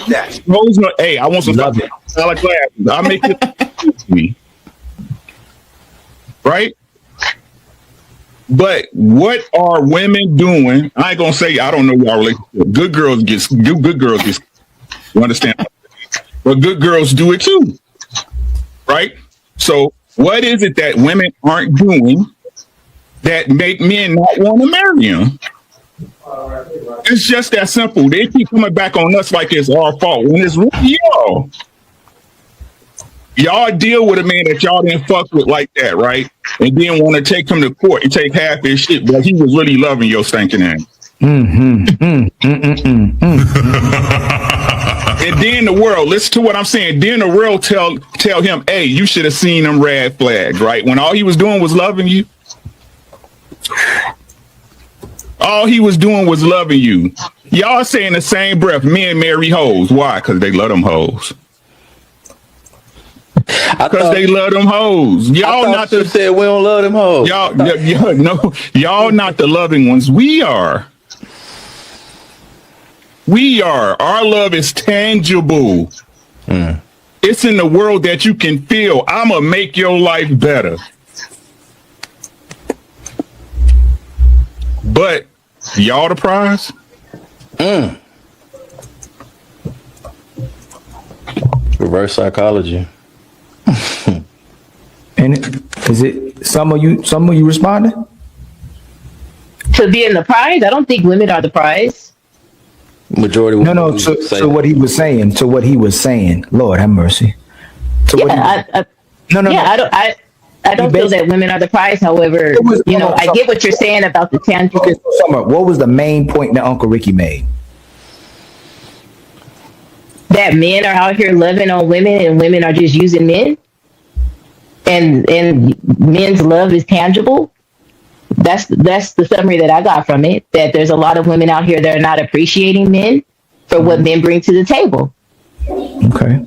like that. Hey, I want some solid glasses. I'll make it me. Right? But what are women doing? I ain't gonna say I don't know y'all relationship. Good girls get. You understand? But good girls do it too, right? So what is it that women aren't doing that make men not want to marry them? It's just that simple. They keep coming back on us like it's our fault when it's really y'all. Y'all deal with a man that y'all didn't fuck with like that, right? And then want to take him to court and take half his shit, but he was really loving your stinking ass. And then the world, listen to what I'm saying. Then the world tell him, hey, you should have seen them red flags, right? When all he was doing was loving you. All he was doing was loving you. Y'all say in the same breath, men marry hoes. Why? Because they love them hoes. Because they love them hoes. Y'all not the said we don't love them hoes. Y'all not the loving ones. We are. We are. Our love is tangible. It's in the world that you can feel. I'ma make your life better. But y'all the prize. Reverse psychology. And is it some of you responding to being the prize? I don't think women are the prize. Majority. No. To what he was saying. To what he was saying. Lord have mercy. I don't feel that women are the prize. However, I get what you're saying about the tangible. Okay, so Summer, what was the main point that Uncle Ricky made? That men are out here loving on women and women are just using men, and men's love is tangible. That's the summary that I got from it. That there's a lot of women out here that are not appreciating men for what men bring to the table. Okay.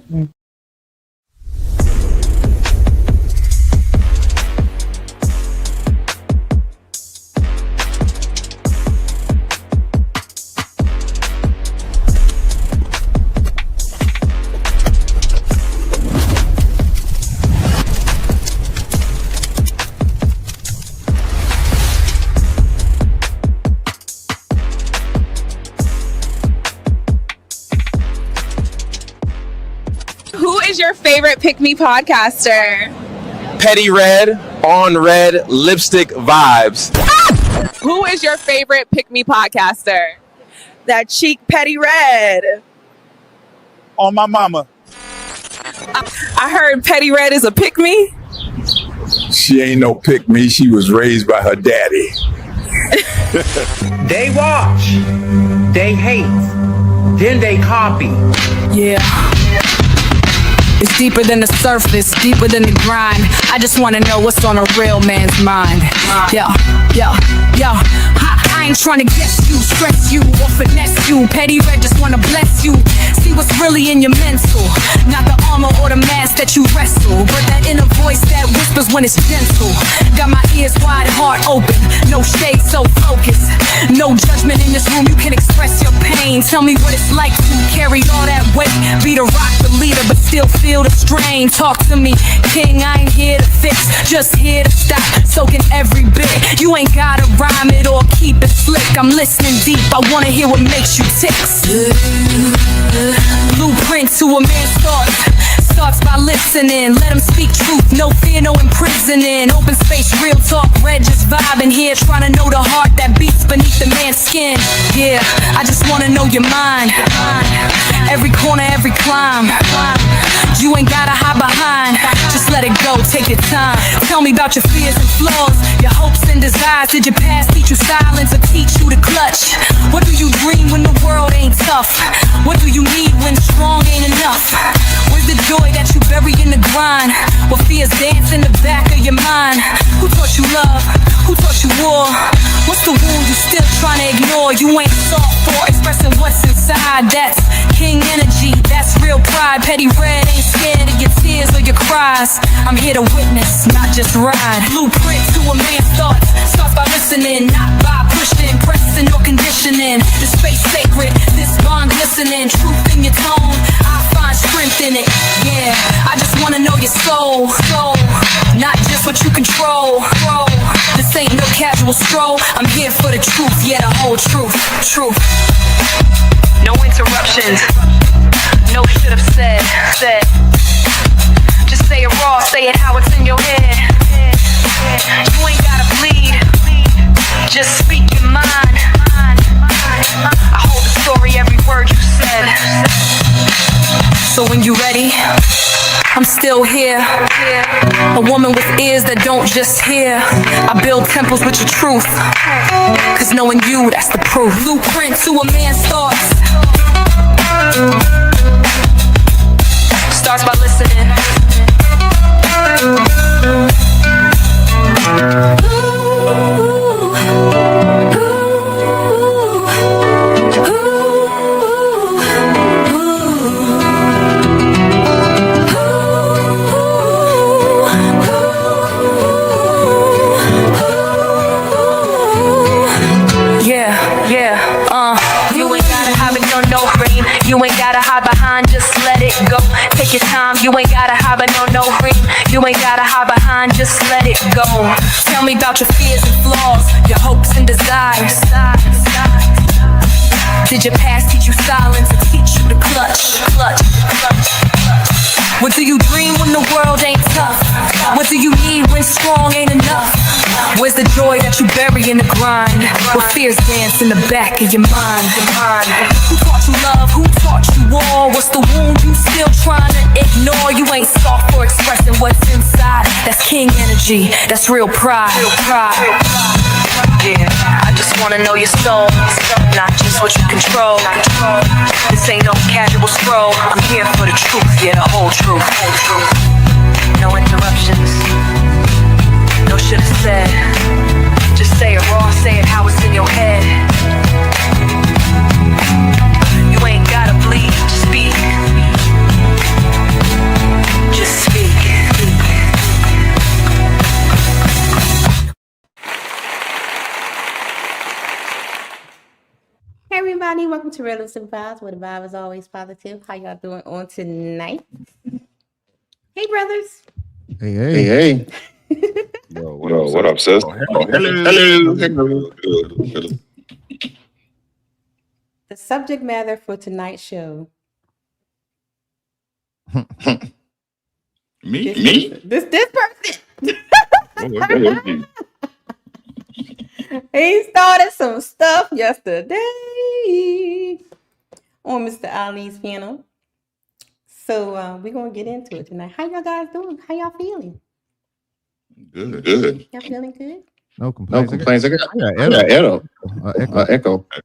Who is your favorite Pick Me podcaster? Petty Red, on red, lipstick vibes. Who is your favorite Pick Me podcaster? That cheek Petty Red. On my mama. I heard Petty Red is a Pick Me. She ain't no pick me. She was raised by her daddy. They watch, they hate, then they copy. Yeah. It's deeper than the surface, deeper than the grind. I just wanna know what's on a real man's mind. Yeah. I ain't trying to guess you, stress you, or finesse you. Petty Red just wanna bless you. See what's really in your mental. Not the armor or the mask that you wrestle, but that inner voice that whispers when it's gentle. Got my ears wide, heart open, no shade, so focused. No judgment in this room, you can express your pain. Tell me what it's like to carry all that weight. Be the rock, the leader, but still feel the strain. Talk to me, king, I ain't here to fix, just here to stop, soaking every bit. You ain't gotta rhyme it or keep it slick. I'm listening deep, I wanna hear what makes you tick. Blueprint to a man's thoughts. Starts by listening, let him speak truth. No fear, no imprisoning. Open space, real talk, red just vibing here. Trying to know the heart that beats beneath the man's skin. Yeah, I just wanna know your mind. Every corner, every climb. You ain't gotta hide behind. Just let it go, take your time. Tell me about your fears and flaws, your hopes and desires. Did your past teach you silence or teach you to clutch? What do you dream when the world ain't tough? What do you need when strong ain't enough? Where's the joy that you bury in the grind? What fears dance in the back of your mind? Who taught you love? Who taught you war? What's the wound you still trying to ignore? You ain't soft for expressing what's inside. That's king energy, that's real pride. Petty Red ain't scared of your tears or your cries. I'm here to witness, not just ride. Blueprint to a man's thoughts. Starts by listening, not by pushing, pressing or conditioning. The space sacred, this bond glistening. Truth in your tone, soul. Not just what you control. This ain't no casual stroll. I'm here for the truth, yeah, the whole truth. No interruptions. No should have said. Just say it raw, say it how it's in your head. You ain't gotta bleed. Just speak your mind. I hold the story, every word you said. So when you ready, I'm still here. A woman with ears that don't just hear. I build temples with your truth. Cause knowing you, that's the proof. Blueprint to a man's thoughts. Starts by listening. You ain't gotta have it on no ring. You ain't gotta hide behind, just let it go. Take your time, you ain't gotta hide behind no ring. You ain't gotta hide behind, just let it go. Tell me about your fears and flaws, your hopes and desires. Did your past teach you silence or teach you to clutch? What do you dream when the world ain't tough? What do you need when strong ain't enough? Where's the joy that you bury in the grind? What fears dance in the back of your mind? Who taught you love? Who taught you war? What's the wound you still trying to ignore? You ain't soft for expressing what's inside. That's king energy, that's real pride. Yeah, I just wanna know your soul, not just what you control. This ain't no casual stroll. I'm here for the truth, yeah, the whole truth. No interruptions, no should have said. Just say it raw, say it how it's in your head. You ain't gotta bleed, just speak. Just speak. Hey everybody, welcome to Realistic Vibes, where the vibe is always positive. How y'all doing on tonight? Hey brothers. Hey. Yo, what up, sis? Hello. The subject matter for tonight's show. Me? This person. He started some stuff yesterday on Mr. Ali's piano. So we're gonna get into it tonight. How y'all guys doing? How y'all feeling? Good. Y'all feeling good? No complaints. I got echo.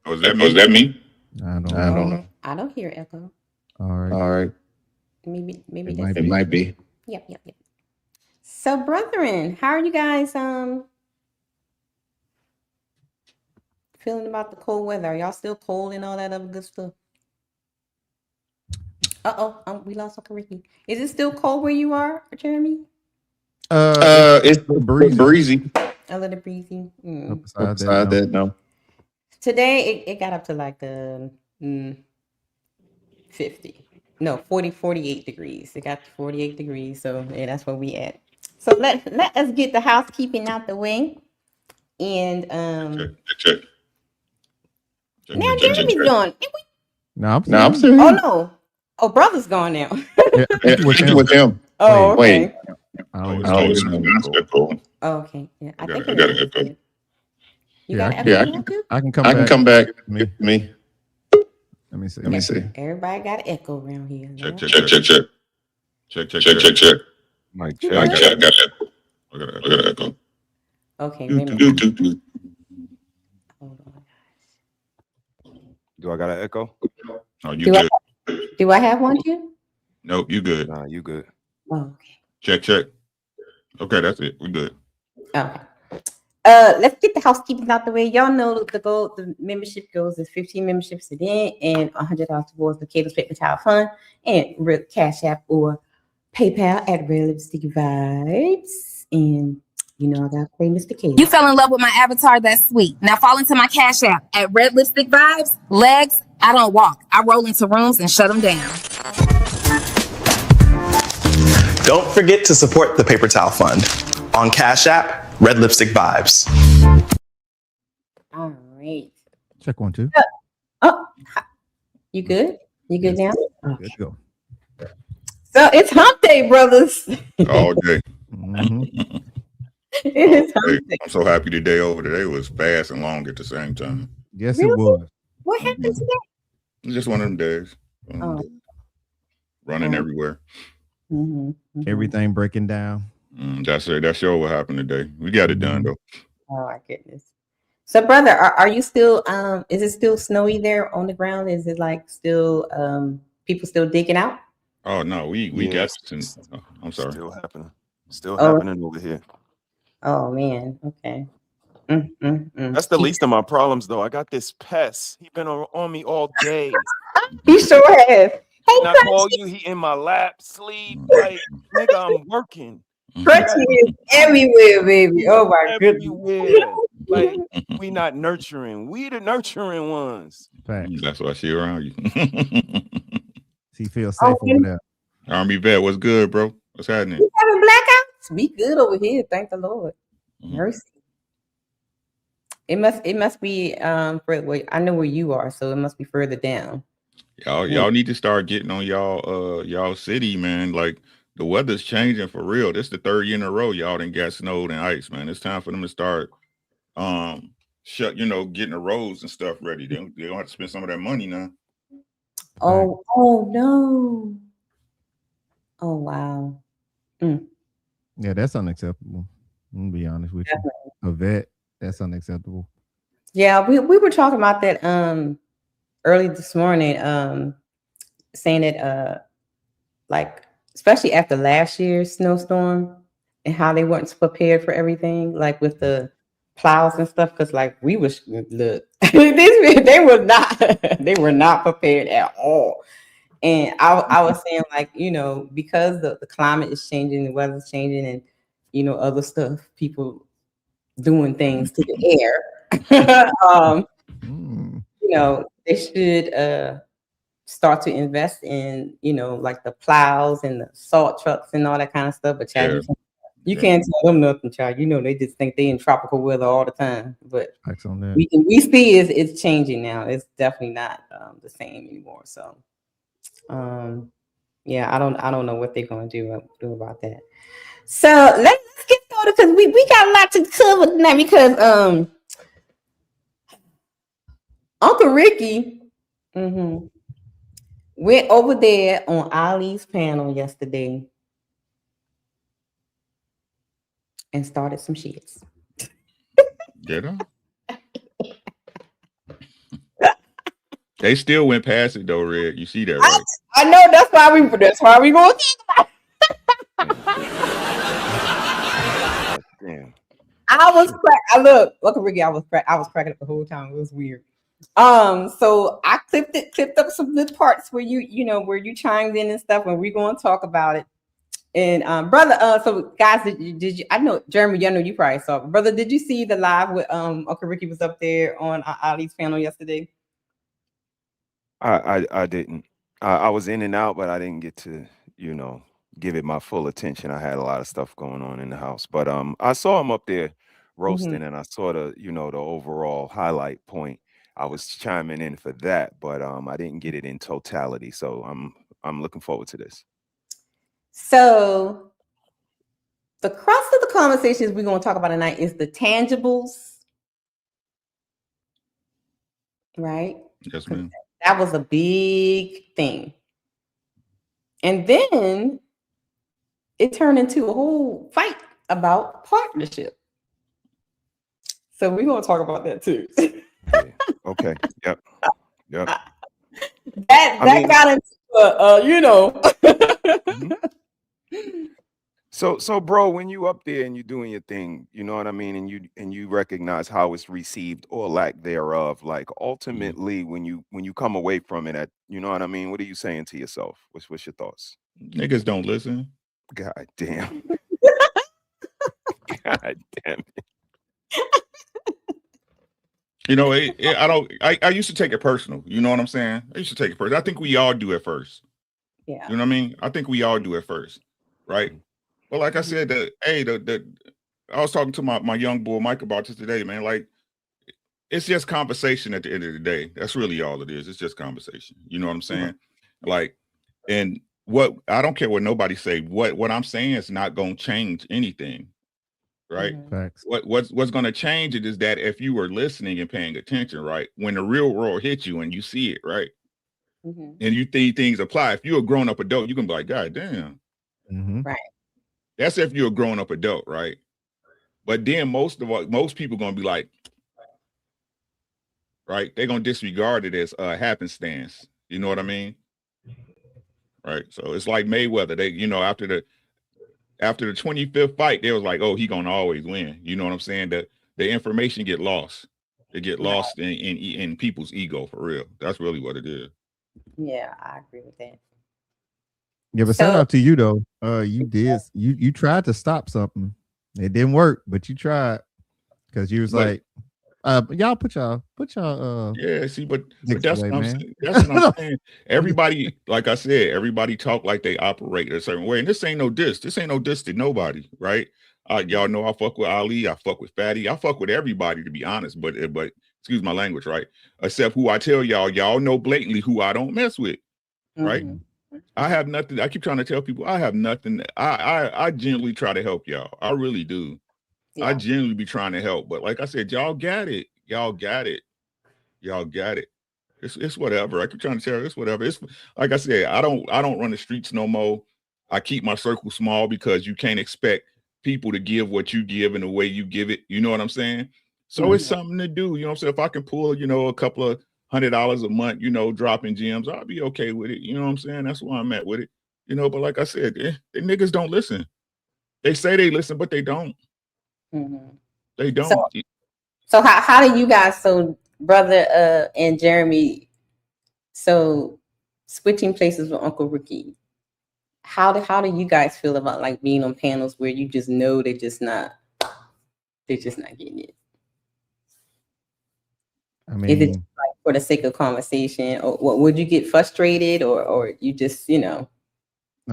Was that me? I don't know. I don't hear echo. All right. Maybe It might be. Yep. So, brethren, how are you guys feeling about the cold weather? Are y'all still cold and all that other good stuff? We lost Uncle Ricky. Is it still cold where you are, Jeremy? It's breezy. A little breezy. Beside that, no. Today it got up to like 48 degrees. It got to 48 degrees. So yeah, that's where we at. So let us get the housekeeping out the way. And Check. now Jeremy's gone. No, I'm serious. Oh no. Oh, brother's gone now. with him. Oh, okay. Wait. Oh, okay. Yeah, I think I got to go. You got echo too? I can come back. Me. Let me see. Everybody got an echo around here. Check. Mic I check. got echo. I got echo. Okay, wait a minute. Hold on, guys. Do I got an echo? Oh, you good. Do I have one too? Nope, you good. Nah, you good. Oh, okay. Check. Okay, that's it. We good. Okay. Let's get the housekeeping out the way. Y'all know the membership goes is 15 memberships a day and $100 towards the Cadence Paper Child Fund and Cash App or PayPal at Realistic Vibes. And you know I gotta play Mr. Cadence. You fell in love with my avatar, that's sweet. Now fall into my Cash App at Red Lipstick Vibes. Legs, I don't walk. I roll into rooms and shut them down. Don't forget to support the Paper Towel Fund on Cash App, Red Lipstick Vibes. All right. Check 1, 2. Oh, you good? You good now? Good to go. So it's hump day, brothers. All day. It is hump day. I'm so happy today over today was fast and long at the same time. Yes, it was. What happened today? It's just one of them days. Running everywhere. Everything breaking down. That's it. That's sure what happened today. We got it done though. Oh my goodness. So, brother, are you still? Is it still snowy there on the ground? Is it like still? People still digging out? Oh no, we got. I'm sorry. Still happening. Still happening over here. Oh man. Okay. That's the least of my problems, though. I got this pest. He been on me all day. He sure has. Hey, and I call you, he in my lap, sleep. Like, nigga, I'm working. Crunchy is everywhere, baby. Oh my goodness. Everywhere. Like, we not nurturing. We the nurturing ones. That's why she around you. She feels safe over there. Army vet, what's good, bro? What's happening? You having blackouts? We good over here. Thank the Lord. Mercy. It must be further. I know where you are, so it must be further down. Y'all need to start getting on y'all city, man. Like the weather's changing for real. This is the third year in a row y'all done got snowed and ice, man. It's time for them to start getting the roads and stuff ready. They don't have to spend some of that money now. Oh no. Oh wow. Yeah, that's unacceptable. I'm gonna be honest with you. A vet, that's unacceptable. Yeah, we were talking about that early this morning, saying that like especially after last year's snowstorm and how they weren't prepared for everything, like with the plows and stuff, because like we was look they were not prepared at all. And I was saying, like, because the climate is changing, the weather's changing, and other stuff, people doing things to the air. They should start to invest in, like the plows and the salt trucks and all that kind of stuff. But child, you can't tell them nothing, child. They just think they in tropical weather all the time. But we see it's changing now. It's definitely not the same anymore. So yeah, I don't know what they're gonna do about that. So let's get started because we got a lot to cover tonight because Uncle Ricky went over there on Ali's panel yesterday and started some shits. Did I? They still went past it though, Red. You see that, right? I know that's why we gonna think about it. Damn. I was Uncle Ricky, I was cracking up the whole time. It was weird. So I clipped up some good parts where where you chimed in and stuff, and we're gonna talk about it. And brother, so guys, did you I know Jeremy, I know you probably saw it. Brother, did you see the live with Uncle Ricky was up there on Ali's panel yesterday? I didn't. I was in and out, but I didn't get to, give it my full attention. I had a lot of stuff going on in the house, but I saw him up there roasting, and I saw the overall highlight point. I was chiming in for that, but I didn't get it in totality. So I'm looking forward to this. So the crux of the conversations we're going to talk about tonight is the tangibles, right? Yes, ma'am. That was a big thing. And then it turned into a whole fight about partnership. So we're going to talk about that too. Okay. Yep. That got into So bro, when you up there and you doing your thing, you know what I mean, and you recognize how it's received or lack thereof, like ultimately when you come away from it, you know what I mean, what are you saying to yourself? What's your thoughts? Niggas don't listen. God damn. God damn it. I used to take it personal. You know what I'm saying? I used to take it personal. I think we all do at first. Yeah. You know what I mean? I think we all do at first. right? Well, like I said, I was talking to my young boy Mike about this today, man. Like, it's just conversation at the end of the day. That's really all it is. It's just conversation. You know what I'm saying? Like, and what I don't care what nobody say. What I'm saying is not gonna change anything, right? Facts. What's gonna change it is that if you were listening and paying attention, right, when the real world hits you and you see it, right, and you think things apply. If you're a grown up adult, you can be like, God damn, Right. that's if you're a grown up adult, right? But then most people gonna be like, right? They're gonna disregard it as happenstance. You know what I mean? Right. So it's like Mayweather. They, after the 25th fight, they was like, oh, he gonna always win. You know what I'm saying? The information get lost. It get lost in people's ego for real. That's really what it is. Yeah, I agree with that. Yeah, but shout out to you though. You tried to stop something. It didn't work, but you tried because you was like, y'all put y'all yeah, see, but dicks that's away, what I'm man. saying. That's what I'm saying. Everybody, like I said, everybody talk like they operate a certain way. And this ain't no diss. This ain't no diss to nobody, right? Y'all know I fuck with Ali, I fuck with Fatty, I fuck with everybody, to be honest. But excuse my language, right? Except who I tell y'all know blatantly who I don't mess with, right? I have nothing. I keep trying to tell people I have nothing. I genuinely try to help y'all. I really do. Yeah. I genuinely be trying to help. But like I said, y'all got it. Y'all got it. Y'all got it. It's whatever. I keep trying to tell you, it's whatever. It's like I said, I don't run the streets no more. I keep my circle small because you can't expect people to give what you give in the way you give it. You know what I'm saying? So it's something to do. You know what I'm saying? If I can pull, a couple of $100 a month, dropping gems, I'll be okay with it. You know what I'm saying? That's where I'm at with it. But like I said, the niggas don't listen. They say they listen, but they don't. They don't. So how do you guys, so brother and Jeremy, so switching places with Uncle Ricky, how do you guys feel about like being on panels where you just know they're just not getting it? I mean, is it like for the sake of conversation, or what, would you get frustrated, or you just I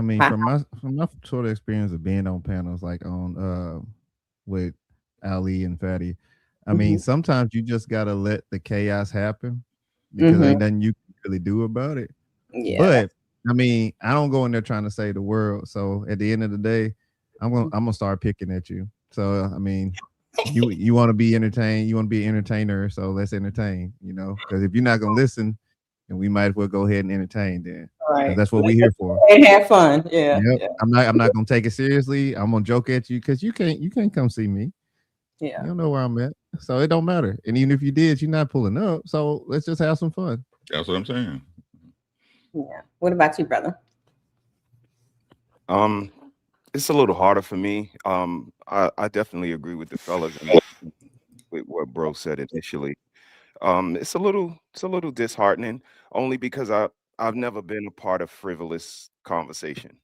mean, from my sort of experience of being on panels like on with Ali and Fatty, I mean, sometimes you just gotta let the chaos happen because ain't nothing you can really do about it. Yeah. But I mean, I don't go in there trying to save the world. So at the end of the day, I'm gonna start picking at you. So I mean, you want to be entertained, you want to be an entertainer, so let's entertain, because if you're not gonna listen, then we might as well go ahead and entertain then. Right. That's what we're here for. And have fun. Yeah. Yep. Yeah. I'm not gonna take it seriously. I'm gonna joke at you because you can't come see me. Yeah. You don't know where I'm at. So it don't matter. And even if you did, you're not pulling up. So let's just have some fun. That's what I'm saying. Yeah. What about you, brother? It's a little harder for me. I definitely agree with the fellas with what bro said initially. It's a little disheartening only because I've never been a part of frivolous conversation.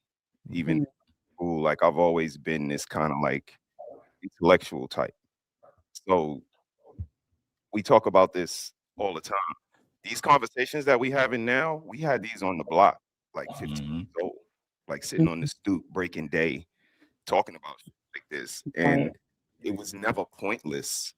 Even like I've always been this kind of like intellectual type. So we talk about this all the time. These conversations that we having now, we had these on the block like 15 years old, like sitting on the stoop breaking day, talking about shit like this. And it was never pointless.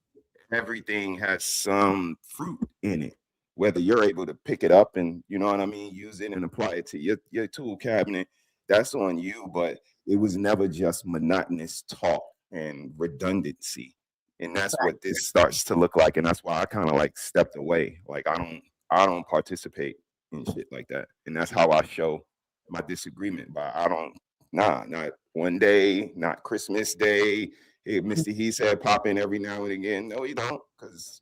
Everything has some fruit in it, whether you're able to pick it up and, you know what I mean, use it and apply it to your tool cabinet, that's on you. But it was never just monotonous talk and redundancy. And that's what this starts to look like. And that's why I kind of like stepped away. Like I don't participate in shit like that. And that's how I show my disagreement. But not one day, not Christmas Day. Hey, Mr. He said pop in every now and again. No, you don't, because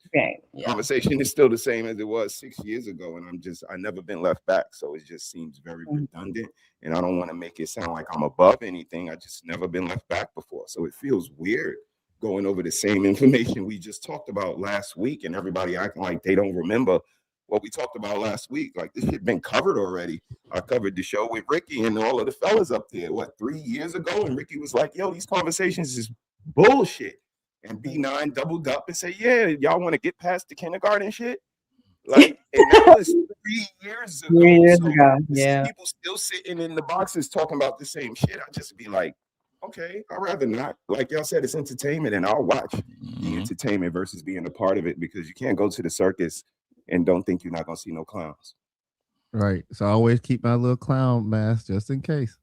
conversation is still the same as it was 6 years ago. And I never been left back. So it just seems very redundant. And I don't want to make it sound like I'm above anything. I just never been left back before. So it feels weird going over the same information we just talked about last week and everybody acting like they don't remember what we talked about last week. Like this shit been covered already. I covered the show with Ricky and all of the fellas up there, 3 years ago? And Ricky was like, yo, these conversations is bullshit. And B9 doubled up and said, yeah, y'all want to get past the kindergarten shit? Like, and that was 3 years ago. 3 years So ago, to see yeah. people still sitting in the boxes talking about the same shit, I just be like, okay, I'd rather not. Like y'all said, it's entertainment, and I'll watch the entertainment versus being a part of it, because you can't go to the circus and don't think you're not gonna see no clowns. Right. So I always keep my little clown mask just in case.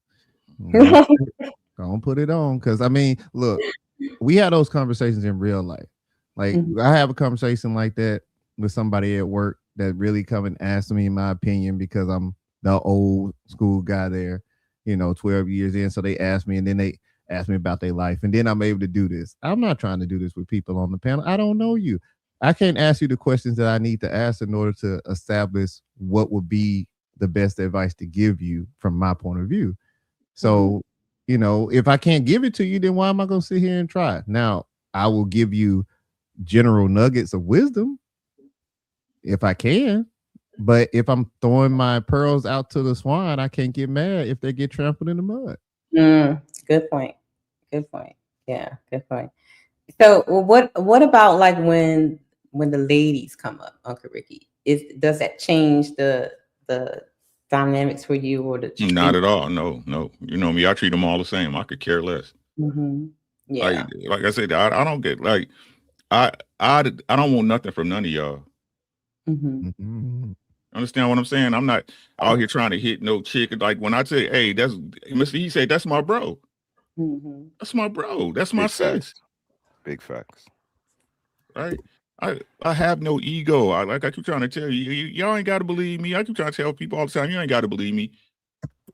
Don't put it on. Because I mean, look, we had those conversations in real life. Like I have a conversation like that with somebody at work that really come and ask me my opinion because I'm the old school guy there, 12 years in. So they ask me, and then they ask me about their life. And then I'm able to do this. I'm not trying to do this with people on the panel. I don't know you. I can't ask you the questions that I need to ask in order to establish what would be the best advice to give you from my point of view. So, if I can't give it to you, then why am I going to sit here and try? Now, I will give you general nuggets of wisdom if I can. But if I'm throwing my pearls out to the swine, I can't get mad if they get trampled in the mud. Good point. Good point. Yeah, good point. So what about like when the ladies come up, Uncle Ricky? Does that change the dynamics for you, or the Not at all. No. You know me, I treat them all the same. I could care less. Yeah. Like I said, I don't get like I don't want nothing from none of y'all. Understand what I'm saying? I'm not out here trying to hit no chick. Like when I say, hey, that's Mr. He said, that's my bro. That's my bro. That's my sis. Big facts. Right? I have no ego. I keep trying to tell you, y'all ain't got to believe me. I keep trying to tell people all the time, you ain't got to believe me.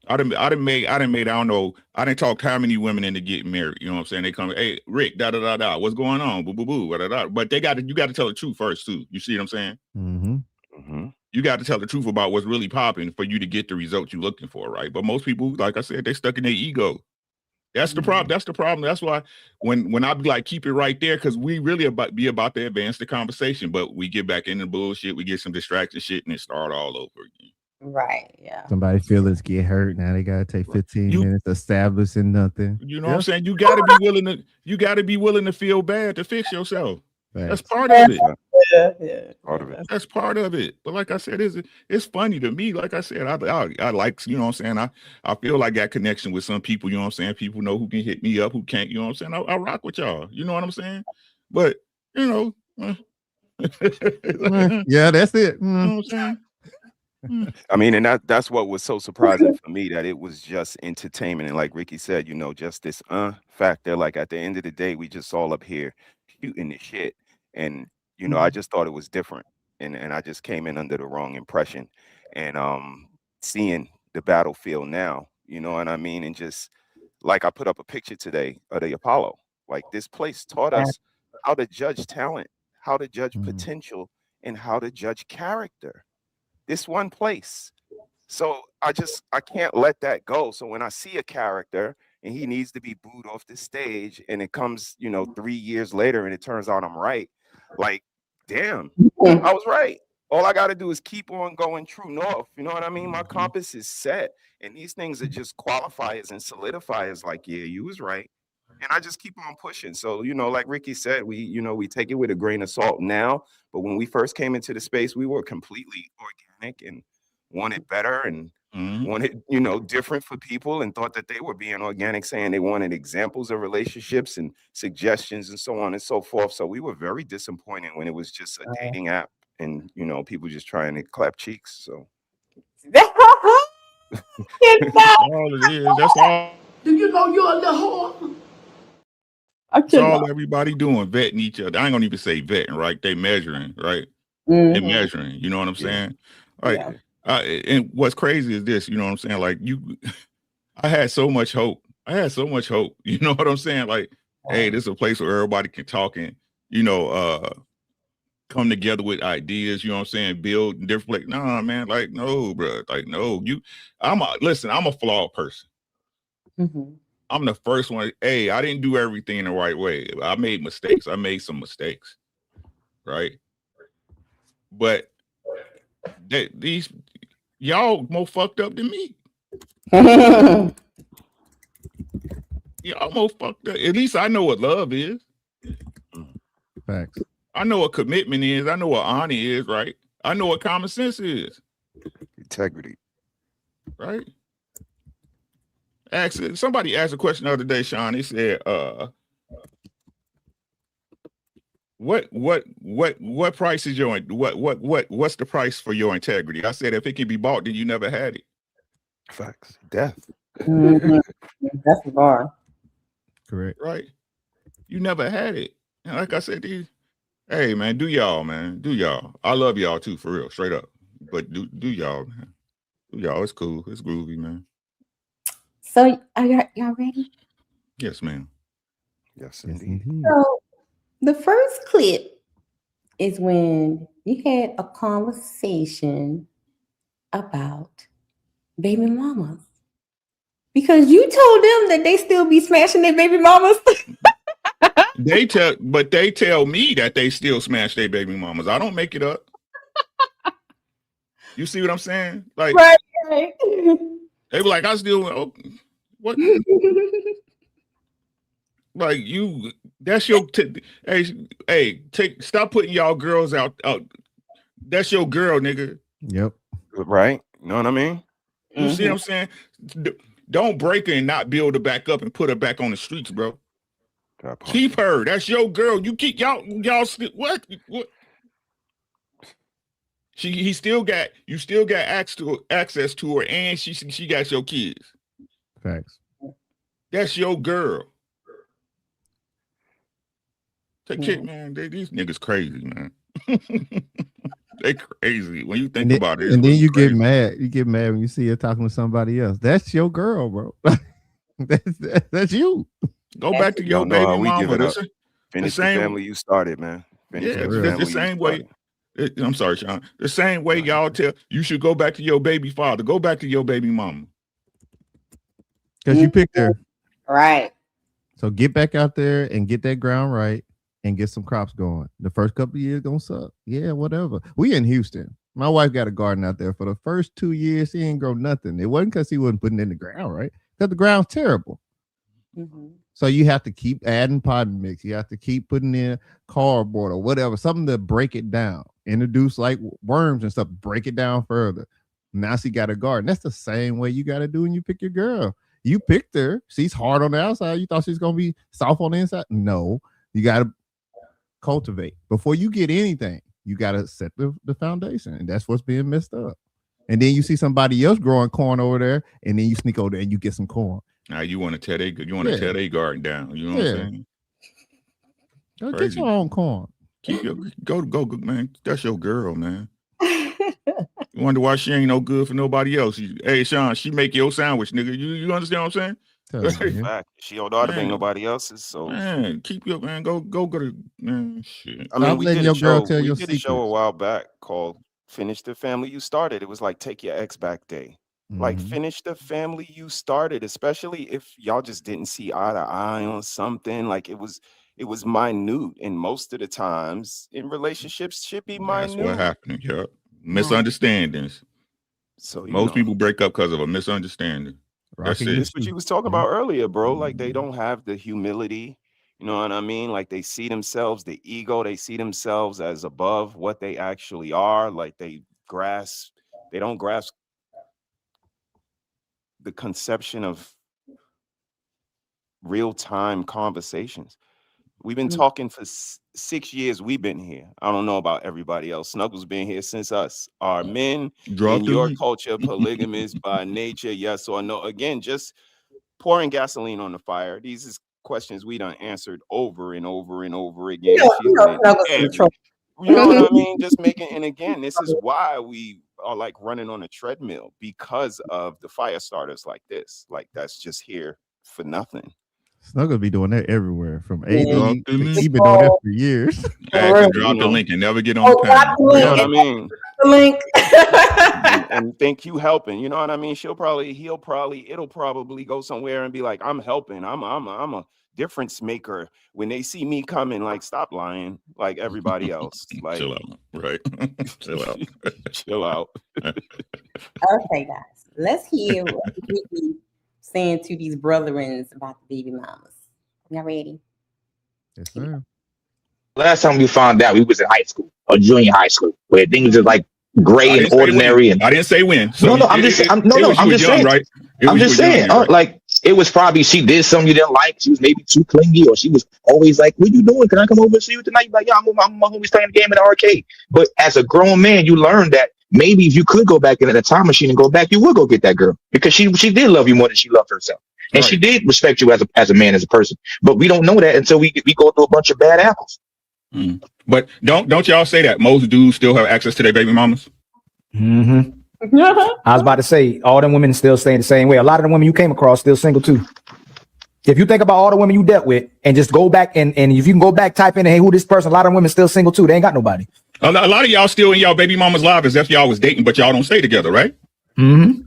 I done made, I don't know, I didn't talk how many women into getting married. You know what I'm saying? They come, hey, Rick, da-da-da-da, what's going on? Boo, boo, boo, da-da-da. But you got to tell the truth first, too. You see what I'm saying? You got to tell the truth about what's really popping for you to get the results you're looking for, right? But most people, like I said, they stuck in their ego. That's the problem. That's the problem. That's why when I be like, keep it right there, because we really be about to advance the conversation, but we get back into bullshit, we get some distracted shit, and it start all over again. Right. Yeah. Somebody feelings get hurt. Now they gotta take 15 minutes establishing nothing. You know what I'm saying? You gotta be willing to feel bad to fix yourself. That's part of it. Part of it. That's part of it. But like I said, it's funny to me. Like I said, I like, you know what I'm saying? I feel like I got connection with some people, you know what I'm saying? People know who can hit me up, who can't, you know what I'm saying? I rock with y'all. You know what I'm saying? But yeah, that's it. You know what I'm saying? I mean, and that's what was so surprising for me, that it was just entertainment. And like Ricky said, just this factor. Like at the end of the day, we just all up here shooting the shit. And, I just thought it was different. And I just came in under the wrong impression. And seeing the battlefield now, you know what I mean? And just like I put up a picture today of the Apollo. Like this place taught us how to judge talent, how to judge potential, and how to judge character. This one place. So I can't let that go. So when I see a character and he needs to be booed off the stage, and it comes, 3 years later and it turns out I'm right, like, damn, I was right. All I got to do is keep on going true north. You know what I mean? My compass is set, and these things are just qualifiers and solidifiers. Like, yeah, you was right. And I just keep on pushing. So, like Ricky said, we take it with a grain of salt now. But when we first came into the space, we were completely organic and wanted better and wanted, different for people, and thought that they were being organic, saying they wanted examples of relationships and suggestions and so on and so forth. So we were very disappointed when it was just a dating app and, people just trying to clap cheeks. So all it is. That's all. Do you know you're a little whore? That's all everybody doing, vetting each other. I ain't gonna even say vetting, right? They measuring, right? They measuring. You know what I'm saying? Right. And what's crazy is this. You know what I'm saying? Like I had so much hope. You know what I'm saying? Like, hey, this is a place where everybody can talk and come together with ideas. You know what I'm saying? Build different. Like, nah, man. Like, no, bro. Like, no. I'm a flawed person. I'm the first one. Hey, I didn't do everything the right way. I made mistakes. I made some mistakes. Right. But these y'all more fucked up than me. Y'all more fucked up. At least I know what love is. Facts. I know what commitment is. I know what honor is, right? I know what common sense is. Integrity. Right? Somebody asked a question the other day, Sean. He said, what price is your what's the price for your integrity? I said, if it can be bought, then you never had it. Facts. Death. Mm-hmm. That's the bar. Correct. Right. You never had it. And like I said, hey man, do y'all, man. Do y'all. I love y'all too, for real, straight up. But do y'all, man. Do y'all. It's cool. It's groovy, man. So are y'all ready? Yes, ma'am. Yes, indeed. So the first clip is when you had a conversation about baby mamas. Because you told them that they still be smashing their baby mamas. They tell me that they still smash their baby mamas. I don't make it up. You see what I'm saying? Like, right. They were like, I still what? Like that's your stop putting y'all girls out. That's your girl, nigga. Yep. Right. You know what I mean? You see what I'm saying? Don't break her and not build her back up and put her back on the streets, bro. Keep her. That's your girl. You keep y'all what? You still got access to her, and she got your kids. Facts. That's your girl. Man, these niggas crazy, man. They crazy when you think about it. And then you get mad. You get mad when you see her talking to somebody else. That's your girl, bro. that's you. Go back to your baby mama. Finish the family you started, man. The same way. I'm sorry, Sean. The same way y'all tell you should go back to your baby father. Go back to your baby mama. Because you picked her. Right. So get back out there and get that ground right and get some crops going. The first couple of years gonna suck. Yeah, whatever. We in Houston. My wife got a garden out there for the first 2 years. He ain't grow nothing. It wasn't because he wasn't putting it in the ground, right? Because the ground's terrible. Mm-hmm. So you have to keep adding potting mix. You have to keep putting in cardboard or whatever, something to break it down. Introduce like worms and stuff, break it down further. Now she got a garden. That's the same way you got to do when you pick your girl. You picked her. She's hard on the outside. You thought she's going to be soft on the inside? No. You got to cultivate. Before you get anything, you got to set the foundation. And that's what's being messed up. And then you see somebody else growing corn over there, and then you sneak over there and you get some corn. Now you want to tear their garden down. You know what I'm saying? Go get your own corn. Keep your go, man. That's your girl, man. You wonder why she ain't no good for nobody else. Hey, Sean, she make your sandwich, nigga. You understand what I'm saying? Fact. She don't know how to make nobody else's. So man, keep your man. Go to man. Shit. I mean, we did a show a while back called "Finish the Family You Started." It was like take your ex back day. Like finish the family you started, especially if y'all just didn't see eye to eye on something. Like it was minute, and most of the times in relationships should be minute. That's what happened. Yeah, misunderstandings. So most people break up because of a misunderstanding. That's it. That's what you was talking about earlier, bro. Like they don't have the humility. You know what I mean? Like they see themselves, the ego. They see themselves as above what they actually are. Like they don't grasp the conception of real-time conversations. We've been talking for 6 years. We've been here. I don't know about everybody else. Snuggles been here since us. Are men in your culture polygamous by nature? Yes or no? Again, just pouring gasoline on the fire. These is questions we done answered over and over and over again. You know what I mean? Just making, and again, this is why we are like running on a treadmill, because of the fire starters like this. Like that's just here for nothing. Snuggles be doing that everywhere from AD. He's been doing that for years. Drop the link and never get on the panel. You know what I mean? The link. and think you helping. You know what I mean? It'll probably go somewhere and be like, I'm helping. I'm a difference maker. When they see me coming, like, stop lying like everybody else. Like, chill out, right? Chill out. Chill out. Okay, guys, let's hear what we be saying to these brethrens about the baby mamas. Y'all ready? Yes, sir. Last time we found out, we was in high school or junior high school, where things just like gray and ordinary. And I didn't say when. So I'm just saying. Right? I'm just saying. Like it was probably she did something you didn't like. She was maybe too clingy, or she was always like, "What you doing? Can I come over and see you tonight?" You're like, "Yeah, I'm with my homies playing the game in the arcade." But as a grown man, you learn that maybe if you could go back in a time machine and go back, you would go get that girl because she did love you more than she loved herself, and she did respect you as a man, as a person. But we don't know that until we go through a bunch of bad apples. But don't y'all say that most dudes still have access to their baby mamas? Mm-hmm. I was about to say, all them women still staying the same way. A lot of the women you came across still single too. If you think about all the women you dealt with and just go back and if you can go back, type in, hey, who this person, a lot of women still single too. They ain't got nobody. A lot of y'all still in y'all baby mama's lives as if y'all was dating, but y'all don't stay together, right? Mm-hmm.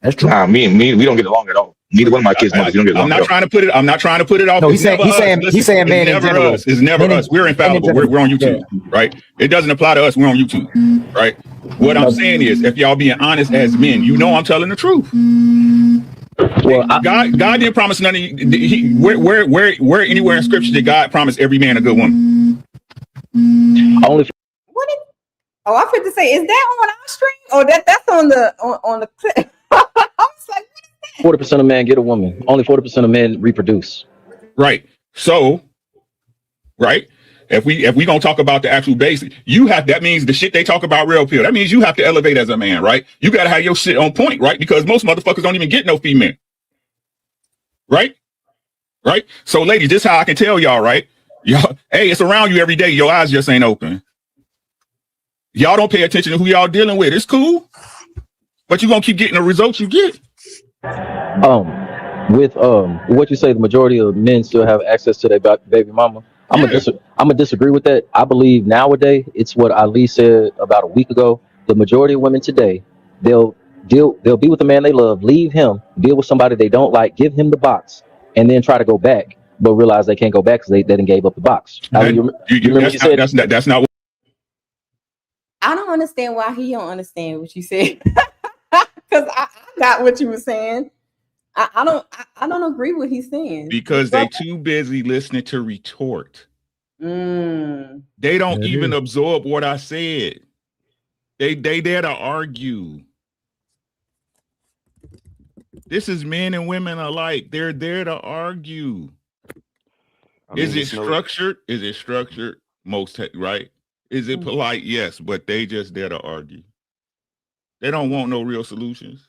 That's true. Nah, me, we don't get along at all. Neither one of my kids' mothers don't get along. I'm not trying to put it off. No, he's saying man in general. It's never us. We're infallible. We're on YouTube, right? It doesn't apply to us. We're on YouTube, right? What I'm saying is, if y'all being honest as men, you know I'm telling the truth. Well, God didn't promise none of you. Where anywhere in Scripture did God promise every man a good woman? Only. I forgot to say, is that on our stream or that's on the clip? I was like, 40% of men get a woman. Only 40% of men reproduce. Right. So, right. If we gonna talk about the actual basic, that means the shit they talk about real pill. That means you have to elevate as a man, right? You gotta have your shit on point, right? Because most motherfuckers don't even get no female. Right? Right? So ladies, this is how I can tell y'all, right? Y'all, hey, it's around you every day. Your eyes just ain't open. Y'all don't pay attention to who y'all dealing with. It's cool. But you're gonna keep getting the results you get. With what you say, the majority of men still have access to their baby mama. I'm gonna disagree with that. I believe nowadays it's what Ali said about a week ago. The majority of women today, they'll be with the man they love, leave him, deal with somebody they don't like, give him the box, and then try to go back, but realize they can't go back because they didn't gave up the box. Ali, you remember what you said? That's not what. I don't understand why he don't understand what you said. Because I got what you were saying. I don't agree with what he's saying. Because they too busy listening to retort. They don't even absorb what I said. They there to argue. This is men and women alike. They're there to argue. Is it structured? Is it structured? Most right? Is it polite? Yes, but they just there to argue. They don't want no real solutions.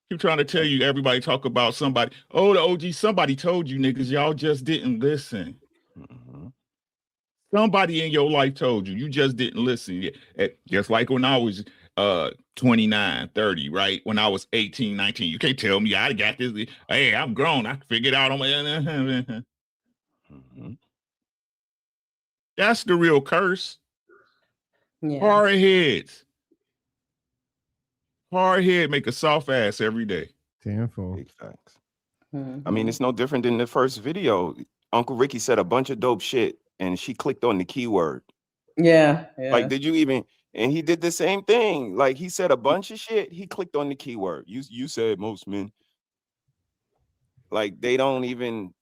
Keep trying to tell you, everybody talk about somebody. Oh, the OG, somebody told you niggas, y'all just didn't listen. Somebody in your life told you, you just didn't listen. Just like when I was 29, 30, right? When I was 18, 19, you can't tell me I got this. Hey, I'm grown. I figured out on my. That's the real curse. Yeah. Hard heads. Hard head make a soft ass every day. Tenfold. Big facts. I mean, it's no different than the first video. Uncle Ricky said a bunch of dope shit, and she clicked on the keyword. Yeah. Like, did you even? And he did the same thing. Like, he said a bunch of shit. He clicked on the keyword. You said most men. Like, they don't even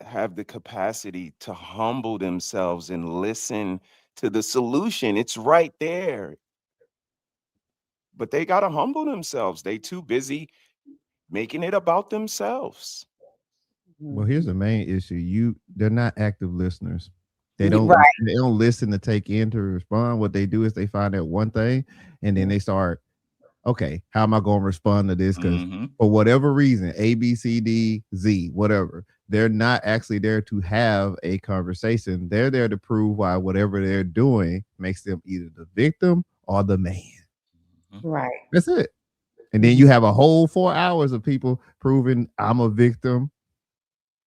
have the capacity to humble themselves and listen to the solution. It's right there. But they got to humble themselves. They too busy making it about themselves. Well, here's the main issue. They're not active listeners. They don't listen to take in to respond. What they do is they find out one thing and then they start, okay, how am I going to respond to this? Because for whatever reason, A, B, C, D, Z, whatever, they're not actually there to have a conversation. They're there to prove why whatever they're doing makes them either the victim or the man. Right. That's it. And then you have a whole 4 hours of people proving I'm a victim.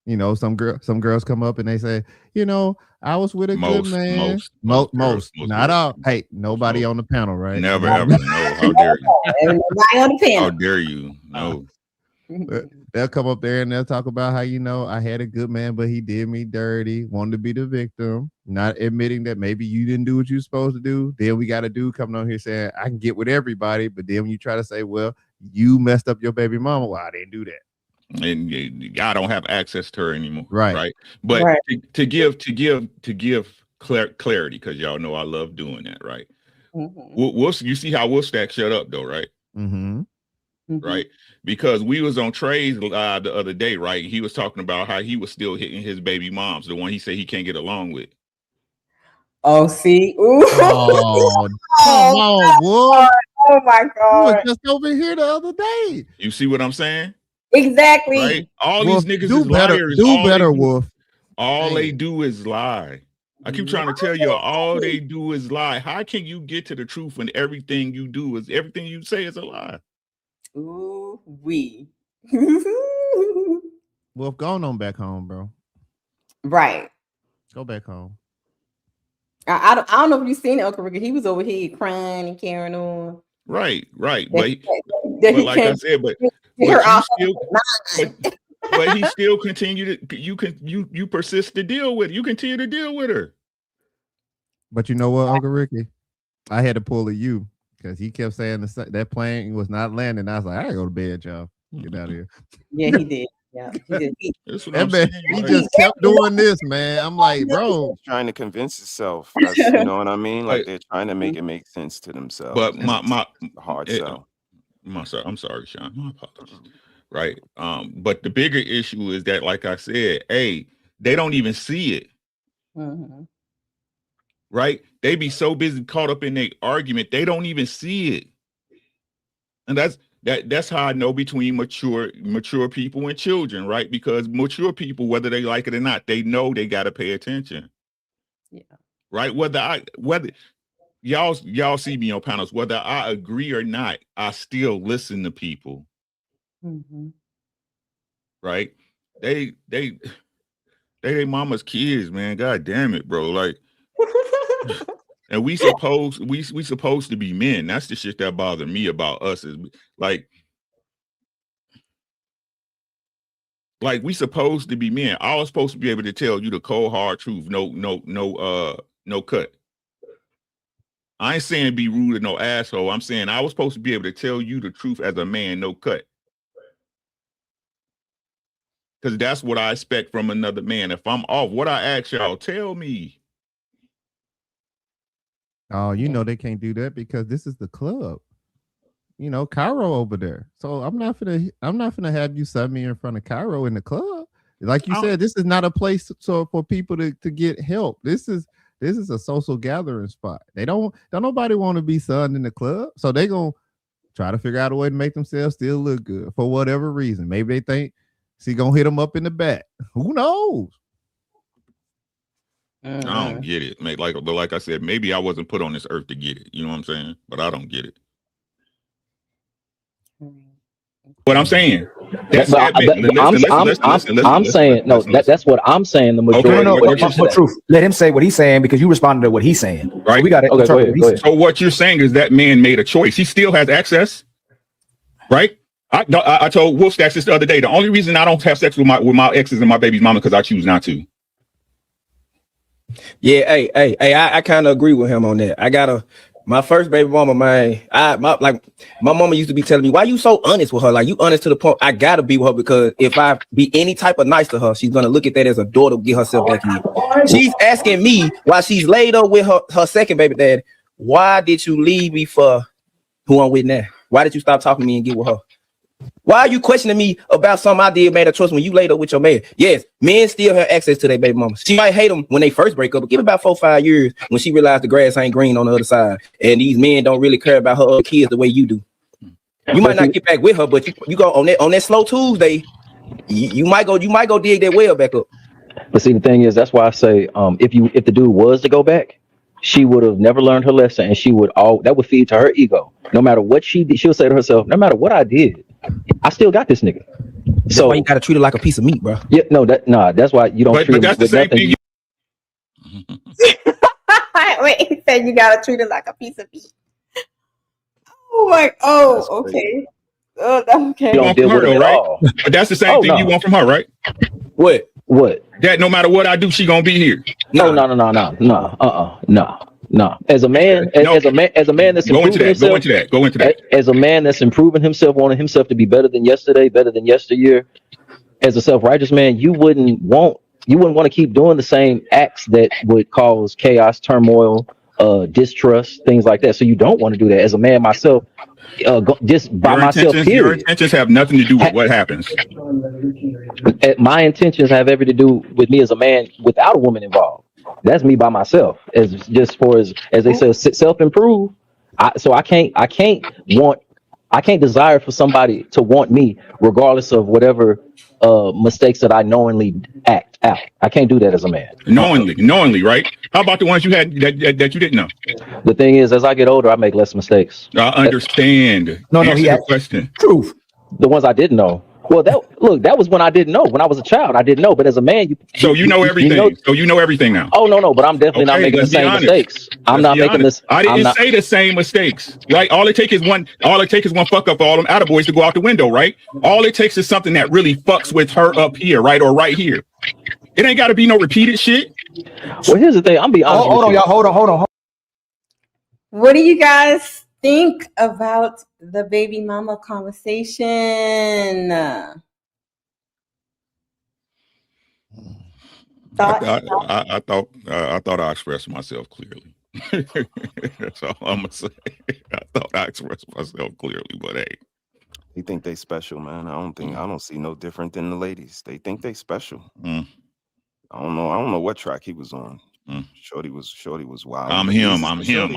You know, some girls come up and they say, you know, I was with a good man. Most, not all. Hey, nobody on the panel, right? Never, ever. No, how dare you? Nobody on the panel. How dare you? No. They'll come up there and they'll talk about how, you know, I had a good man, but he did me dirty, wanted to be the victim, not admitting that maybe you didn't do what you're supposed to do. Then we got a dude coming on here saying, I can get with everybody. But then when you try to say, well, you messed up your baby mama, well, I didn't do that. And I don't have access to her anymore. Right. But to give clarity, because y'all know I love doing that, right? You see how Wolfstack shut up though, right? Mm-hmm. Right, because we was on Trey's live the other day, right? He was talking about how he was still hitting his baby moms, the one he said he can't get along with. Oh, see, ooh. Oh, come on, Wolf. Oh my You God. was just over here the other day. You see what I'm saying? Exactly. Right? All Wolf, these niggas do is better. liars. Do All better, they do, Wolf. all they do is lie. I keep trying to tell you, all they do is lie. How can you get to the truth when everything you do is everything you say is a lie? Ooh, we. Wolf, go on back home, bro. Right. Go back home. I don't know if you've seen it, Uncle Ricky. He was over here crying and carrying on. Right. But he like I said, but he still continued to you persist to deal with it. You continue to deal with her. But you know what, Uncle Ricky? I had to pull a you because he kept saying that plane was not landing. I was like, I gotta go to bed, y'all. Get out of here. Yeah, he did. Yeah, he did. He just kept doing this, man. I'm like, bro, trying to convince itself. That's, you know what I mean? Like they're trying to make it make sense to themselves. But my hard sell. I'm sorry, Sean. My apologies. Right. But the bigger issue is that, like I said, they don't even see it. Mm-hmm. Right? They be so busy caught up in their argument, they don't even see it. And that's how I know between mature people and children, right? Because mature people, whether they like it or not, they know they got to pay attention. Yeah. Right? Whether y'all see me on panels, whether I agree or not, I still listen to people. Mm-hmm. Right? They mama's kids, man. God damn it, bro. Like, and we supposed to be men. That's the shit that bothered me about us is like we supposed to be men. I was supposed to be able to tell you the cold hard truth. No cut. I ain't saying be rude or no asshole. I'm saying I was supposed to be able to tell you the truth as a man, no cut. Because that's what I expect from another man. If I'm off, what I ask y'all, tell me. Oh, you know they can't do that because this is the club. You know, Cairo over there. So I'm not gonna have you sub me in front of Cairo in the club. Like you said, this is not a place for people to get help. This is a social gathering spot. Don't nobody want to be sunned in the club. So they gonna try to figure out a way to make themselves still look good for whatever reason. Maybe they think she gonna hit them up in the back. Who knows? I don't get it, mate. But like I said, maybe I wasn't put on this earth to get it. You know what I'm saying? But I don't get it. What I'm saying. I'm saying no. That's what I'm saying. The majority. Truth. Let him say what he's saying because you responded to what he's saying. Right. So we got it. Okay, go ahead. So what you're saying is that man made a choice. He still has access, right? I told Wolf Stacks this the other day. The only reason I don't have sex with my exes and my baby's mama because I choose not to. Yeah, hey, I kind of agree with him on that. My first baby mama, man. My mama used to be telling me, "Why you so honest with her? Like you honest to the point." I gotta be with her because if I be any type of nice to her, she's gonna look at that as a door to get herself back in. She's asking me while she's laid up with her second baby dad, "Why did you leave me for who I'm with now? Why did you stop talking to me and get with her? Why are you questioning me about something I did, made a choice when you laid up with your man?" Yes, men still have access to their baby mama. She might hate them when they first break up, but give it about 4 or 5 years when she realized the grass ain't green on the other side. And these men don't really care about her other kids the way you do. You might not get back with her, but you go on that slow Tuesday, you might go dig that well back up. But see, the thing is, that's why I say, if the dude was to go back, she would have never learned her lesson, and that would feed to her ego. No matter what she did, she'll say to herself, "No matter what I did, I still got this nigga." So why you gotta treat it like a piece of meat, bro. Yeah, that's why you don't treat it with nothing. Wait, he said you gotta treat it like a piece of meat. Okay. Oh, okay. You don't deal with it at all. But that's the same thing you want from her, right? What? That no matter what I do, she gonna be here. No. As a man that's improving himself, go into that. As a man that's improving himself, wanting himself to be better than yesterday, better than yesteryear. As a self-righteous man, you wouldn't want to keep doing the same acts that would cause chaos, turmoil, distrust, things like that. So you don't want to do that. As a man myself, just by myself, Your period. intentions have nothing to do with what happens. My intentions have everything to do with me as a man without a woman involved. That's me by myself. As just for as they say, self improve. I can't desire for somebody to want me regardless of whatever mistakes that I knowingly act out. I can't do that as a man. Knowingly, right? How about the ones you had that you didn't know? The thing is, as I get older, I make less mistakes. I understand. Answer the question. Truth. The ones I didn't know. Well, that was when I didn't know. When I was a child, I didn't know. But as a man, you know everything. So you know everything now. Oh no, but I'm definitely not making the same mistakes. I'm not making this. I didn't say the same mistakes, right? All it takes is one fuck up for all them attaboys to go out the window, right? All it takes is something that really fucks with her up here, right, or right here. It ain't got to be no repeated shit. Well, here's the thing. I'm be honest. Hold on, y'all. Hold on. What do you guys think about the baby mama conversation? I thought I expressed myself clearly. That's all I'm gonna say. I thought I expressed myself clearly, but hey, They think they special, man. I don't see no different than the ladies. They think they special. I don't know what track he was on. Shorty was wild. I'm him. You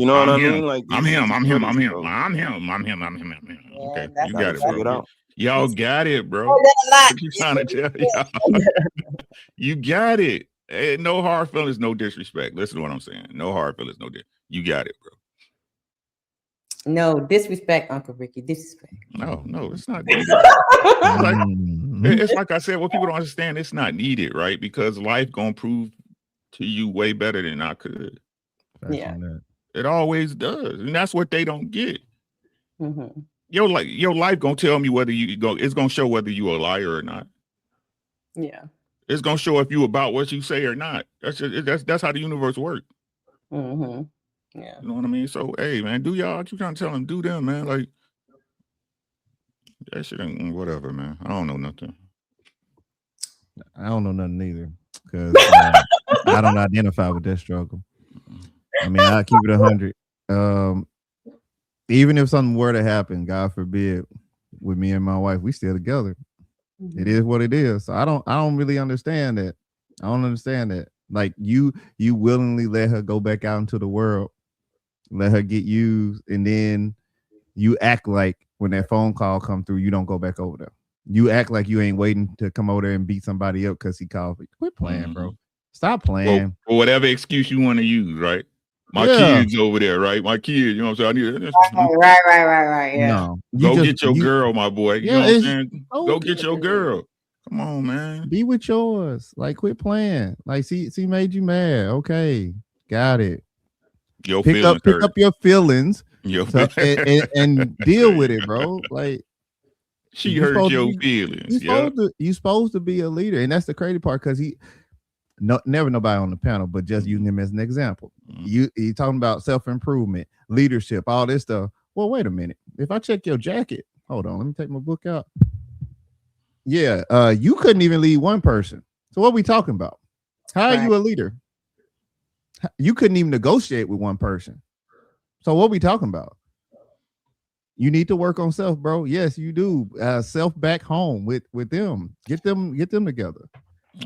know what I mean? Like I'm him. Okay, you got it, bro. Y'all got it, bro. What you trying to tell y'all? You got it. Hey, no hard feelings, no disrespect. Listen to what I'm saying. No hard feelings, no disrespect. You got it, bro. No disrespect, Uncle Ricky. Disrespect. No, it's not needed. It's like I said, what people don't understand, it's not needed, right? Because life gonna prove to you way better than I could. Yeah. It always does. And that's what they don't get. Mm-hmm. Your life gonna tell me whether it's gonna show whether you a liar or not. Yeah. It's gonna show if you about what you say or not. That's how the universe works. Mm-hmm. Yeah. You know what I mean? So hey man, do y'all, I keep trying to tell them, do them, man. Like that shit ain't whatever, man. I don't know nothing. I don't know nothing either. Because I don't identify with that struggle. I mean, I'll keep it 100. Even if something were to happen, God forbid, with me and my wife, we still together. It is what it is. So I don't really understand that. I don't understand that. Like you willingly let her go back out into the world, let her get used, and then you act like when that phone call come through, you don't go back over there. You act like you ain't waiting to come over there and beat somebody up because he called. Quit playing, bro. Stop playing. Or whatever excuse you want to use, right? My kids over there, right? My kids, you know what I'm saying? Right. Yeah. No. Go get your girl, my boy. You know what I'm saying? Oh, Go get your girl. Come on, man. Be with yours. Like, quit playing. Like, see, made you mad. Okay. Got it. Pick up your feelings and deal with it, bro. Like, she hurt your feelings. You supposed to be a leader. And that's the crazy part, because never nobody on the panel, but just using him as an example. You talking about self-improvement, leadership, all this stuff. Well, wait a minute. If I check your jacket, hold on, let me take my book out. Yeah, you couldn't even lead one person. So what are we talking about? How are you a leader? You couldn't even negotiate with one person. So what are we talking about? You need to work on self, bro. Yes, you do. Self back home with them. Get them together.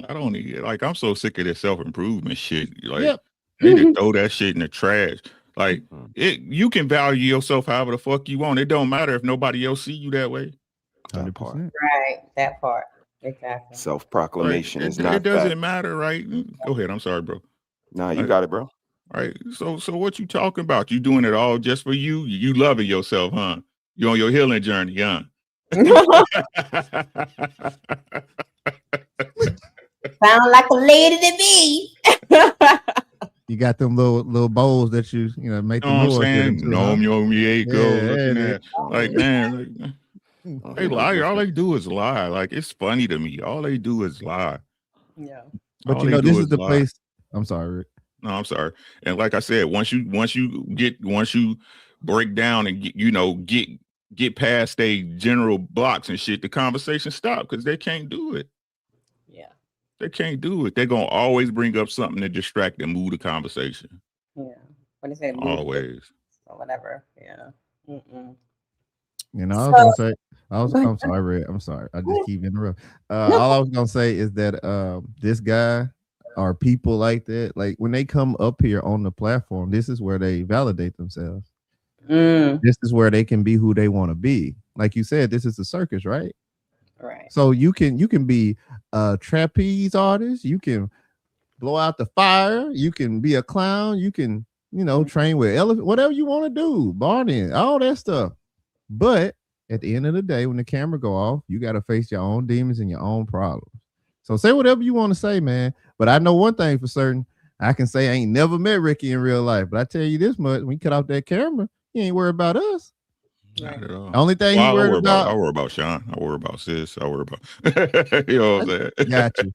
I don't need it. Like, I'm so sick of this self-improvement shit. Like, they need to throw that shit in the trash. Like, you can value yourself however the fuck you want. It don't matter if nobody else see you that way. 100%. Right. That part. Exactly. Self-proclamation is not. It doesn't matter, right? Go ahead. I'm sorry, bro. Nah, you got it, bro. All right. So what you talking about? You doing it all just for you? You loving yourself, huh? You on your healing journey, huh? Sound like a lady to me. You got them little bowls that you make the noise. Like, man, they lie. All they do is lie. Like, it's funny to me. All they do is lie. Yeah. But this is the place. I'm sorry, Rick. No, I'm sorry. And like I said, once you break down and get past they general blocks and shit, the conversation stop, because they can't do it. Yeah. They can't do it. They're gonna always bring up something to distract and move the conversation. Yeah. what is it? Always. Or whatever. Yeah. Mm-mm. You know, I was gonna say, I'm sorry, Red. I'm sorry. I just keep interrupting. All I was gonna say is that this guy or people like that, like when they come up here on the platform, this is where they validate themselves. This is where they can be who they want to be. Like you said, this is a circus, right? Right. So you can be a trapeze artist, you can blow out the fire, you can be a clown, you can, train with elephant, whatever you want to do, Barney, all that stuff. But at the end of the day, when the camera go off, you got to face your own demons and your own problems. So say whatever you want to say, man. But I know one thing for certain. I can say I ain't never met Ricky in real life. But I tell you this much, when you cut off that camera, he ain't worried about us. Not at all. The only thing he worried about. I worry about Sean. I worry about sis. I worry about you know what I'm saying? Got you.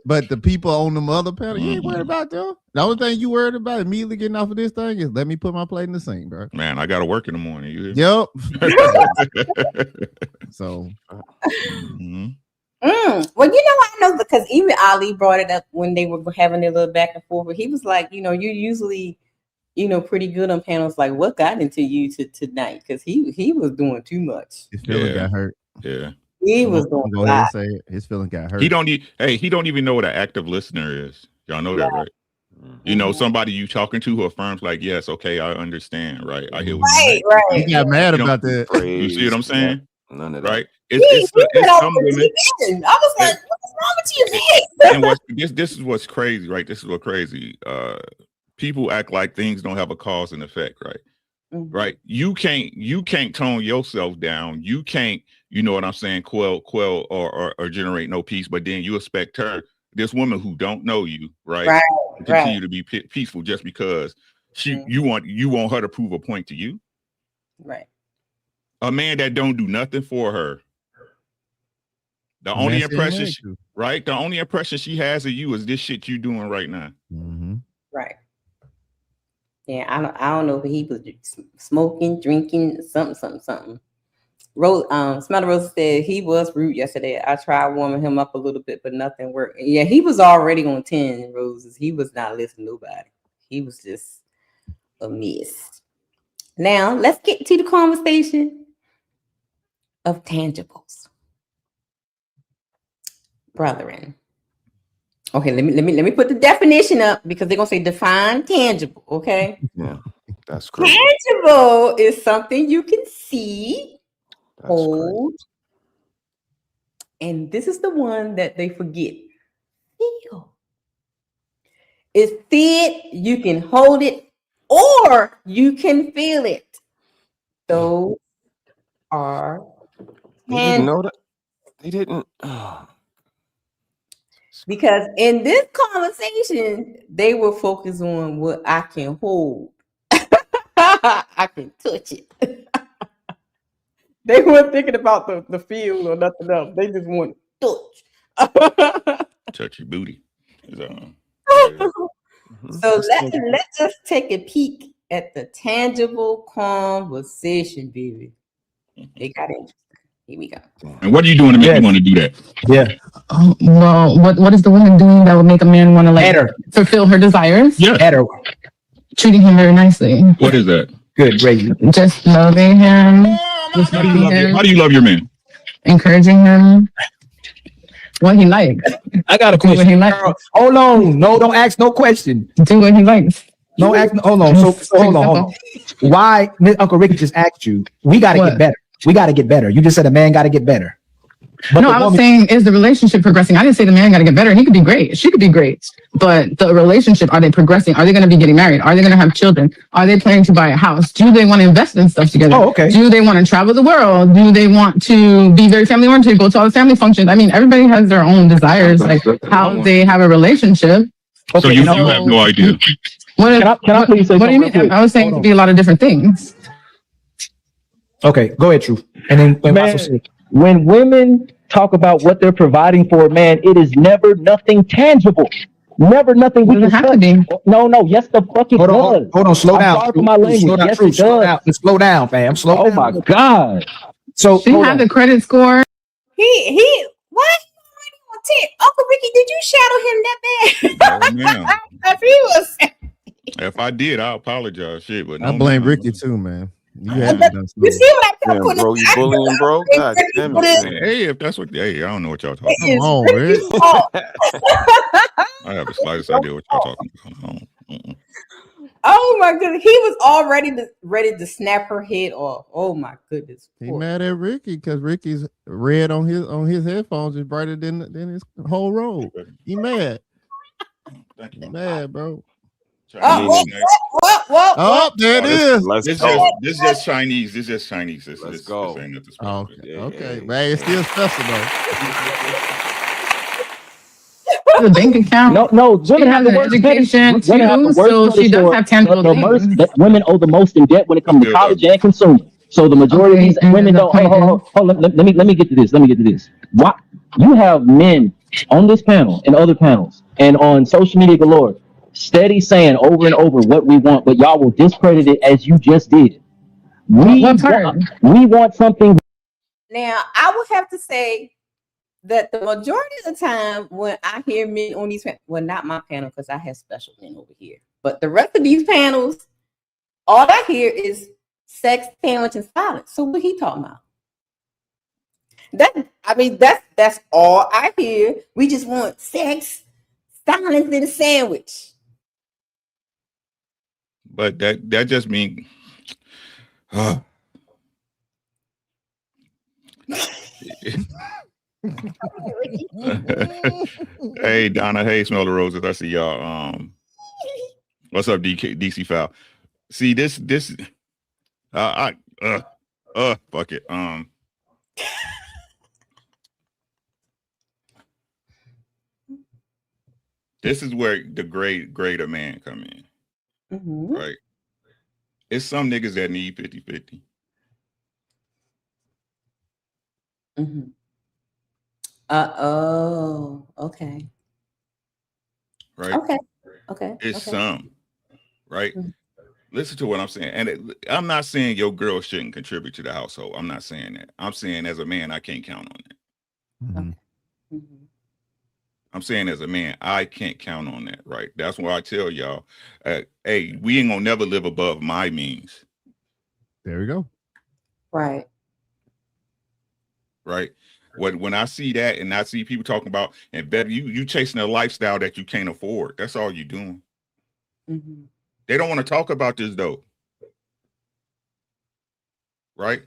But the people on the other panel, you ain't worried about them. The only thing you worried about immediately getting off of this thing is let me put my plate in the sink, bro. Man, I gotta work in the morning. You hear me? Yep. So well, I know because even Ali brought it up when they were having their little back and forth. But he was like, you're usually, pretty good on panels. Like, what got into you tonight? Because he was doing too much. His feeling got hurt. Yeah. He was doing go ahead and say it. His feeling got hurt. He don't even know what an active listener is. Y'all know that, right? Somebody you talking to who affirms like, yes, okay, I understand, right? I hear what you're saying. He got mad about that. You see what I'm saying? None of that. Right? It's some women. I was like, what's wrong with you, man? And this is what's crazy, right? This is what's crazy. People act like things don't have a cause and effect, right? Right? You can't tone yourself down. You can't, you know what I'm saying, quell or generate no peace, but then you expect her, this woman who don't know you, right? To continue to be peaceful just because you want her to prove a point to you. Right. A man that don't do nothing for her. The only impression, the only impression she has of you is this shit you doing right now. Right. Yeah, I don't know if he was smoking, drinking, something. Rose, Smell the Rose said he was rude yesterday. I tried warming him up a little bit, but nothing worked. Yeah, he was already on 10 roses. He was not listening to nobody. He was just a mess. Now let's get to the conversation of tangibles, brethren. Okay, let me put the definition up because they're gonna say define tangible. Okay. Yeah, that's correct. Tangible is something you can see, hold, and this is the one that they forget. Feel. It's fit. You can hold it, or you can feel it. Those are. They didn't know that. They didn't. Because in this conversation, they were focused on what I can hold. I can touch it. They weren't thinking about the feel or nothing else. They just want to touch. Touch your booty. So let's just take a peek at the tangible conversation, baby. They got interesting. Here we go. And what are you doing to make you want to do that? Yeah. Well, what is the woman doing that would make a man want to fulfill her desires? Yeah. At her. Treating him very nicely. What is that? Good, great. Just loving him. How do you love your man? Encouraging him. What he likes. I got a question. What he likes. Hold on. No, don't ask no question. Do what he likes. No, ask. Hold on. So hold on. Why Uncle Ricky just asked you? We got to get better. We got to get better. You just said a man got to get better. But no, I was saying, is the relationship progressing? I didn't say the man got to get better. He could be great. She could be great. But the relationship, are they progressing? Are they going to be getting married? Are they going to have children? Are they planning to buy a house? Do they want to invest in stuff together? Oh, okay. Do they want to travel the world? Do they want to be very family oriented, go to all the family functions? I mean, everybody has their own desires, like how they have a relationship. Okay, so you have no idea. Can I please say what do you mean? I was saying it could be a lot of different things. Okay, go ahead, True. And then when women talk about what they're providing for a man, it is never nothing tangible. Never nothing we can have to be. No, yes, the fucking does. Hold on, slow down. Sorry for my language. Yes, it does. Slow down, fam. Slow down. Oh my God. So she had the credit score. He what? Uncle Ricky, did you shadow him that bad? Oh, He was. If I did, I apologize. Shit, but I no, blame ma'am. Ricky too, man. You haven't done You something. see what I kept Damn, putting bro, you bullying, bro? God damn it, man. Hey, if that's what, hey, I don't know what y'all talking Come on, Rick. about. I have the slightest idea what y'all talking about. I don't- mm-mm. Oh my goodness, he was already ready to snap her head off. Oh my goodness. He mad at Ricky because Ricky's red on his headphones is brighter than his whole robe. He mad. He mad, bro. Whoa. Oh, there it is. This is just Chinese. This is just Chinese. This ain't nothing special. Oh, okay, man, it's still special though. The bank account. No, women have the worst education credit. Women have the too, worst so credit she does score. have tangible things. Women owe the most in debt when it comes to college and consumer. So the majority of these women don't. Hold on, let me get to this. Why you have men on this panel and other panels and on social media galore steady saying over and over what we want, but y'all will discredit it as you just did. We want something. Now I would have to say that the majority of the time when I hear men on these well, not my panel because I have special men over here, but the rest of these panels, all I hear is sex, sandwich, and silence. So what he talking about? That's all I hear. We just want sex, silence, and a sandwich. But that just means. Hey Donna, hey Smell the Roses. I see y'all. What's up, DC Foul? See this. Fuck it. This is where the greater man come in, right? It's some niggas that need 50-50. Okay. Right. Okay. It's some, right? Listen to what I'm saying. And I'm not saying your girl shouldn't contribute to the household. I'm not saying that. I'm saying as a man, I can't count on that. I'm saying as a man, I can't count on that, right? That's why I tell y'all, hey, we ain't gonna never live above my means. There we go. Right. When I see that and I see people talking about and better you chasing a lifestyle that you can't afford. That's all you're doing. They don't want to talk about this though. Right?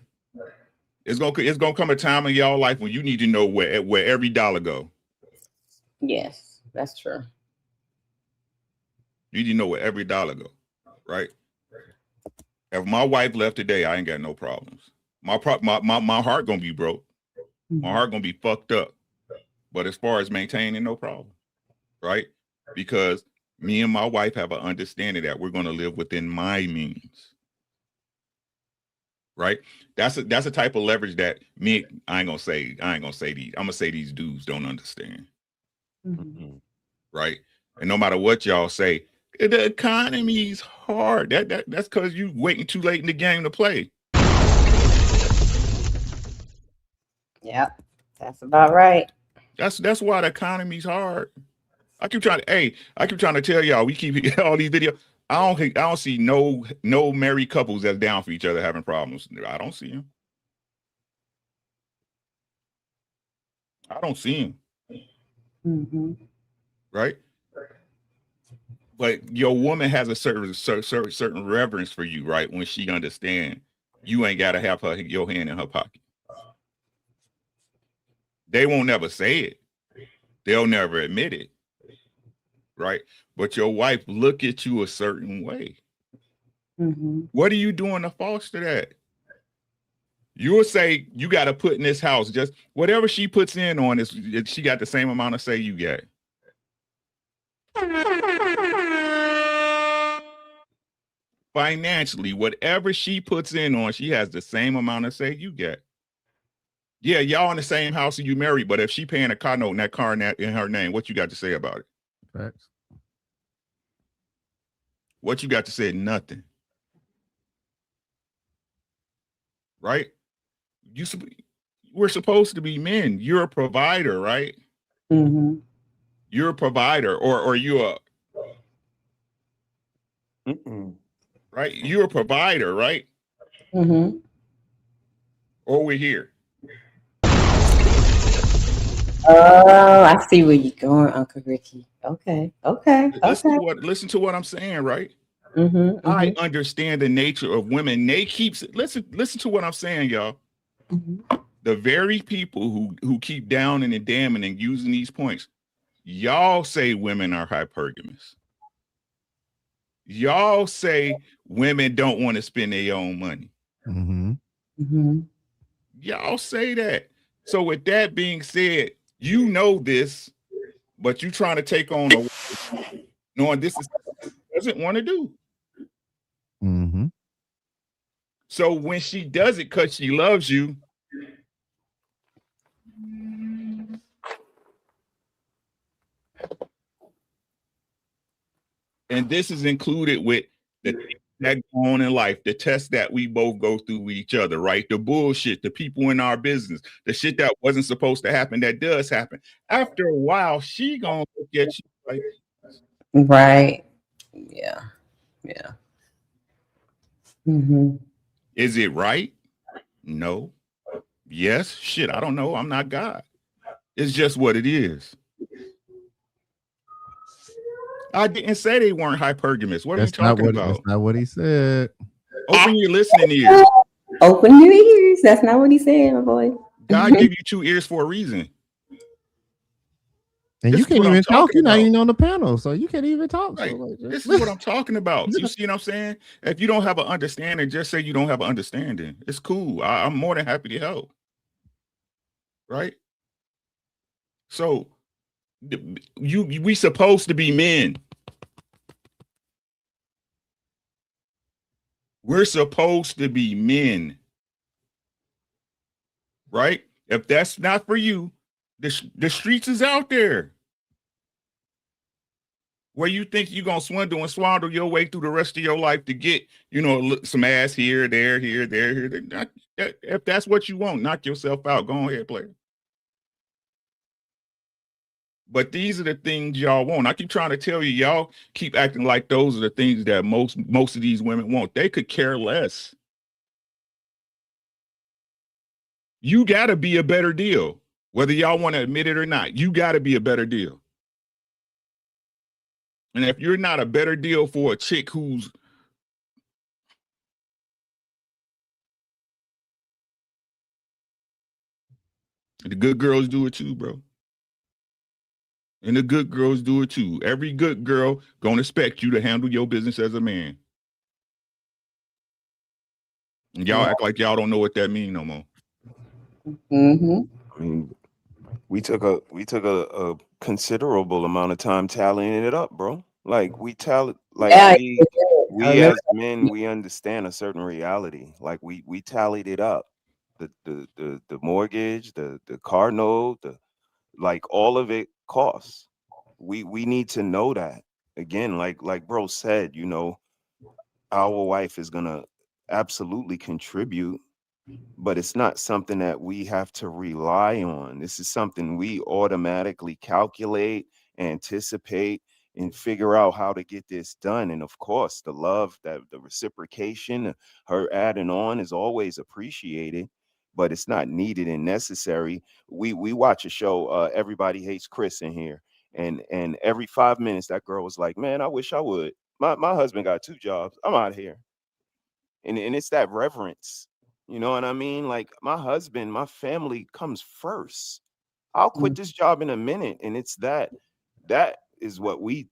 It's gonna come a time in y'all life when you need to know where every dollar go. Yes, that's true. You need to know where every dollar go, right? If my wife left today, I ain't got no problems. My heart gonna be broke. My heart gonna be fucked up. But as far as maintaining, no problem, right? Because me and my wife have an understanding that we're gonna live within my means. Right? That's a type of leverage that I ain't gonna say these. I'm gonna say these dudes don't understand. Right? And no matter what y'all say, the economy's hard. That's because you waiting too late in the game to play. Yep, that's about right. That's why the economy's hard. I keep trying to tell y'all, we keep all these videos. I don't see no married couples that's down for each other having problems. I don't see them. I don't see them. Right? But your woman has a certain reverence for you, right? When she understands you ain't got to have your hand in her pocket. They won't never say it. They'll never admit it. Right? But your wife look at you a certain way. What are you doing to foster that? You'll say you got to put in this house just whatever she puts in on this. She got the same amount of say you got. Financially, whatever she puts in on, she has the same amount of say you get. Yeah, y'all in the same house and you married, but if she paying a car note and that car in her name, what you got to say about it? Facts. What you got to say? Nothing. Right? We're supposed to be men. You're a provider, right? You're a provider, or you're right? You're a provider, right? Mm-hmm. Or we're here. Oh, I see where you're going, Uncle Ricky. Okay. Listen to what I'm saying, right? Mm-hmm, I understand the nature of women. They keeps listen to what I'm saying, y'all. Mm-hmm. The very people who keep downing and damning and using these points, y'all say women are hypergamous. Y'all say women don't want to spend their own money. Mm-hmm. Y'all say that. So with that being said, you know this, but you trying to take on a knowing this is doesn't want to do. So when she does it because she loves you, and this is included with the things that go on in life, the tests that we both go through with each other, right? The bullshit, the people in our business, the shit that wasn't supposed to happen that does happen. After a while, she gonna look at you like, right, yeah. Mm-hmm. Is it right? No. Yes. Shit, I don't know. I'm not God. It's just what it is. I didn't say they weren't hypergamous. What are you talking about? That's not what he said. Open your listening ears. Open your ears. That's not what he said, my boy. God gave you 2 ears for a reason. And you can't even talk. You're not even on the panel, so you can't even talk. Right. So like, This is what I'm talking about. You see what I'm saying? If you don't have an understanding, just say you don't have an understanding. It's cool. I'm more than happy to help. Right? So we supposed to be men. We're supposed to be men. Right? If that's not for you, the streets is out there. Where you think you're gonna swindle and swaddle your way through the rest of your life to get, some ass here, there, here, there, here. If that's what you want, knock yourself out. Go ahead, player. But these are the things y'all want. I keep trying to tell you, y'all keep acting like those are the things that most of these women want. They could care less. You gotta be a better deal, whether y'all want to admit it or not. You gotta be a better deal. And if you're not a better deal for a chick who's the good girls do it too, bro. And the good girls do it too. Every good girl gonna expect you to handle your business as a man. And y'all act like y'all don't know what that means no more. Mm-hmm. I mean, we took a considerable amount of time tallying it up, bro. Like we as men, we understand a certain reality. Like we tallied it up. The mortgage, the car note, like all of it costs. We need to know that. Again, like bro said, our wife is gonna absolutely contribute, but it's not something that we have to rely on. This is something we automatically calculate, anticipate, and figure out how to get this done. And of course, the love, that the reciprocation, her adding on is always appreciated, but it's not needed and necessary. We watch a show, Everybody Hates Chris in here, and every 5 minutes that girl was like, "Man, I wish I would. My husband got 2 jobs. I'm out of here." And it's that reverence. You know what I mean? Like my husband, my family comes first. I'll quit this job in a minute. And it's that is what we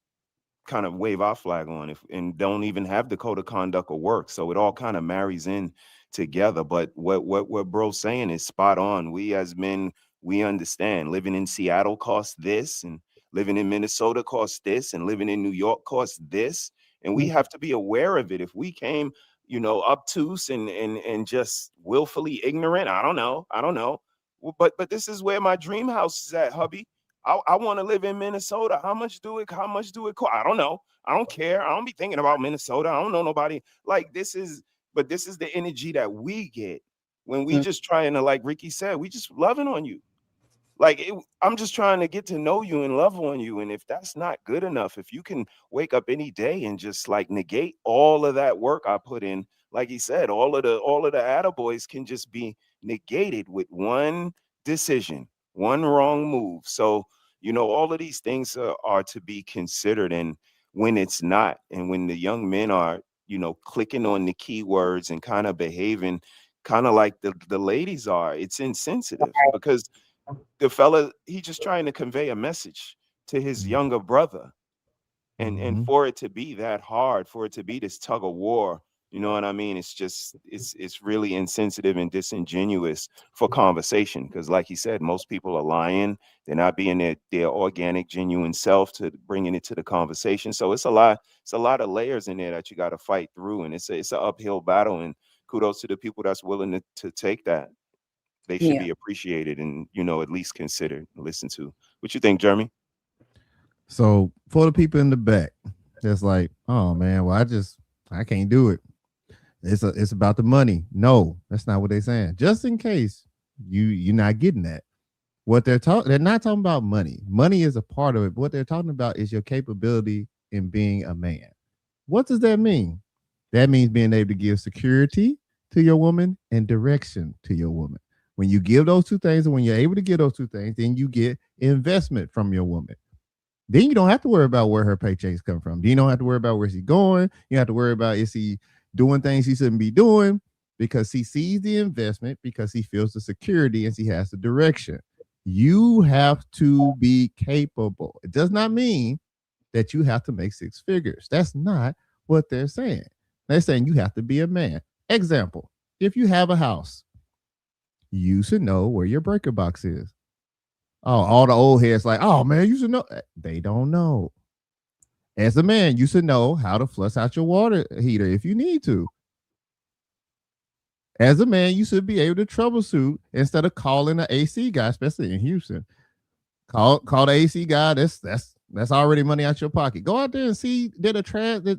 kind of wave our flag on and don't even have the code of conduct or work. So it all kind of marries in together. But what bro's saying is spot on. We as men, we understand living in Seattle costs this, and living in Minnesota costs this, and living in New York costs this. And we have to be aware of it. If we came, obtuse and just willfully ignorant, I don't know. But this is where my dream house is at, hubby. I want to live in Minnesota. How much do it cost? I don't know. I don't care. I don't be thinking about Minnesota. I don't know nobody. Like this is the energy that we get when we just trying to, like Ricky said, we just loving on you. Like I'm just trying to get to know you and love on you. And if that's not good enough, if you can wake up any day and just like negate all of that work I put in, like he said, all of the attaboys can just be negated with one decision, one wrong move. So, all of these things are to be considered. And when it's not, and when the young men are, clicking on the keywords and kind of behaving kind of like the ladies are, it's insensitive, because the fella, he just trying to convey a message to his younger brother. And for it to be that hard, for it to be this tug of war, you know what I mean? It's just, it's really insensitive and disingenuous for conversation. Because like he said, most people are lying. They're not being their organic, genuine self to bringing it to the conversation. So it's a lot of layers in there that you got to fight through. And it's an uphill battle. And kudos to the people that's willing to take that. They should be appreciated and, at least considered and listened to. What you think, Jeremy? So for the people in the back, that's like, oh man, well, I can't do it. It's about the money. No, that's not what they're saying. Just in case you're not getting that. What they're not talking about money. Money is a part of it. But what they're talking about is your capability in being a man. What does that mean? That means being able to give security to your woman and direction to your woman. When you give those two things, and when you're able to give those two things, then you get investment from your woman. Then you don't have to worry about where her paychecks come from. You don't have to worry about where she's going. You don't have to worry about is he doing things he shouldn't be doing, because he sees the investment, because he feels the security, and he has the direction. You have to be capable. It does not mean that you have to make six figures. That's not what they're saying. They're saying you have to be a man. Example, if you have a house, you should know where your breaker box is. Oh, all the old heads like, oh man, you should know. They don't know. As a man, you should know how to flush out your water heater if you need to. As a man, you should be able to troubleshoot instead of calling an AC guy, especially in Houston. Call the AC guy. That's already money out your pocket. Go out there and see that the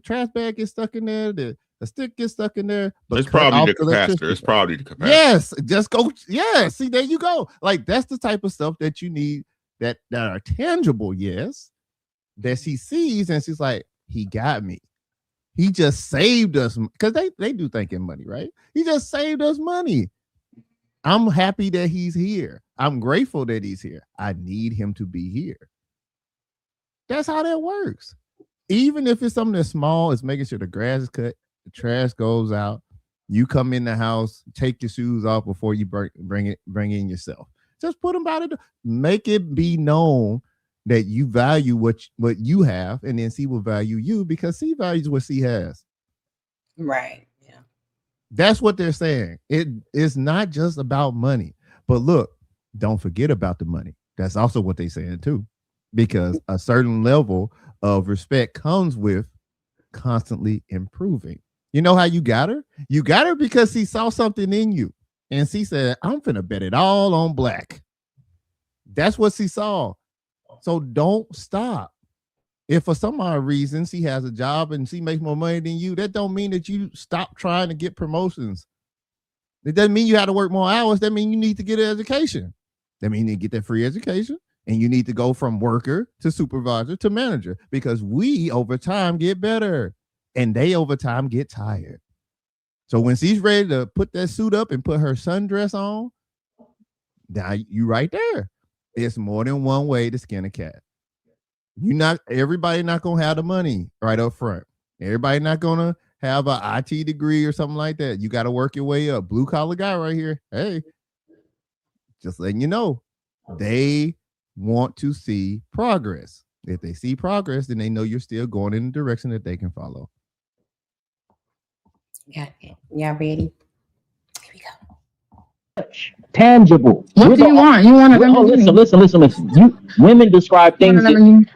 trash bag gets stuck in there, the stick gets stuck in there. It's probably the capacitor. It's probably the capacitor. Yes, just go. Yeah, see, there you go. Like that's the type of stuff that you need that are tangible. Yes, that she sees and she's like, he got me. He just saved us, because they do think in money, right? He just saved us money. I'm happy that he's here. I'm grateful that he's here. I need him to be here. That's how that works. Even if it's something that's small, it's making sure the grass is cut, the trash goes out. You come in the house, take your shoes off before you bring in yourself. Just put them by the door. Make it be known that you value what you have, and then she will value you because she values what she has. Right. Yeah. That's what they're saying. It is not just about money. But look, don't forget about the money. That's also what they're saying too. Because a certain level of respect comes with constantly improving. You know how you got her? You got her because she saw something in you. And she said, I'm finna bet it all on black. That's what she saw. So don't stop. If for some odd reason she has a job and she makes more money than you, that don't mean that you stop trying to get promotions. It doesn't mean you have to work more hours. That means you need to get an education. That means you need to get that free education. And you need to go from worker to supervisor to manager, because we over time get better and they over time get tired. So when she's ready to put that suit up and put her sundress on, now you right there. It's more than one way to skin a cat. Everybody not gonna have the money right up front. Everybody not gonna have an IT degree or something like that. You got to work your way up. Blue collar guy right here. Hey, just letting you know, they want to see progress. If they see progress, then they know you're still going in the direction that they can follow. Got it. Y'all ready? Here we go. Tangible. What do you want? You want to listen. Women describe things.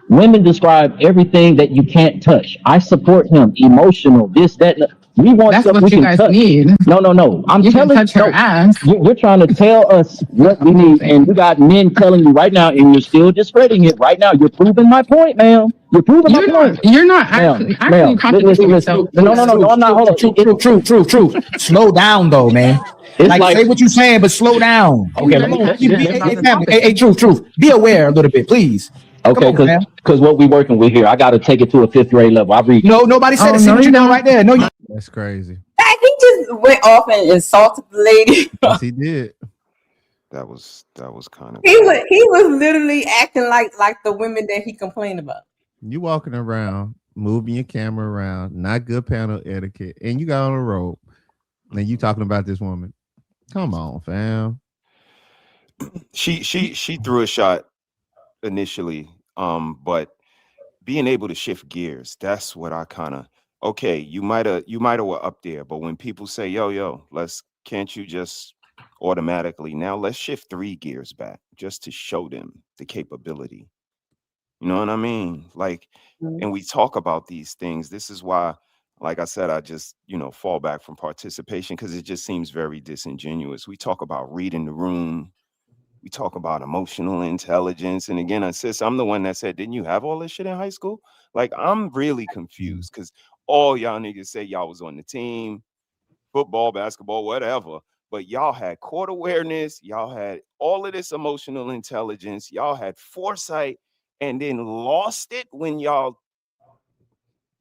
Women describe everything that you can't touch. I support him. Emotional. This, that. We want That's stuff what we you can guys touch. need. No. I'm you telling can touch her ass. You're trying to tell us what we need, and you got men telling you right now, and you're still discrediting it right now. You're proving my point, ma'am. You're proving my point. You're not actually contradicting yourself. No, I'm not. Hold on. True. Slow down, though, man. It's Like say what you're saying, but slow down. Okay, Hey, truth. Be aware a little bit, please. Okay, because what we working with here, I got to take it to a 5th grade level. I read. No, nobody said it. See what you doing right there. No, That's crazy. He just went off and insulted the lady. Yes, he did. That was kind of. He was literally acting like the women that he complained about. You walking around, moving your camera around, not good panel etiquette, and you got on a rope, and you talking about this woman. Come on, fam. She threw a shot initially, but being able to shift gears, that's what I kind of. Okay, you might have were up there, but when people say, yo, can't you just automatically now let's shift 3 gears back just to show them the capability. You know what I mean? Like, and we talk about these things. This is why, like I said, I just, fall back from participation because it just seems very disingenuous. We talk about reading the room. We talk about emotional intelligence. And again, I'm the one that said, didn't you have all this shit in high school? Like, I'm really confused because all y'all niggas say y'all was on the team, football, basketball, whatever. But y'all had court awareness. Y'all had all of this emotional intelligence. Y'all had foresight and then lost it when y'all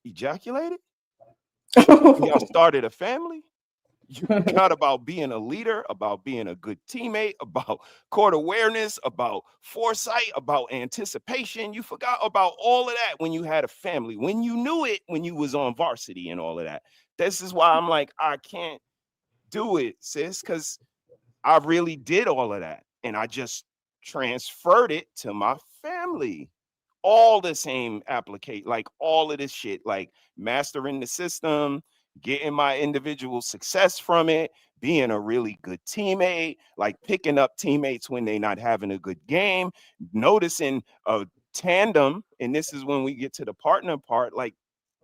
ejaculated. Y'all started a family. You forgot about being a leader, about being a good teammate, about court awareness, about foresight, about anticipation. You forgot about all of that when you had a family, when you knew it, when you was on varsity and all of that. This is why I'm like, I can't do it, sis, because I really did all of that. And I just transferred it to my family. All the same applicate, like all of this shit, like mastering the system, getting my individual success from it, being a really good teammate, like picking up teammates when they're not having a good game, noticing a tandem. And this is when we get to the partner part. Like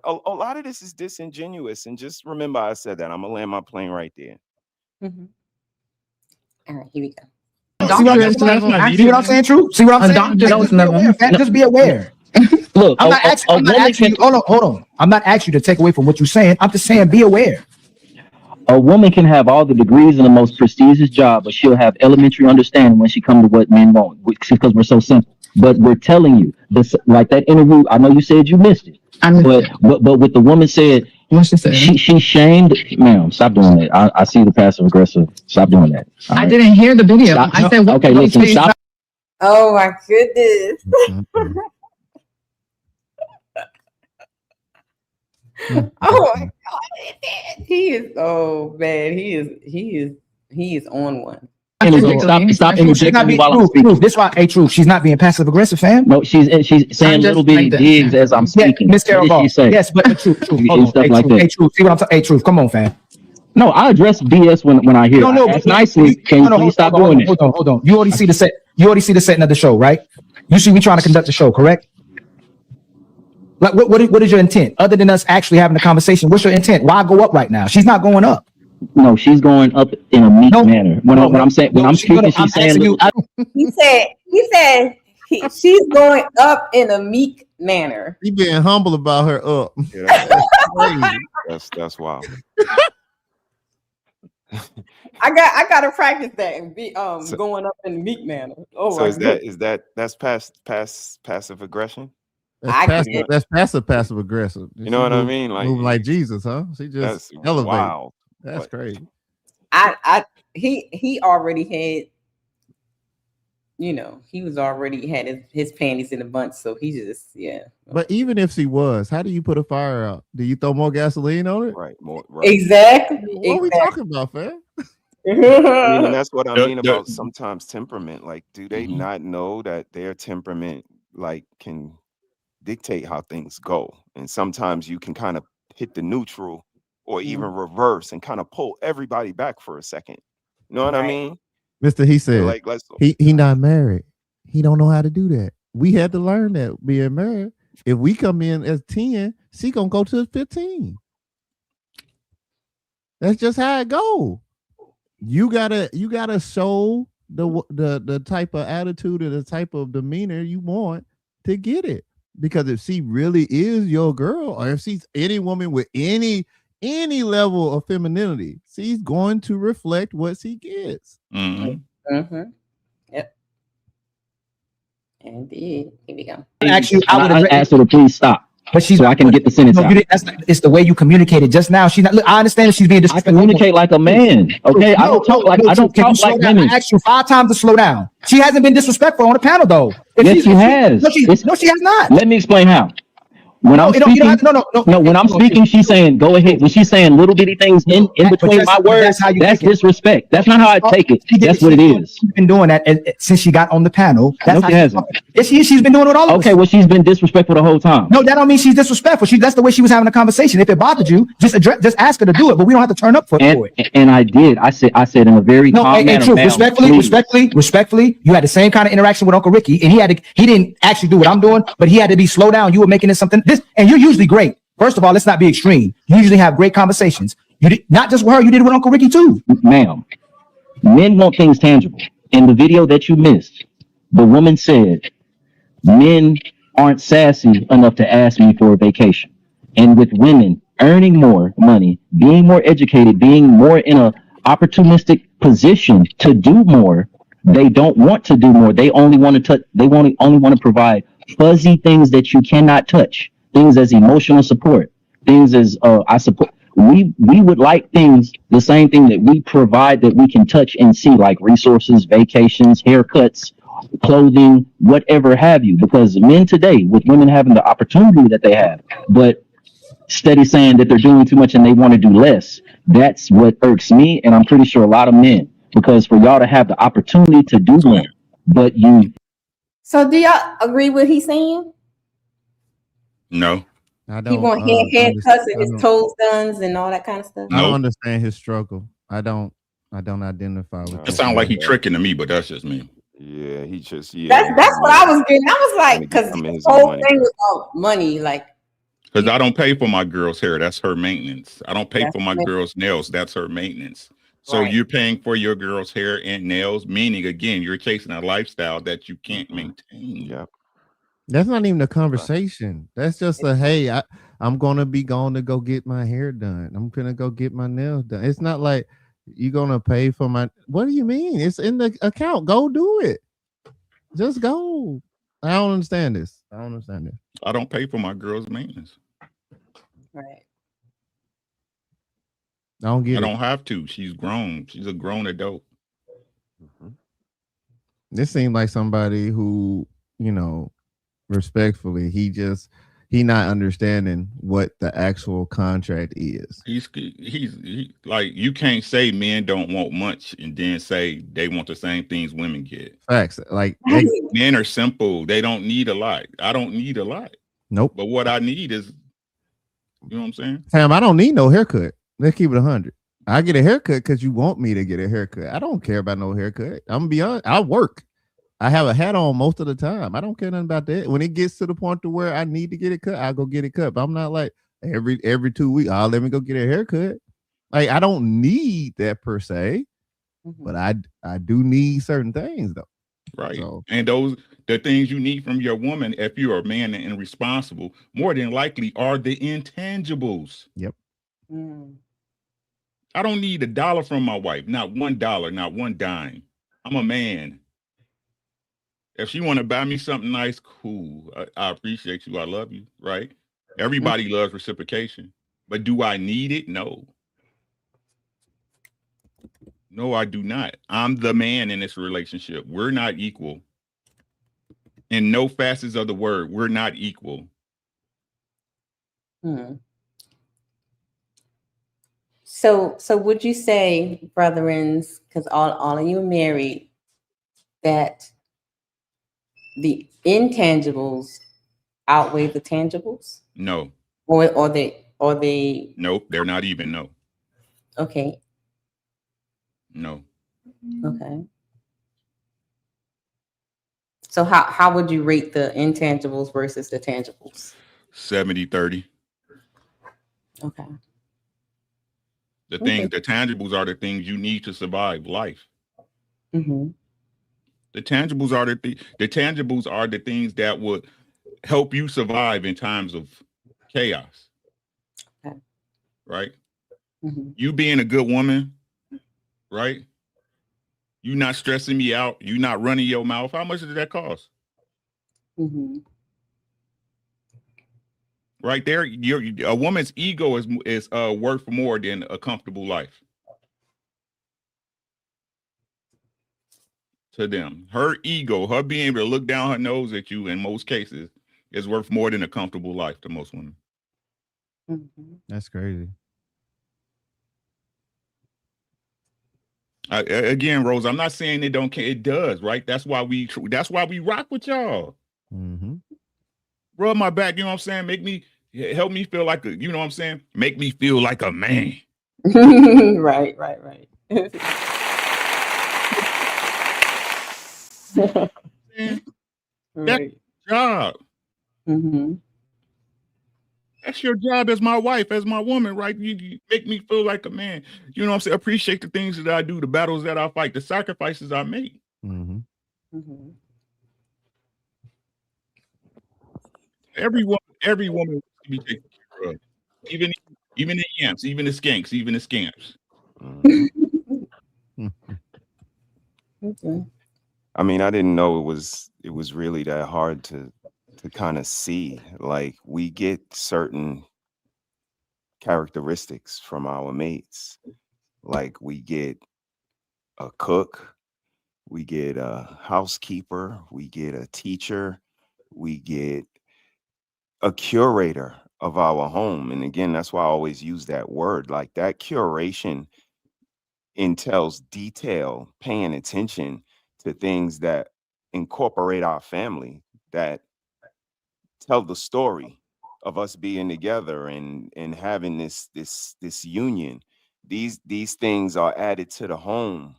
a lot of this is disingenuous. And just remember, I said that. I'm going to land my plane right there. Mm-hmm. All right, here we go. See what I'm saying? True. See what I'm saying? Just be aware. Look, I'm not asking you. Hold on. I'm not asking you to take away from what you're saying. I'm just saying be aware. A woman can have all the degrees in the most prestigious job, but she'll have elementary understanding when she comes to what men want, because we're so simple. But we're telling you this, like that interview. I know you said you missed it, but with the woman said, what she said, she shamed. Ma'am, stop doing that. I see the passive aggressive. Stop doing that. I didn't hear the video. I said, okay, listen. Stop. Oh my goodness. Oh my God. He is, oh man, he is on one. Stop interjecting me while I'm speaking. This why, Truth, she's not being passive aggressive, fam. No, she's saying little bitty digs as I'm speaking. Miss Carol Ball. Yes, but Truth, hold on. Truth, see what I'm saying? Truth, come on, fam. No, I address BS when I hear it. Ask nicely. Can you please stop doing it? Hold on. You already see the set. You already see the setting of the show, right? You see, we trying to conduct the show, correct? Like, what is your intent? Other than us actually having a conversation, what's your intent? Why go up right now? She's not going up. No, she's going up in a meek manner. When I'm speaking, she's saying. He said she's going up in a meek manner. He being humble about her up. Yeah, that's wild. I gotta practice that and be going up in a meek manner. Oh, so that's passive aggression? That's passive aggressive. You know what I mean? Like move like Jesus, huh? She just elevated. Wow. That's crazy. He already had, he was already had his panties in a bunch, so he just But even if she was, how do you put a fire out? Do you throw more gasoline on it? Right. Exactly. What are we talking about, fam? I mean, and that's what I mean about sometimes temperament. Like, do they not know that their temperament can dictate how things go? And sometimes you can kind of hit the neutral or even reverse and kind of pull everybody back for a second. You know what I mean? Mr. He said he not married. He don't know how to do that. We had to learn that being married. If we come in as 10, she gonna go to 15. That's just how it go. You gotta show the type of attitude or the type of demeanor you want to get it. Because if she really is your girl, or if she's any woman with any level of femininity, she's going to reflect what she gets. Yep. Indeed. Here we go. Actually, I asked her to please stop. But she's so I can get the sentence no, out. you didn't, that's not, it's the way you communicated just now. She's not. Look, I understand that she's being disrespectful. I communicate like a man. Okay, I don't talk like women. I asked you 5 times to slow down. She hasn't been disrespectful on the panel though. Yes, she has. No, she has not. Let me explain how. When I'm speaking, when I'm speaking, she's saying, go ahead. When she's saying little bitty things in between my words, that's disrespect. That's not how I take it. That's what it is. She's been doing that since she got on the panel. No, she hasn't. She's been doing it with all of us. Okay, well, she's been disrespectful the whole time. No, that don't mean she's disrespectful. That's the way she was having a conversation. If it bothered you, just ask her to do it, but we don't have to turn up for it. And I did. I said in a very calm manner. True. Respectfully, you had the same kind of interaction with Uncle Ricky, and he didn't actually do what I'm doing, but he had to be slow down. You were making it something. And you're usually great. First of all, let's not be extreme. You usually have great conversations. You did not just with her. You did it with Uncle Ricky too, ma'am. Men want things tangible. In the video that you missed, the woman said, "Men aren't sassy enough to ask me for a vacation." And with women earning more money, being more educated, being more in a opportunistic position to do more, they don't want to do more. They only want to touch. They only want to provide fuzzy things that you cannot touch. Things as emotional support, things as I support. We would like things, the same thing that we provide that we can touch and see, like resources, vacations, haircuts, clothing, whatever have you. Because men today, with women having the opportunity that they have, but steady saying that they're doing too much and they want to do less, that's what irks me, and I'm pretty sure a lot of men. Because for y'all to have the opportunity to do more, but you. So do y'all agree with he's saying? No. I don't. He want haircuts and his toes done and all that kind of stuff. I don't understand his struggle. I don't identify with. It sounds like he's tricking to me, but that's just me. Yeah, he just That's what I was getting. I was like, because the whole thing was about money, like. Because I don't pay for my girl's hair. That's her maintenance. I don't pay for my girl's nails. That's her maintenance. So you're paying for your girl's hair and nails, meaning again, you're chasing a lifestyle that you can't maintain. Yeah. That's not even a conversation. That's just a hey, I'm gonna be going to go get my hair done. I'm gonna go get my nails done. It's not like you're gonna pay for my. What do you mean? It's in the account. Go do it. Just go. I don't understand this. I don't pay for my girl's maintenance. Right. I don't get it. I don't have to. She's grown. She's a grown adult. This seemed like somebody who, respectfully, he not understanding what the actual contract is. He's like, you can't say men don't want much and then say they want the same things women get. Facts. Like men are simple. They don't need a lot. I don't need a lot. Nope. But what I need is, you know what I'm saying? Sam, I don't need no haircut. Let's keep it 100. I get a haircut because you want me to get a haircut. I don't care about no haircut. I'm gonna be honest. I work. I have a hat on most of the time. I don't care nothing about that. When it gets to the point to where I need to get it cut, I'll go get it cut. But I'm not like every 2 weeks, let me go get a haircut. Like, I don't need that per se, but I do need certain things though. Right. So, and the things you need from your woman, if you're a man and responsible, more than likely are the intangibles. Yep. I don't need $1 from my wife. Not $1, not one dime. I'm a man. If she want to buy me something nice, cool. I appreciate you. I love you. Right. Everybody loves reciprocation, but do I need it? No. No, I do not. I'm the man in this relationship. We're not equal. In no facets of the word, we're not equal. So would you say, brethrens, because all of you are married, that the intangibles outweigh the tangibles? No. Or they Nope, they're not even. No. Okay. No. Okay. So how would you rate the intangibles versus the tangibles? 70-30. Okay. The tangibles are the things you need to survive life. Mm-hmm. The tangibles are the tangibles are the things that would help you survive in times of chaos. Okay. Right? Mm-hmm. You being a good woman, right? You not stressing me out. You not running your mouth. How much does that cost? Mm-hmm. Right there, a woman's ego is worth more than a comfortable life to them. Her ego, her being able to look down her nose at you in most cases is worth more than a comfortable life to most women. Mm-hmm. That's crazy. Again, Rose, I'm not saying it don't care. It does, right? That's why we rock with y'all. Mm-hmm. Rub my back, you know what I'm saying? Help me feel like you know what I'm saying? Make me feel like a man. Right. That's your job. Mm-hmm. That's your job as my wife, as my woman, right? You make me feel like a man. You know what I'm saying? Appreciate the things that I do, the battles that I fight, the sacrifices I make. Mm-hmm. Mm-hmm. Every woman wants to be taken care of. Even the yamps, even the skanks, even the scamps. Okay. I mean, I didn't know it was really that hard to kind of see. Like, we get certain characteristics from our mates. Like, we get a cook, we get a housekeeper, we get a teacher, we get a curator of our home. And again, that's why I always use that word. Like, that curation entails detail, paying attention to things that incorporate our family, that tell the story of us being together and having this union. These things are added to the home,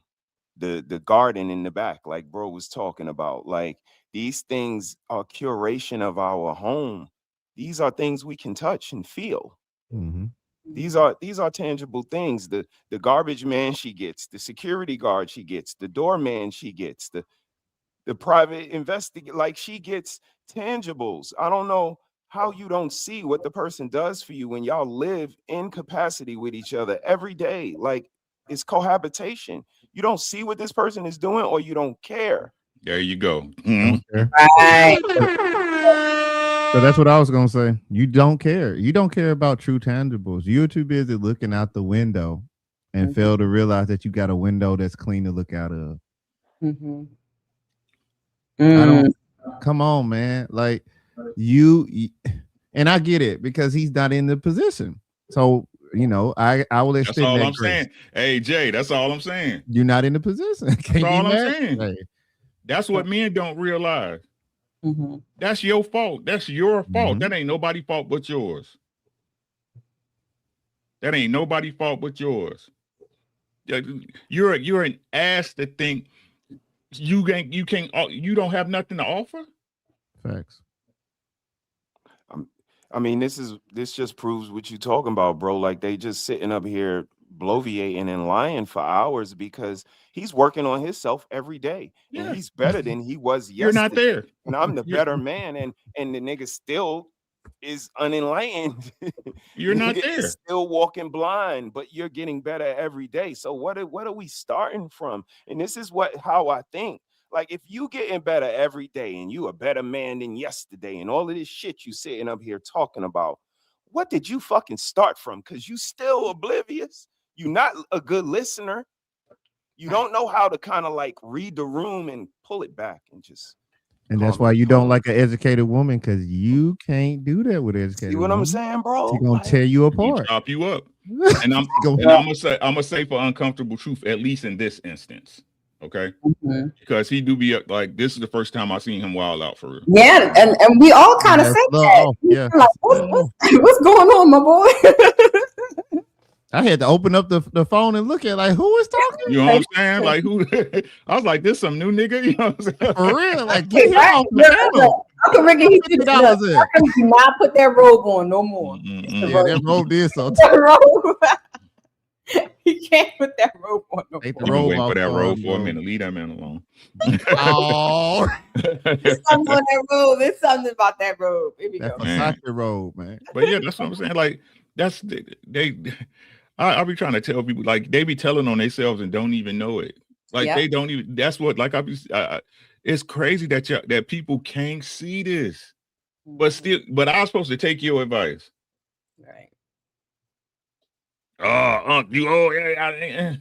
the garden in the back, like bro was talking about. Like, these things are curation of our home. These are things we can touch and feel. Mm-hmm. These are tangible things. The garbage man she gets, the security guard she gets, the doorman she gets, the private investigator, like, she gets tangibles. I don't know how you don't see what the person does for you when y'all live in capacity with each other every day. Like, it's cohabitation. You don't see what this person is doing, or you don't care. There you go. Don't care. Right. So that's what I was gonna say. You don't care. You don't care about true tangibles. You're too busy looking out the window and fail to realize that you got a window that's clean to look out of. Mm-hmm. I don't. Come on, man. Like, you, and I get it because he's not in the position. So, you know, I will extend That's all that I'm grace. saying. Hey, Jay, that's all I'm saying. You're not in the position. That's all I'm saying. That's what men don't realize. Mm-hmm. That's your fault. That's your fault. That ain't nobody's fault but yours. That ain't nobody's fault but yours. You're an ass to think you don't have nothing to offer. Facts. I mean, this just proves what you talking about, bro. Like, they just sitting up here bloviating and lying for hours because he's working on himself every day, and he's better than he was yesterday. You're not there, and I'm the better man, and the nigga still is unenlightened. You're not Nigga there. is still walking blind, but you're getting better every day. So what are we starting from? And this is how I think. Like, if you getting better every day and you a better man than yesterday and all of this shit you sitting up here talking about, what did you fucking start from? Because you still oblivious. You're not a good listener. You don't know how to kind of like read the room and pull it back and just. And that's why you don't like an educated woman, because you can't do that with an educated woman. See what I'm saying, bro? She's gonna tear you apart. Chop you up. And I'm gonna say for uncomfortable truth, at least in this instance. Okay, because he do be like, this is the first time I seen him wild out for real. Yeah, and we all kind of say that. Yeah. Like, what's going on, my boy? I had to open up the phone and look at, like, who is talking? You know what I'm saying? Like, who? I was like, this some new nigga. You know what I'm saying? For real, like, get him off the channel. Uncle Ricky, he did not put that robe on no more. Yeah, that robe did so. That robe. You can't put that robe on. No Take the You've been robe waiting for off, that robe for a bro. minute. Leave that man alone. Oh, There's something on that robe. There's something about that robe. Here we that go. Versace robe, man. But yeah, that's what I'm saying. Like that's I be trying to tell people, like they be telling on themselves and don't even know it. Like Yep. they don't even. That's what. Like it's crazy that people can't see this, but still. But I was supposed to take your advice. Right. Oh, you. Oh, yeah.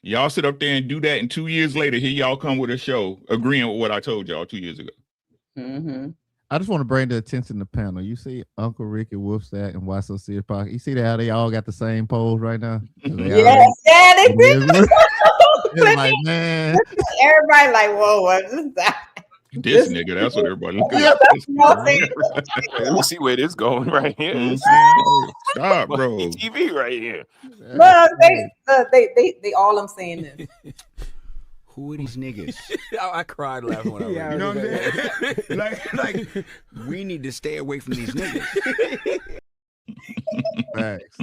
Y'all sit up there and do that, and 2 years later, here y'all come with a show agreeing with what I told y'all 2 years ago. Mm-hmm. I just want to bring the attention to the panel. You see Uncle Ricky Wolfsack and Why So Serious Pocket. You see how they all got the same pose right now? Yes, they did. It's like, man. Everybody like, whoa, what is that? This nigga, that's what everybody looking Yeah, at. that's what I'm saying. Let me see where this going right here. You know what I'm saying? Stop, bro. TV right here. Look, they all I'm saying this. Who are these niggas? I cried laughing when I read it. You know what I'm saying? like, we need to stay away from these niggas. Thanks.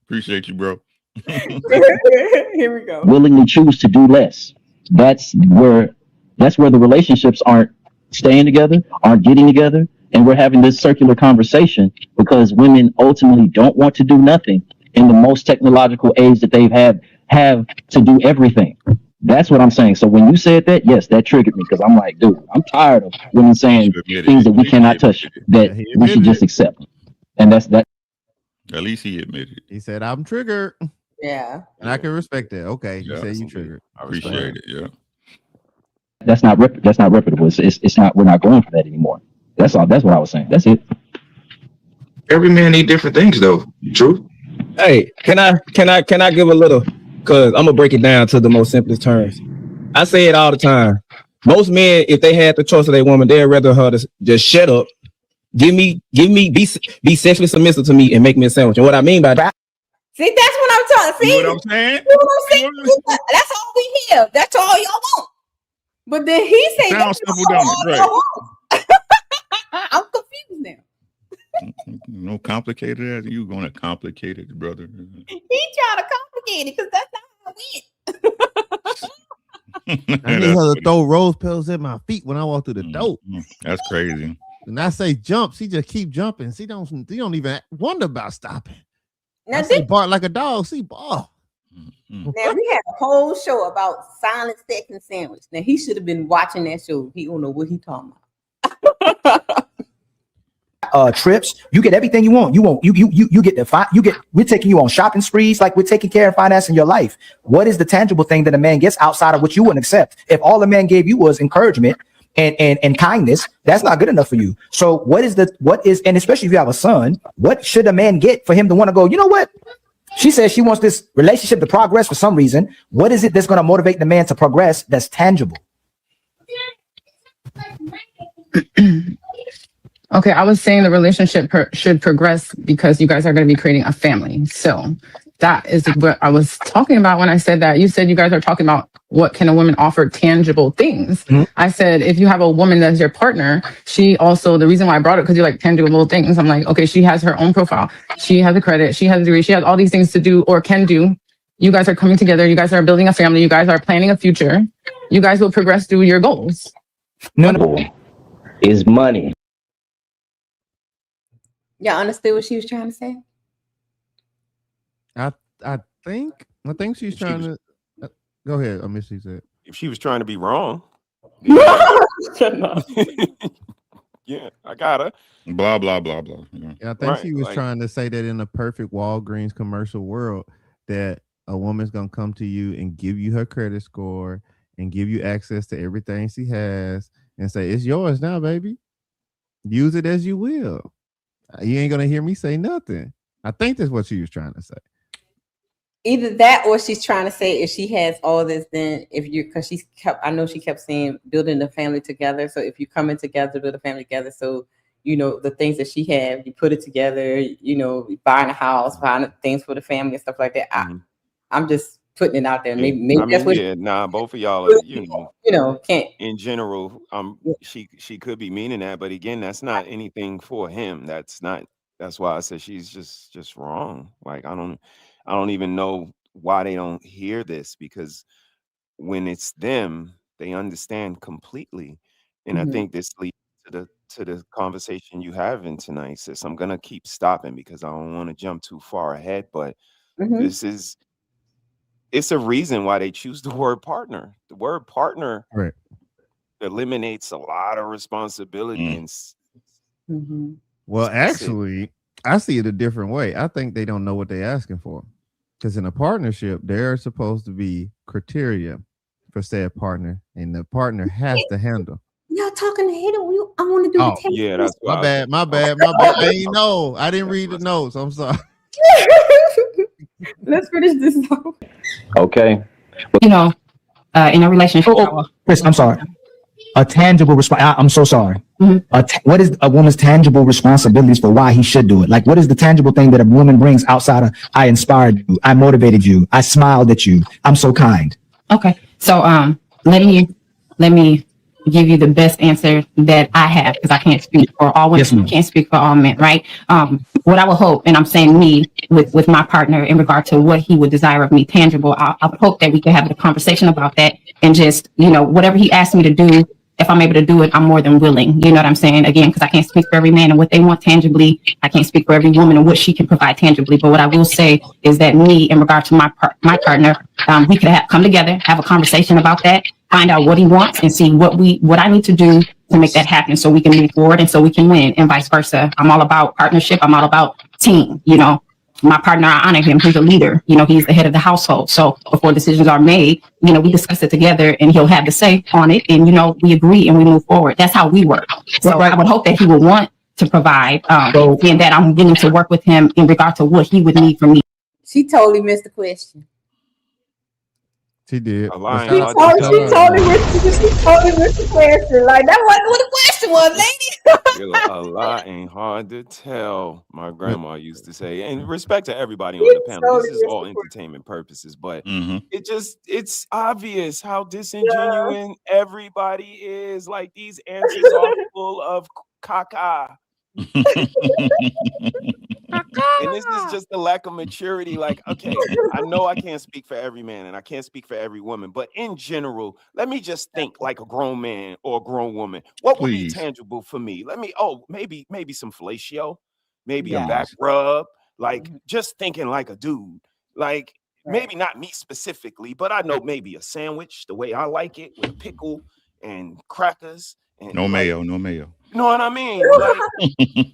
Appreciate you, bro. Here we go. Willingly choose to do less. That's where the relationships aren't staying together, aren't getting together, and we're having this circular conversation because women ultimately don't want to do nothing in the most technological age that they've have to do everything. That's what I'm saying. So when you said that, yes, that triggered me because I'm like, dude, I'm tired of women saying things that we cannot touch, that we should just accept. And that's that. At least he admitted it. He said, I'm triggered. Yeah. And I can respect that. Okay. You Yeah, say you triggered. I appreciate it. Yeah. That's not reputable. It's not. We're not going for that anymore. That's all. That's what I was saying. That's it. Every man need different things, though. True. Hey, can I give a little? Cause I'm gonna break it down to the most simplest terms. I say it all the time. Most men, if they had the choice of their woman, they'd rather her to just shut up, be sexually submissive to me, and make me a sandwich. And what I mean by that, See, that's what I'm talking. See, You know what I'm saying? You know what I'm saying? That's all we hear. That's all y'all want. But then he say Sounds that's simple, all don't it? y'all want. I'm confused now. No complicated as you gonna complicate it, brother. He trying to complicate it because that's not how it went. I need her to throw rose petals at my feet when I walk through the door. That's crazy. And I say jump, she just keep jumping. She don't even wonder about stopping. Now, I say bark like a dog. See ball. Now we had a whole show about silent sex and sandwich. Now he should have been watching that show. He don't know what he talking about. Trips, you get everything you want. You get we're taking you on shopping sprees, like we're taking care of financing your life. What is the tangible thing that a man gets outside of what you wouldn't accept? If all a man gave you was encouragement and kindness, that's not good enough for you. So what is and especially if you have a son, what should a man get for him to want to go, you know what? She says she wants this relationship to progress for some reason. What is it that's going to motivate the man to progress that's tangible? Okay, I was saying the relationship should progress because you guys are going to be creating a family. So that is what I was talking about when I said that. You said you guys are talking about what can a woman offer tangible things. Mm-hmm. I said, if you have a woman that's your partner, she also, the reason why I brought it, because you like tangible things. I'm like, okay, she has her own profile. She has a credit. She has a degree. She has all these things to do or can do. You guys are coming together. You guys are building a family. You guys are planning a future. You guys will progress through your goals. No, is money. Y'all understood what she was trying to say? I think she's trying to go ahead. I miss you said. If she was trying to be wrong. Shut up. Yeah, I got her. Blah blah blah blah. Yeah, I think she was trying to say that in a perfect Walgreens commercial world, that a woman's gonna come to you and give you her credit score and give you access to everything she has and say, it's yours now, baby. Use it as you will. You ain't gonna hear me say nothing. I think that's what she was trying to say. Either that or she's trying to say if she has all this, then because I know she kept saying building the family together. So if you're coming together, build a family together. So, the things that she had, you put it together, buying a house, buying things for the family and stuff like that. I'm just putting it out there. Maybe that's what both of y'all are, can't. In general, she could be meaning that, but again, that's not anything for him. That's not That's why I said she's just wrong. Like I don't even know why they don't hear this, because when it's them, they understand completely. And I think this leads to the conversation you having tonight, sis. I'm gonna keep stopping because I don't want to jump too far ahead, but this is it's a reason why they choose the word partner. The word partner Right. eliminates a lot of responsibility and Well, that's it. actually, I see it a different way. I think they don't know what they're asking for. Because in a partnership, there are supposed to be criteria for said partner, and the partner has to handle. Y'all talking ahead of you. I want to do Oh, the test. Yeah, that's my why bad, my bad, my bad. I ain't know. I didn't read the notes. I'm sorry. Let's finish this off. Okay. You know, in a relationship. Chris, I'm sorry. A tangible response. I'm so sorry. What is a woman's tangible responsibilities for why he should do it? Like, what is the tangible thing that a woman brings outside of I inspired you, I motivated you, I smiled at you, I'm so kind? Okay, so let me give you the best answer that I have, because I can't speak for all women, Yes, can't speak for all men, right? What I would hope, and I'm saying me with my partner in regard to what he would desire of me, tangible, I would hope that we could have a conversation about that, and just, you know, whatever he asked me to do, if I'm able to do it, I'm more than willing. You know what I'm saying? Again, because I can't speak for every man and what they want tangibly. I can't speak for every woman and what she can provide tangibly. But what I will say is that me, in regard to my partner, we could come together, have a conversation about that, find out what he wants, and see what I need to do to make that happen, so we can move forward and so we can win, and vice versa. I'm all about partnership. I'm all about team. You know, my partner, I honor him. He's a leader. You know, he's the head of the household. So before decisions are made, you know, we discuss it together, and he'll have the say on it. And, you know, we agree and we move forward. That's how we work. So I would hope that he would want to provide, and that I'm willing to work with him in regard to what he would need from me. She totally missed the question. She did. A lie She ain't hard to totally tell. missed the question. Like, that wasn't what the question was, lady. A lie ain't hard to tell. My grandma used to say, and respect to everybody on the panel. This is all entertainment purposes, but it's obvious how disingenuous everybody is. Like, these answers are full of caca. And this is just the lack of maturity. Like, okay, I know I can't speak for every man and I can't speak for every woman, but in general, let me just think like a grown man or a grown woman. What would be tangible for me? Maybe some fellatio, maybe a back rub, like just thinking like a dude. Like, maybe not me specifically, but I know maybe a sandwich the way I like it, with a pickle and crackers and no mayo. You know what I mean? Like,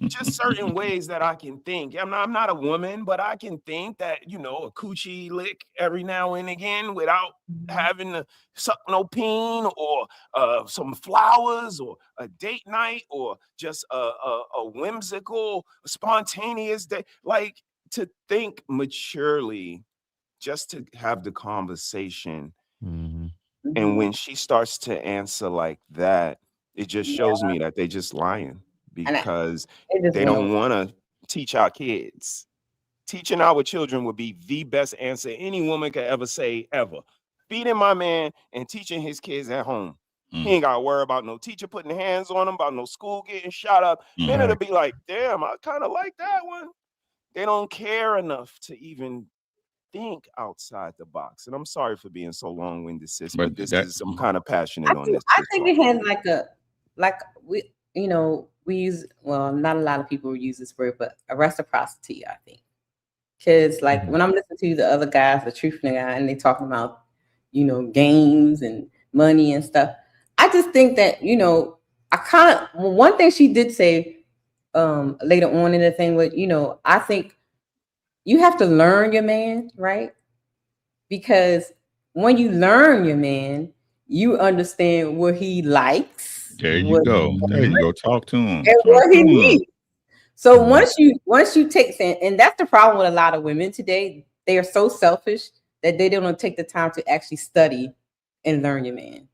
just certain ways that I can think. I'm not a woman, but I can think that, you know, a coochie lick every now and again without having to suck no peen, or some flowers, or a date night, or just a whimsical, spontaneous day. Like, to think maturely, just to have the conversation. And when she starts to answer like that, it just shows me that they just lying, because they don't want to teach our kids. Teaching our children would be the best answer any woman could ever say, ever. Feeding my man and teaching his kids at home. He ain't got to worry about no teacher putting hands on him, about no school getting shot up. Then it'll be like, damn, I kind of like that one. They don't care enough to even think outside the box. And I'm sorry for being so long-winded, sis, but this is, I'm kind of passionate on this. I think it has we use, well, not a lot of people use this word, but a reciprocity, I think. Because like when I'm listening to the other guys, the truth guy, and they talking about, you know, games and money and stuff, I just think that, you know, one thing she did say later on in the thing was, you know, I think you have to learn your man, right? Because when you learn your man, you understand what he likes. There you go. There you go. Talk to him. And what he needs. So once you take, and that's the problem with a lot of women today. They are so selfish that they don't take the time to actually study and learn your man.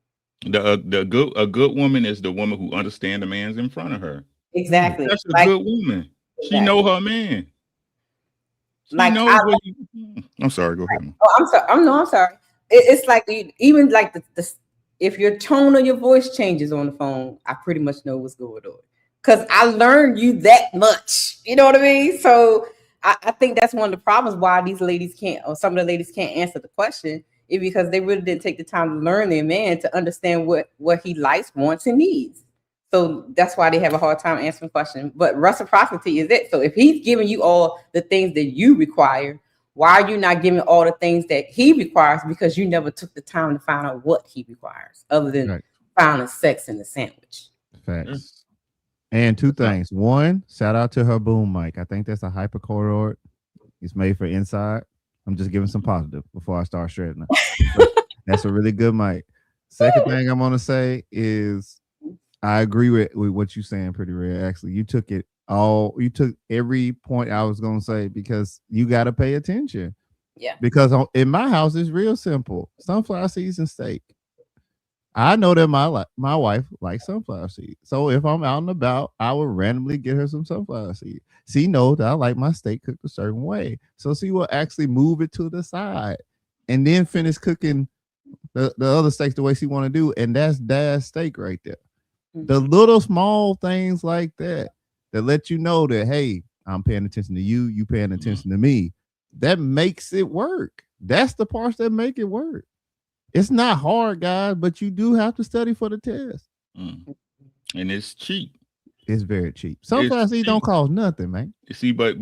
A good woman is the woman who understands the man's in front of her. Exactly. That's a good woman. She know her man. She knows what I'm sorry. Go ahead. Oh, I'm sorry. I'm sorry. It's like even like the if your tone of your voice changes on the phone, I pretty much know what's going on. Because I learned you that much. You know what I mean? So I think that's one of the problems why these ladies can't, or some of the ladies can't answer the question, is because they really didn't take the time to learn their man to understand what he likes, wants, and needs. So that's why they have a hard time answering the question. But reciprocity is it. So if he's giving you all the things that you require, why are you not giving all the things that he requires? Because you never took the time to find out what he requires, other than finding sex in the sandwich. Facts. And two things. One, shout out to her boom mic. I think that's a hypercorridor. It's made for inside. I'm just giving some positive before I start shredding her. That's a really good mic. Second thing I'm gonna say is I agree with what you're saying, Pretty Red. Actually, you took every point I was gonna say, because you gotta pay attention. Yeah. Because in my house it's real simple. Sunflower seeds and steak. I know that my wife likes sunflower seeds. So if I'm out and about, I will randomly get her some sunflower seeds. She knows that I like my steak cooked a certain way. So she will actually move it to the side and then finish cooking the other steaks the way she want to do. And that's dad's steak right there. The little small things like that let you know that, hey, I'm paying attention to you, you paying attention to me. That makes it work. That's the parts that make it work. It's not hard, guys, but you do have to study for the test. And it's cheap. It's very cheap. Sunflower seeds don't cost nothing, man. You see, but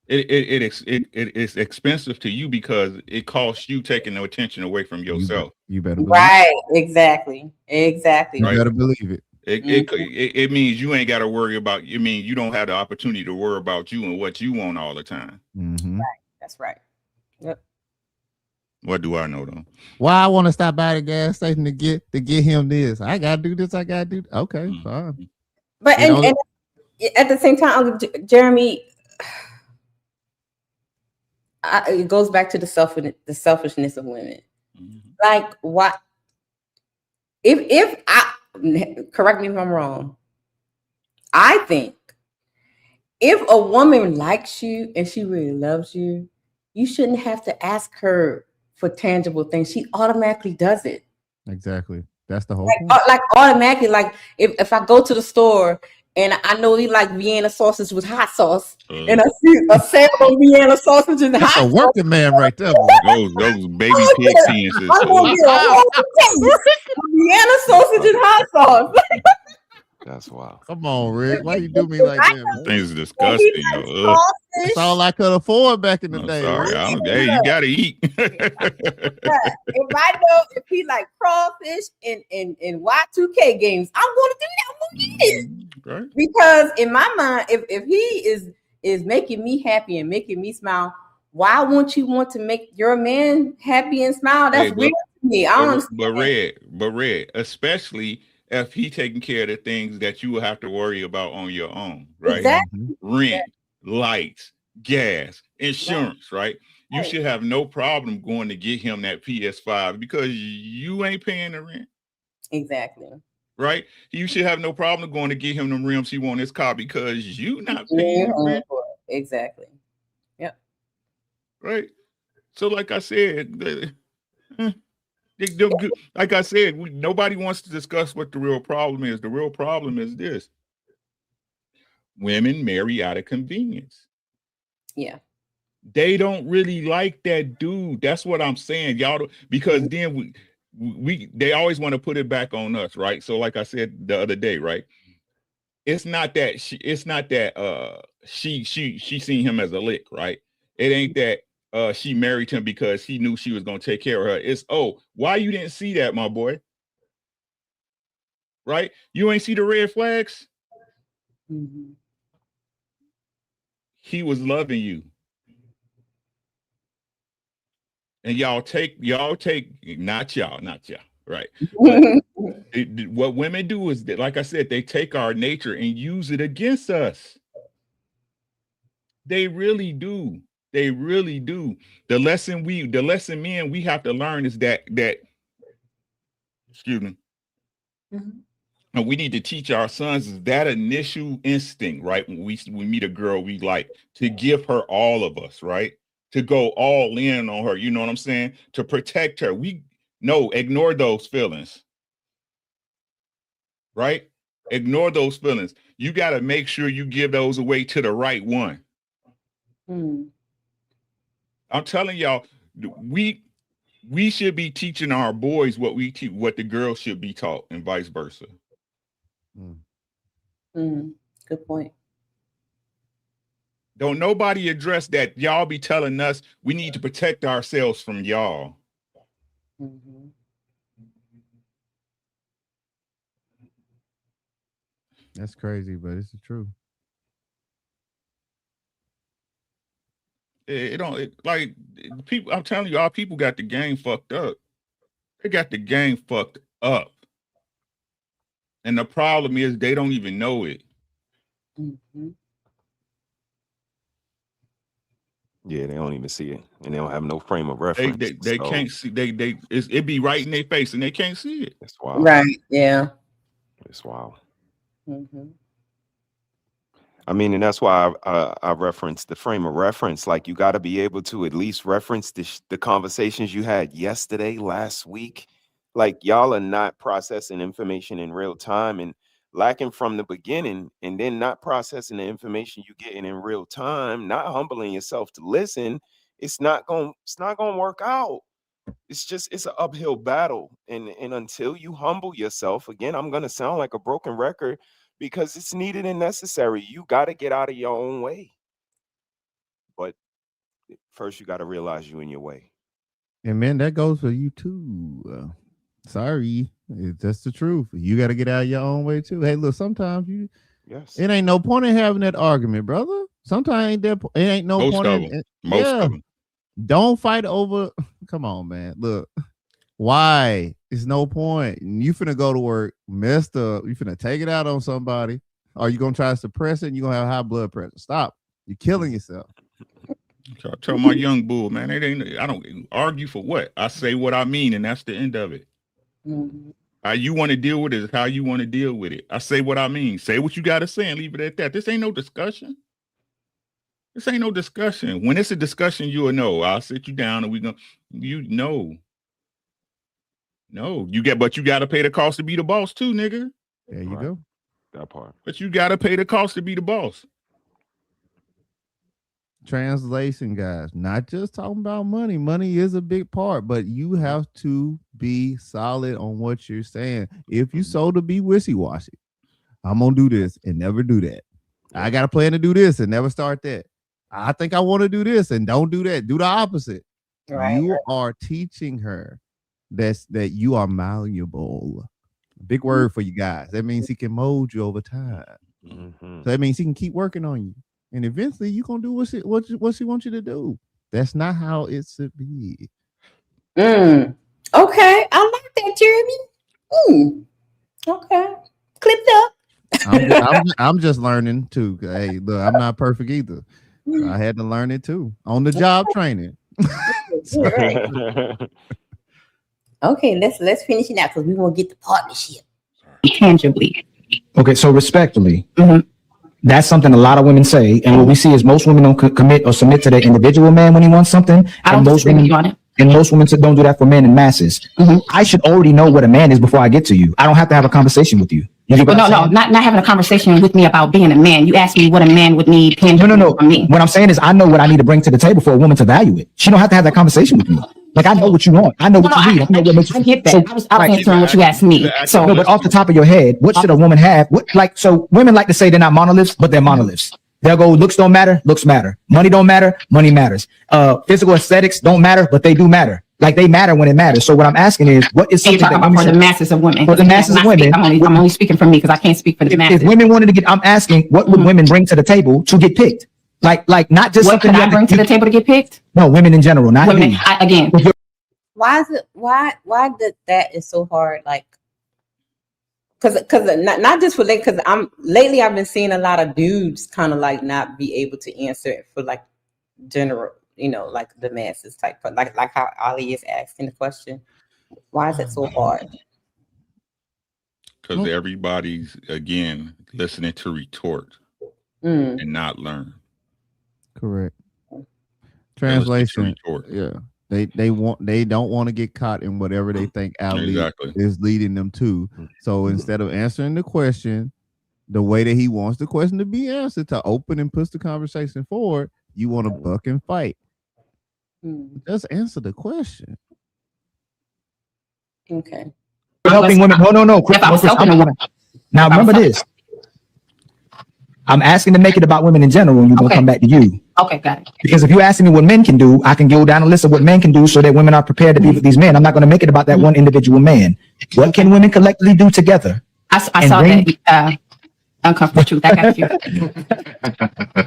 it's expensive to you because it costs you taking the attention away from yourself. You better believe Right. Exactly. Exactly. You better believe it. It means you ain't got to worry about. You mean you don't have the opportunity to worry about you and what you want all the time. Mm-hmm. Right. That's right. Yep. What do I know though? Why I want to stop by the gas station to get him this. I gotta do this. I gotta do. Okay, fine. But and at the same time, Jeremy, it goes back to the selfishness of women. Like, what? If I correct me if I'm wrong, I think if a woman likes you and she really loves you, you shouldn't have to ask her for tangible things. She automatically does it. Exactly. That's the whole like automatically. Like if I go to the store and I know he like Vienna sausage with hot sauce, and I see a sample of Vienna sausage and That's hot a working man right there. Those baby pig penises. I'm gonna get a whole taste of Vienna sausage and hot sauce. That's wild. Come on, Rick. Why you do me like that? Man? Things are disgusting. That's all I could afford back in the day. Sorry, hey, you gotta eat. If I know if he like crawfish and Y2K games, I'm gonna do that. I'm gonna eat it. Right. Because in my mind, if he is making me happy and making me smile, why won't you want to make your man happy and smile? That's weird to me. I don't understand. But red, especially if he taking care of the things that you will have to worry about on your own, right? Exactly. Rent, lights, gas, insurance, right? You should have no problem going to get him that PS5 because you ain't paying the rent. Exactly. Right? You should have no problem going to get him the rims he want his car because you not paying the rent. Exactly. Yep. Right. So like I said, like I said, nobody wants to discuss what the real problem is. The real problem is this: women marry out of convenience. Yeah. They don't really like that dude. That's what I'm saying, y'all. Because then they always want to put it back on us, right? So, like I said the other day, right? It's not that she seen him as a lick, right? It ain't that. She married him because he knew she was going to take care of her. It's, why you didn't see that, my boy? Right? You ain't see the red flags? Mm-hmm. He was loving you. And y'all take, not y'all, right? What women do is that, like I said, they take our nature and use it against us. They really do. They really do. The lesson men we have to learn is that excuse me. Mm-hmm. And we need to teach our sons is that initial instinct, right? When we meet a girl we like, to give her all of us, right? To go all in on her, you know what I'm saying? To protect her. Ignore those feelings. Right? Ignore those feelings. You got to make sure you give those away to the right one. I'm telling y'all, we should be teaching our boys what we teach, what the girls should be taught, and vice versa. Good point. Don't nobody address that. Y'all be telling us we need to protect ourselves from y'all. That's crazy, but it's the truth. Like people. I'm telling you, our people got the game fucked up. They got the game fucked up, and the problem is they don't even know it. Yeah, they don't even see it, and they don't have no frame of reference. They can't see. It be right in their face, and they can't see it. That's wild. Right. Yeah. It's wild. I mean, and that's why I referenced the frame of reference. Like, you got to be able to at least reference the conversations you had yesterday, last week. Like, y'all are not processing information in real time and lacking from the beginning, and then not processing the information you getting in real time, not humbling yourself to listen. It's not gonna work out. It's an uphill battle, and until you humble yourself, again, I'm gonna sound like a broken record, because it's needed and necessary. You got to get out of your own way. But first, you got to realize you in your way. And man, that goes for you too. Sorry, that's the truth. You got to get out of your own way too. Hey, look, sometimes it ain't no point in having that argument, brother. Sometimes it ain't no Most point. of them. Most of them. Don't fight over. Come on, man. Look, why? It's no point. You finna go to work messed up. You finna take it out on somebody. Or you gonna try to suppress it and you're gonna have high blood pressure. Stop. You're killing yourself. I tell my young bull, man, I don't argue for what. I say what I mean, and that's the end of it. How you want to deal with it is how you want to deal with it. I say what I mean. Say what you got to say and leave it at that. This ain't no discussion. This ain't no discussion. When it's a discussion, you'll know. I'll sit you down and No, but you got to pay the cost to be the boss too, nigga. There you go. That part. But you got to pay the cost to be the boss. Translation, guys, not just talking about money. Money is a big part, but you have to be solid on what you're saying. If you so to be wishy-washy, I'm gonna do this and never do that. I got a plan to do this and never start that. I think I want to do this and don't do that. Do the opposite. Right. You are teaching her that you are malleable. Big word for you guys. That means he can mold you over time. So that means he can keep working on you. And eventually you're going to do what she wants you to do. That's not how it should be. Okay. I like that, Jeremy. Okay. Clipped up. I'm just learning too. Hey, look, I'm not perfect either. I had to learn it too. On the job training. Okay, let's finish it out because we want to get the partnership. Tangibly. Okay, so respectfully, that's something a lot of women say, and what we see is most women don't commit or submit to their individual man when he wants something. I don't disagree with you on it. And most women don't do that for men in masses. I should already know what a man is before I get to you. I don't have to have a conversation with you. Not having a conversation with me about being a man. You asked me what a man would need tangibly from me. What I'm saying is I know what I need to bring to the table for a woman to value it. She don't have to have that conversation with me. Like, I know what you want. I know what you need. I know what makes you. I get that. I was answering what you asked me. So, no, but off the top of your head, what should a woman have? So women like to say they're not monoliths, but they're monoliths. They'll go, looks don't matter, looks matter. Money don't matter, money matters. Physical aesthetics don't matter, but they do matter. Like, they matter when it matters. So what I'm asking is, what is something you're talking about for the masses of women? For the masses of women. I'm only speaking for me because I can't speak for the masses. If women wanted to get, I'm asking, what would women bring to the table to get picked? Like not just what something could I bring to the table to get picked? No, women in general, not women. you. Again. Why is it? Why that is so hard? Like, because not just for because lately I've been seeing a lot of dudes kind of like not be able to answer it for like general, like the masses type, but like how Ali is asking the question. Why is it so hard? Because everybody's again listening to retort and not learn. Correct. Translation. Yeah. They don't want to get caught in whatever they think Ali is leading them to. So instead of answering the question, the way that he wants the question to be answered, to open and push the conversation forward, you want to buck and fight. Just answer the question. Okay. Helping women. No. Chris, now remember this. I'm asking to make it about women in general, and you're gonna come back to you. Okay, got it. Because if you're asking me what men can do, I can go down a list of what men can do so that women are prepared to be with these men. I'm not going to make it about that one individual man. What can women collectively do together? I saw that uncomfortable truth. I got you.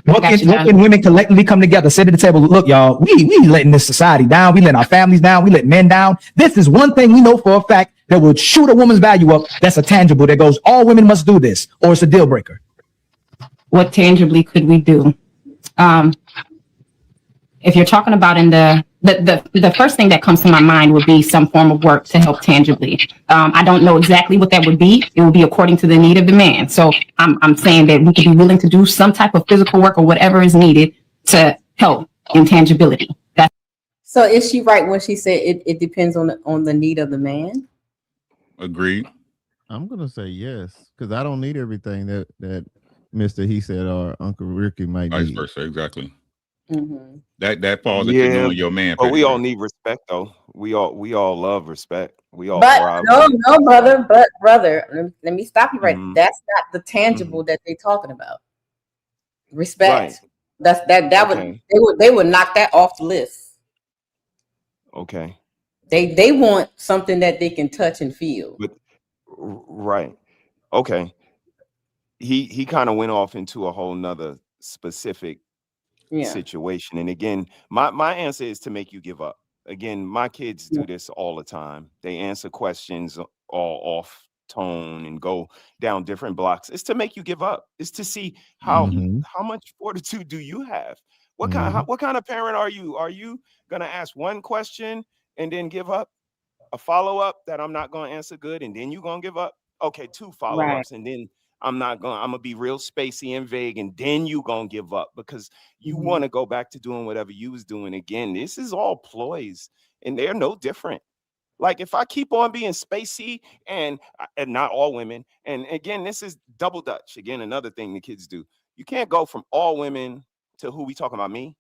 What can women collectively come together, sit at the table? Look, y'all, we letting this society down. We letting our families down. We letting men down. This is one thing we know for a fact that will shoot a woman's value up. That's a tangible that goes, all women must do this, or it's a deal breaker. What tangibly could we do? If you're talking about in the first thing that comes to my mind would be some form of work to help tangibly. I don't know exactly what that would be. It would be according to the need of the man. So I'm saying that we could be willing to do some type of physical work or whatever is needed to help intangibility. So is she right when she said it depends on the need of the man? Agreed. I'm gonna say yes, because I don't need everything that Mr. He said or Uncle Ricky might Vice need. versa, exactly. Mm-hmm. That falls into knowing your man. But we all need respect, though. We all love respect. We all But thrive. no, brother. Let me stop you right. That's not the tangible that they're talking about. Respect. Right. That they would knock that off the list. Okay. They want something that they can touch and feel. But right. Okay. He kind of went off into a whole nother specific situation. And again, my answer is to make you give up. Again, my kids do this all the time. They answer questions all off tone and go down different blocks. It's to make you give up. It's to see how much fortitude do you have? What kind of parent are you? Are you gonna ask one question and then give up? A follow-up that I'm not gonna answer good, and then you're gonna give up? Okay, 2 follow-ups, and then I'm gonna be real spacey and vague, and then you gonna give up because you want to go back to doing whatever you was doing again. This is all ploys, and they're no different. Like if I keep on being spacey and not all women, and again, this is double dutch. Again, another thing the kids do. You can't go from all women to who we talking about, me.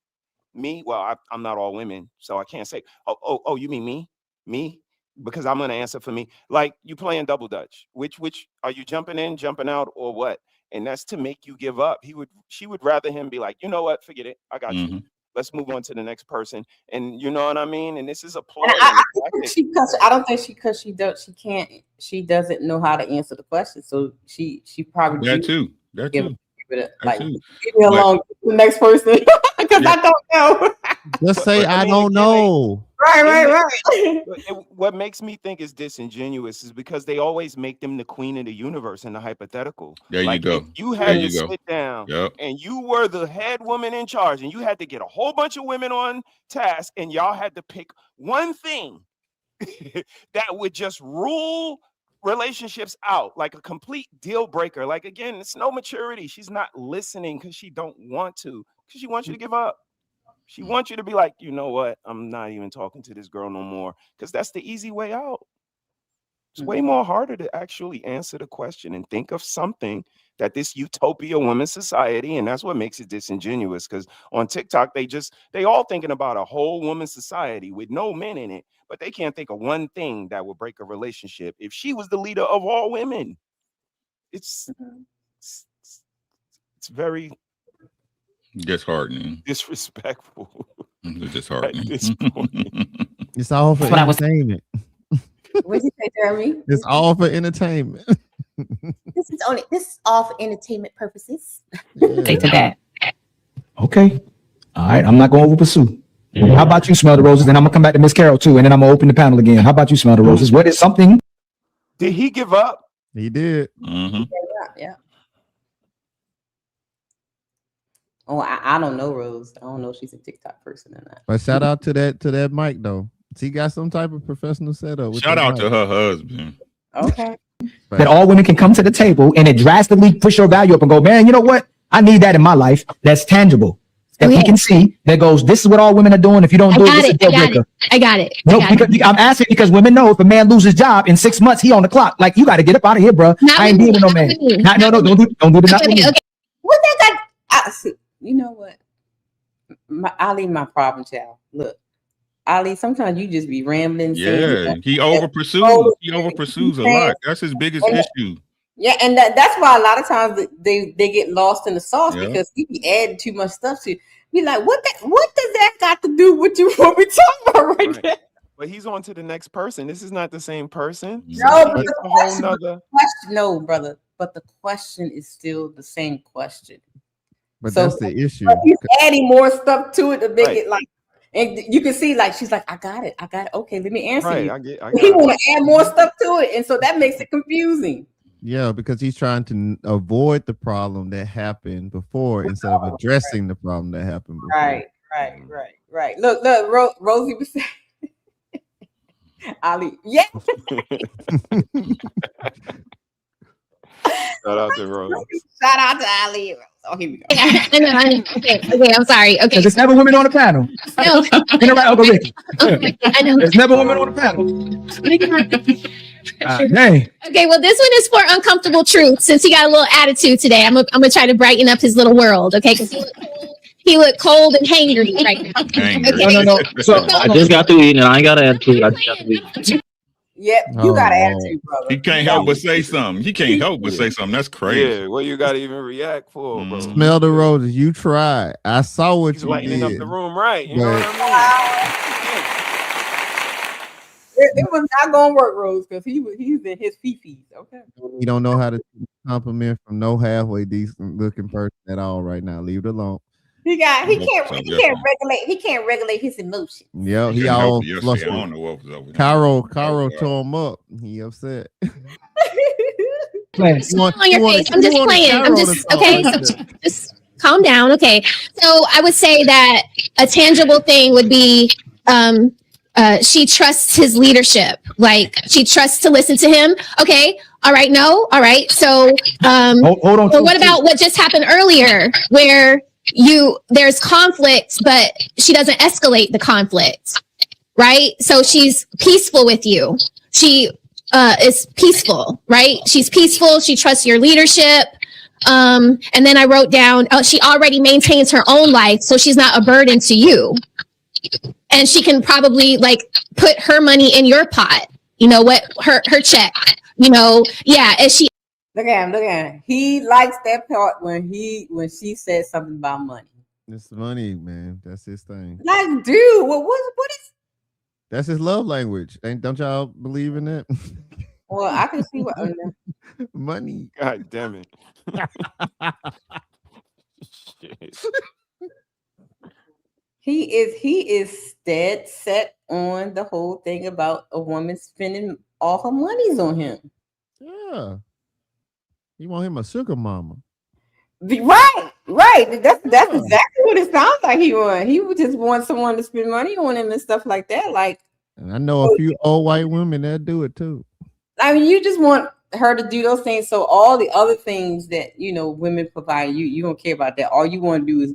Well, I'm not all women, so I can't say, oh, you mean me? Because I'm going to answer for me. Like you playing double dutch. Which are you jumping in, jumping out, or what? And that's to make you give up. She would rather him be like, you know what? Forget it. I got you. Let's move on to the next person. And you know what I mean? And this is a ploy. I don't think she doesn't know how to answer the question. So she probably that too. Give me along to the next person because I don't know. Just say I don't know. Right. What makes me think is disingenuous is because they always make them the queen of the universe in the hypothetical. There you go. If you had to sit down and you were the head woman in charge and you had to get a whole bunch of women on task and y'all had to pick one thing that would just rule relationships out, like a complete deal breaker. Like again, it's no maturity. She's not listening because she don't want to, because she wants you to give up. She wants you to be like, you know what? I'm not even talking to this girl no more, because that's the easy way out. It's way more harder to actually answer the question and think of something that this utopia woman society, and that's what makes it disingenuous, because on TikTok, they all thinking about a whole woman society with no men in it, but they can't think of one thing that would break a relationship if she was the leader of all women. It's very disheartening, disrespectful. It's disheartening. At this point. It's all for entertainment. What did you say, Jeremy? It's all for entertainment. This is all for entertainment purposes. Say to that. Okay. All right. I'm not going to over pursue. How about you, Smell the Roses? Then I'm gonna come back to Miss Carol too, and then I'm gonna open the panel again. How about you, Smell the Roses? What is something? Did he give up? He did. Yeah. Oh, I don't know, Rose. I don't know if she's a TikTok person or not. But shout out to that mic though. He got some type of professional setup. Shout out to her husband. Okay. That all women can come to the table and it drastically push your value up and go, man, you know what? I need that in my life. That's tangible. that we can see that goes, this is what all women are doing. If you don't do it, this is a deal breaker. I got it. No, because I'm asking because women know if a man loses his job in 6 months, he on the clock. Like, you got to get up out of here, bro. I ain't dealing with no man. No, don't do the not with me. What that got? You know what? Ali, my problem child. Look, Ali, sometimes you just be rambling. Yeah, he over pursues. He over pursues a lot. That's his biggest issue. Yeah, and that's why a lot of times they get lost in the sauce because he be adding too much stuff to be like, what does that got to do with you? What we talking about right there? But he's on to the next person. This is not the same person. No, but the question, no, brother. But the question is still the same question. But that's the issue. He's adding more stuff to it to make it like, and you can see like she's like, I got it. Okay, let me answer you. He want to add more stuff to it, and so that makes it confusing. Yeah, because he's trying to avoid the problem that happened before instead of addressing the problem that happened before. Right. Look, Rosie was saying, Ali, yeah. Shout out to Rose. Shout out to Ali. Oh, here we go. Okay, I'm sorry. Okay. There's never women on the panel. No. You know, right, Uncle Ricky. I know. There's never women on the panel. Dang. Okay, well, this one is for uncomfortable truth. Since he got a little attitude today, I'm gonna try to brighten up his little world. Okay, because he looked cold and hangry right now. Okay. No. So I just got through eating, and I ain't got an attitude. I just got to eat. Yep, you got an attitude, brother. He can't help but say something. He can't help but say something. That's crazy. Yeah, what you got to even react for, bro? Smell the roses. You tried. I saw what you lightening did. up the room, right? You know what I mean? It was not gonna work, Rose, because he's in his fifis. Okay. You don't know how to compliment from no halfway decent looking person at all right now. Leave it alone. He can't regulate his emotions. Yeah, he all I flustered. don't know what was over there. Cairo tore him up. He upset. On your face. I'm just playing. I'm just okay. So just calm down. Okay. So I would say that a tangible thing would be she trusts his leadership. Like she trusts to listen to him. Okay. All right. No. All right. So hold on. So what about what just happened earlier where there's conflict, but she doesn't escalate the conflict, right? So she's peaceful with you. She is peaceful, right? She's peaceful. She trusts your leadership. And then I wrote down, she already maintains her own life, so she's not a burden to you. And she can probably like put her money in your pot. You know what? Her check. You know, yeah. And she. Look at him. He likes that part when she said something about money. It's money, man. That's his thing. Like, dude, what is? That's his love language. Don't y'all believe in it? Well, I can see what money. God damn it. Shit. He is dead set on the whole thing about a woman spending all her monies on him. Yeah. You want him a sugar mama. Right. That's exactly what it sounds like he want. He would just want someone to spend money on him and stuff like that. Like, and I know a few old white women that do it too. I mean, you just want her to do those things. So all the other things that, women provide, you don't care about that. All you want to do is,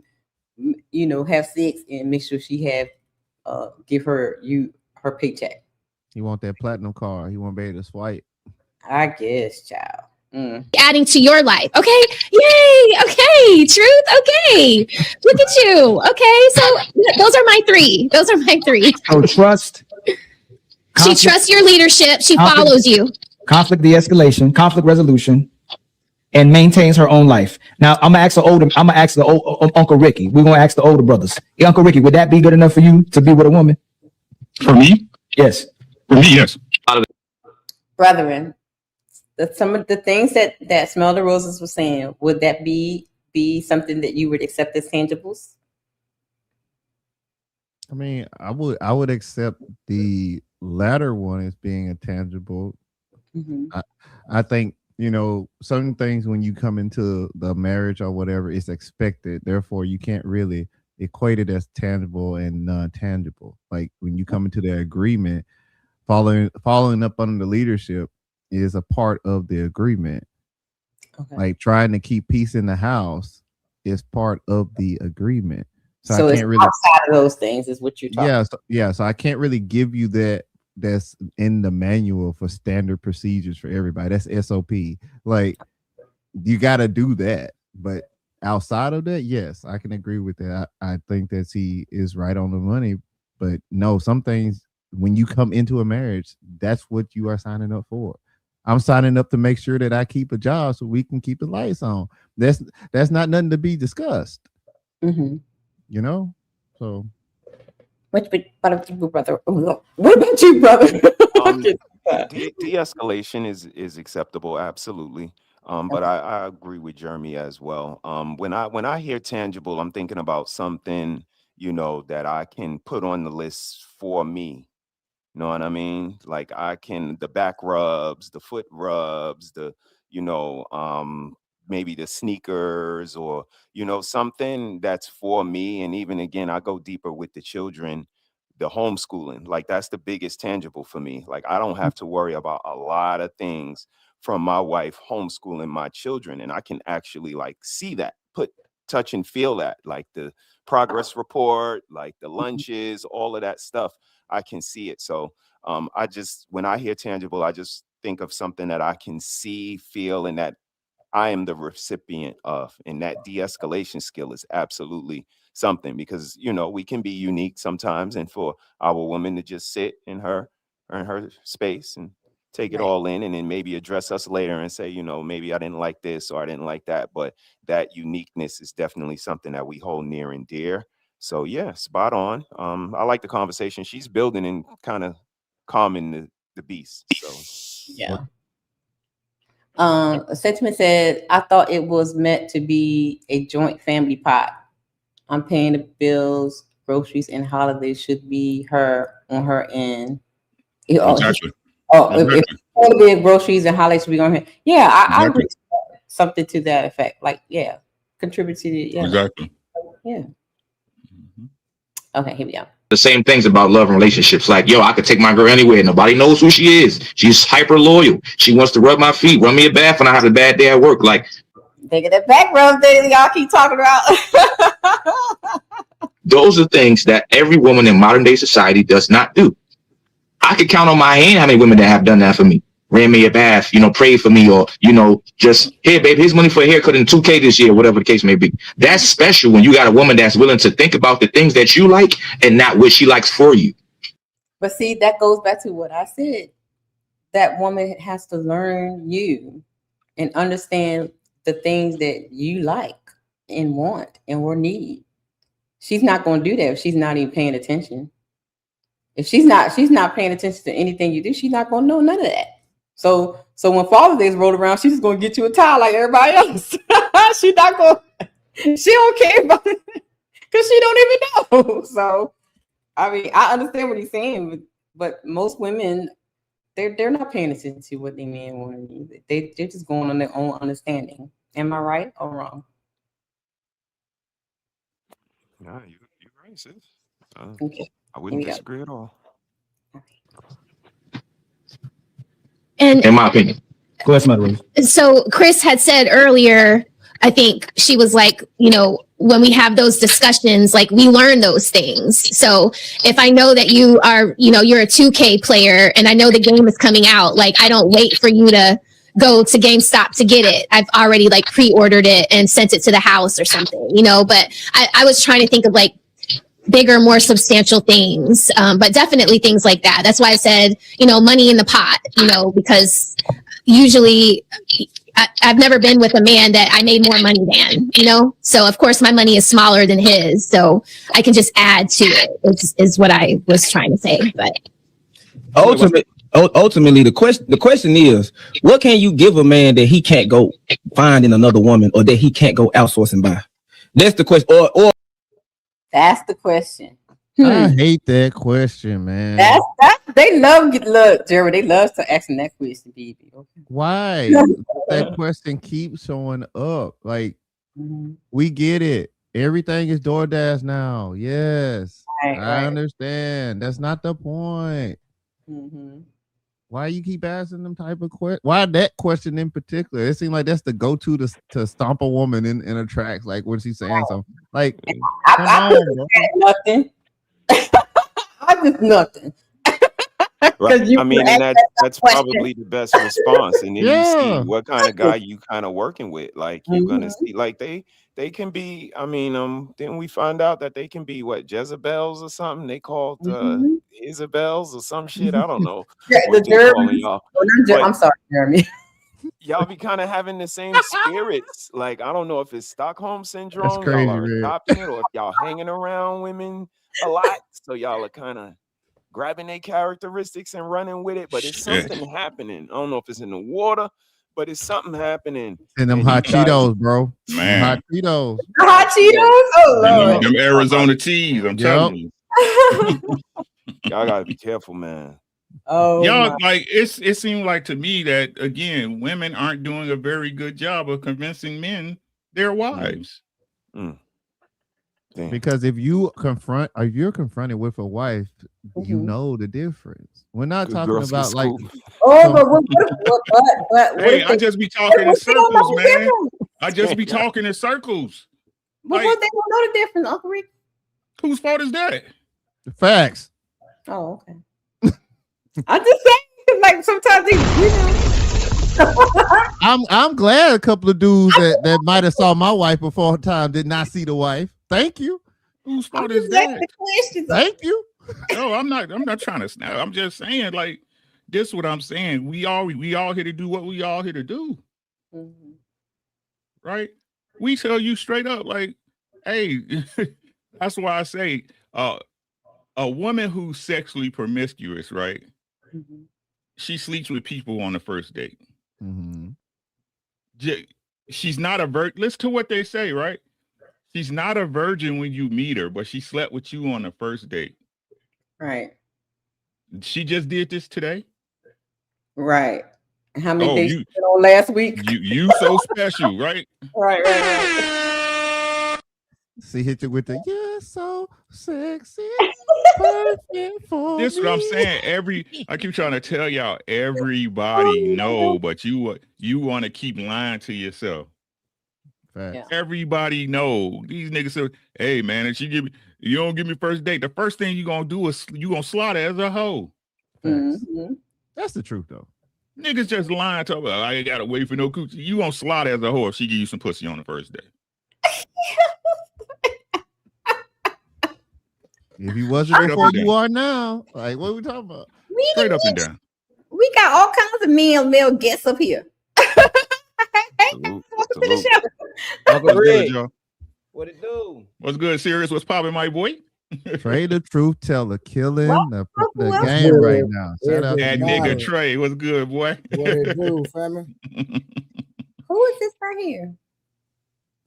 have sex and make sure she give her her paycheck. You want that platinum card. You want to be able to swipe. I guess, child. Adding to your life. Okay. Yay. Okay. Truth. Okay. Look at you. Okay. So those are my three. So trust. She trusts your leadership. She follows you. Conflict de-escalation, conflict resolution, and maintains her own life. Now I'm gonna ask the old Uncle Ricky. We're gonna ask the older brothers. Hey, Uncle Ricky, would that be good enough for you to be with a woman? For me? Yes. For me, yes. Brethren, some of the things that Smell the Roses was saying, would that be something that you would accept as tangibles? I mean, I would accept the latter one as being a tangible. Mm-hmm. I think, certain things when you come into the marriage or whatever, it's expected. Therefore, you can't really equate it as tangible and non-tangible. Like when you come into the agreement, following up under the leadership is a part of the agreement. Okay. Like trying to keep peace in the house is part of the agreement. So I it's can't really outside of those things is what you're talking about. So I can't really give you that's in the manual for standard procedures for everybody. That's SOP. Like you got to do that. But outside of that, yes, I can agree with that. I think that he is right on the money. But no, some things when you come into a marriage, that's what you are signing up for. I'm signing up to make sure that I keep a job so we can keep the lights on. That's not nothing to be discussed. Mm-hmm. You know? So what about you, brother? What about you, brother? De-escalation is acceptable, absolutely. But I agree with Jeremy as well. When I hear tangible, I'm thinking about something, that I can put on the list for me. You know what I mean? Like the back rubs, the foot rubs, maybe the sneakers or, something that's for me. And even again, I go deeper with the children, the homeschooling, like that's the biggest tangible for me. Like I don't have to worry about a lot of things from my wife homeschooling my children. And I can actually like see that, touch and feel that, like the progress report, like the lunches, all of that stuff. I can see it. So when I hear tangible, I just think of something that I can see, feel, and that I am the recipient of. And that de-escalation skill is absolutely something because, we can be unique sometimes. And for our woman to just sit in her space and take it all in and then maybe address us later and say, maybe I didn't like this or I didn't like that. But that uniqueness is definitely something that we hold near and dear. So yeah, spot on. I like the conversation. She's building and kind of calming the beast. So yeah. A sentiment said, I thought it was meant to be a joint family pot. I'm paying the bills, groceries, and holidays should be on her end. Exactly. If all the big groceries and holidays should be on her. Yeah, I agree. Something to that effect. Like, yeah, contribute to the exactly. Yeah. Okay, here we go. The same things about love and relationships. Like, yo, I could take my girl anywhere. Nobody knows who she is. She's hyper loyal. She wants to rub my feet, run me a bath when I have a bad day at work. Like, they get that back rub that y'all keep talking about. Those are things that every woman in modern day society does not do. I could count on my hand how many women that have done that for me. Ran me a bath, prayed for me, or, just, here, babe, here's money for a haircut in $2K this year, whatever the case may be. That's special when you got a woman that's willing to think about the things that you like and not what she likes for you. But see, that goes back to what I said. That woman has to learn you and understand the things that you like and want and or need. She's not going to do that if she's not even paying attention. If she's not paying attention to anything you do, she's not going to know none of that. So when Father's Day roll around, she's just going to get you a towel like everybody else. She don't care about it because she don't even know. So, I mean, I understand what he's saying, but most women, they're not paying attention to what they men want to do. They're just going on their own understanding. Am I right or wrong? No, you're right, sis. Okay. I wouldn't disagree at all. And in my opinion. Go ahead, Smart Rose. So Chris had said earlier, I think she was like, when we have those discussions, like we learn those things. So if I know that you are, you're a 2K player and I know the game is coming out, like I don't wait for you to go to GameStop to get it. I've already like pre-ordered it and sent it to the house or something, but I was trying to think of like bigger, more substantial things, but definitely things like that. That's why I said, money in the pot, because usually I've never been with a man that I made more money than, so of course my money is smaller than his, so I can just add to it is what I was trying to say. But ultimately the question is, what can you give a man that he can't go find in another woman or that he can't go outsource and buy? That's the question. Or that's the question. I hate that question, man. They look, Jerry. They love to ask that question, baby. Okay. Why? That question keeps showing up. Like, we get it. Everything is DoorDash now. Yes, I understand. That's not the point. Why you keep asking them type of question? Why that question in particular? It seems like that's the go-to to stomp a woman in a track. Like when she's saying something, like come on, bro. Nothing. I just nothing. Right. You I mean, and asked that's probably the best response. And then you Yeah. see what kind of guy you kind of working with. Like you're gonna Mhm. see, like they can be. I mean, didn't we find out that they can be what Jezebels or something? They called Mhm. Isabels or some shit. I don't know Yeah, the what they calling Jeremy. y'all. Oh, not But I'm sorry, Jeremy. y'all be kind of having the same spirits. Like I don't know if it's Stockholm That's syndrome. crazy, Y'all are man. adopting it, or if y'all hanging around women a lot, so y'all are kind of grabbing their characteristics and running with it, but it's Shit. something happening. I don't know if it's in the water, but it's something happening. And them And you hot guys, Cheetos, bro. Them Man, hot Cheetos. Hot Cheetos? Oh them, Lord. them Arizona teas, I'm telling you. y'all gotta be careful, man. Oh Y'all my. like it seemed like to me that again, women aren't doing a very good job of convincing men their wives. Because if you're confronted with a wife, you know the difference. We're not Good talking girls get about like schooled. Oh, but what Hey, if I they just be talking in what if they don't know circles, the man. difference? I just be talking in circles. But what if they don't know the difference, Uncle Rick? Whose fault is that? the facts. Oh, okay. I'm just saying, like sometimes I'm glad a couple of dudes that might have saw my wife before time did not see the wife. Thank you. Whose fault is that? Thank you. No, I'm not trying to snap. I'm just saying, like, this is what I'm saying. We all here to do what we all here to do. Mm-hmm. Right? We tell you straight up, like, hey, that's why I say a woman who's sexually promiscuous, right? Mm-hmm. She sleeps with people on the first date. Mm-hmm. She's not a virgin. Listen to what they say, right? She's not a virgin when you meet her, but she slept with you on the first date. Right. She just did this today. Right. And how many Oh, days you did on last week? You so special, right? Right. See, hit you with the you're so sexy, perfect for This is what I'm saying. I keep trying to tell y'all, everybody know, but you want to keep lying to yourself. Yeah. Everybody know. These niggas say, hey man, if you don't give me first date, the first thing you gonna do is you gonna slaughter as a hoe. Mm-hmm. That's the truth though. Niggas just lying to her. I ain't gotta wait for no coochie. You gonna slaughter as a hoe if she give you some pussy on the first day. If you wasn't Straight up before, and you down. are now. Like, what are we talking about? Straight up and down. We got all kinds of male guests up here. Salute. What's good, y'all? What it do? What's good, Serious? What's popping, my boy? Trey the truth teller, killing the what's game good? right now. Shout out to That you. nigga Trey. What's good, boy? What it do, family? Who is this right here?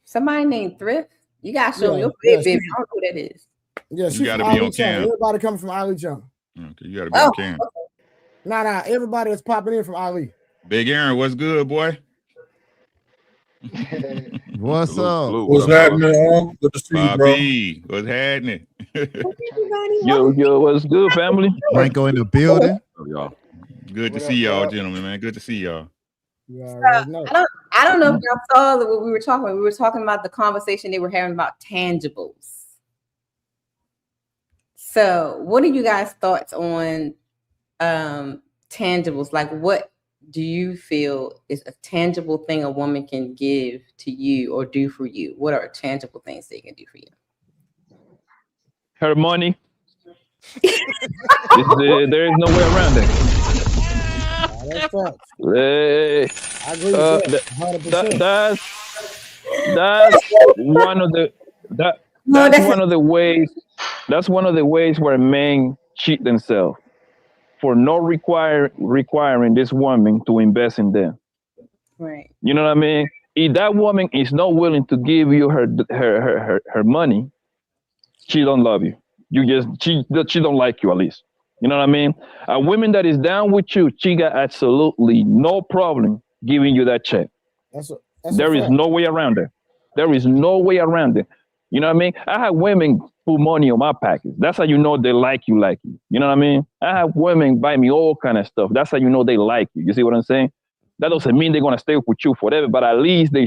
Somebody named Thrift? You gotta show me your Yeah, face, baby. I don't know who that is. Yeah, You she's gotta from be Ali on Channel. cam. Everybody coming from Ali Channel. Okay, you gotta be on cam. Nah, everybody that's popping in from Ali. Big Aaron, what's good, boy? What's up? What's happening? Good to see you, bro. Bobby, what's happening? Yo, what's good, family? Michael in the building. Y'all. Good to see y'all, gentlemen, man. Good to see y'all. I don't know if y'all saw what we were talking about. We were talking about the conversation they were having about tangibles. So, what are you guys' thoughts on tangibles? Like, what do you feel is a tangible thing a woman can give to you or do for you? What are tangible things they can do for you? Her money. There is no way around it. That's facts. Hey, I agree with that. 100%. that's one of the that's one of the ways. That's one of the ways where men cheat themselves for not requiring this woman to invest in them. Right. You know what I mean? If that woman is not willing to give you her money, she don't love you. She don't like you, at least. You know what I mean? A woman that is down with you, she got absolutely no problem giving you that check. That's There is no way around it. There is no way around it. You know what I mean? I had women put money on my package. That's how you know they like you, like you. You know what I mean? I have women buy me all kind of stuff. That's how you know they like you. You see what I'm saying? That doesn't mean they're gonna stay with you forever, but at least they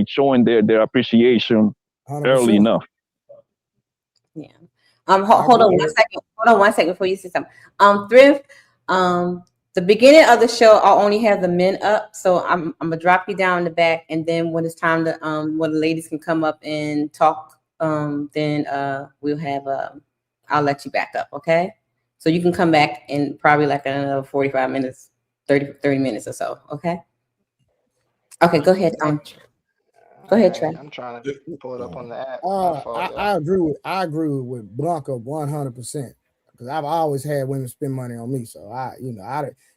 showing their appreciation 100%. early enough. Yeah. Hold on 1 second. Hold on 1 second before you say something. Thrift. The beginning of the show, I'll only have the men up, so I'm gonna drop you down in the back, and then when it's time to when the ladies can come up and talk, then we'll have I'll let you back up, okay? So you can come back in probably like another 45 minutes, 30 minutes or so, okay? Okay, go ahead. Go ahead, Trey. I'm trying to pull it up on the app. My fault, y'all. I agree with Blanca 100% because I've always had women spend money on me. So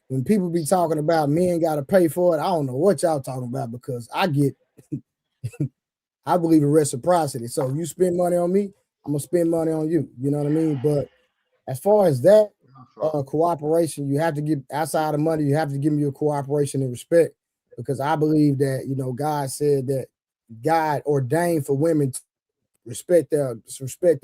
when people be talking about men got to pay for it, I don't know what y'all talking about because I believe in reciprocity. So you spend money on me, I'm gonna spend money on you. You know what I mean? But as far as that cooperation, you have to give outside of money. You have to give me your cooperation and respect because I believe that God said that God ordained for women to respect their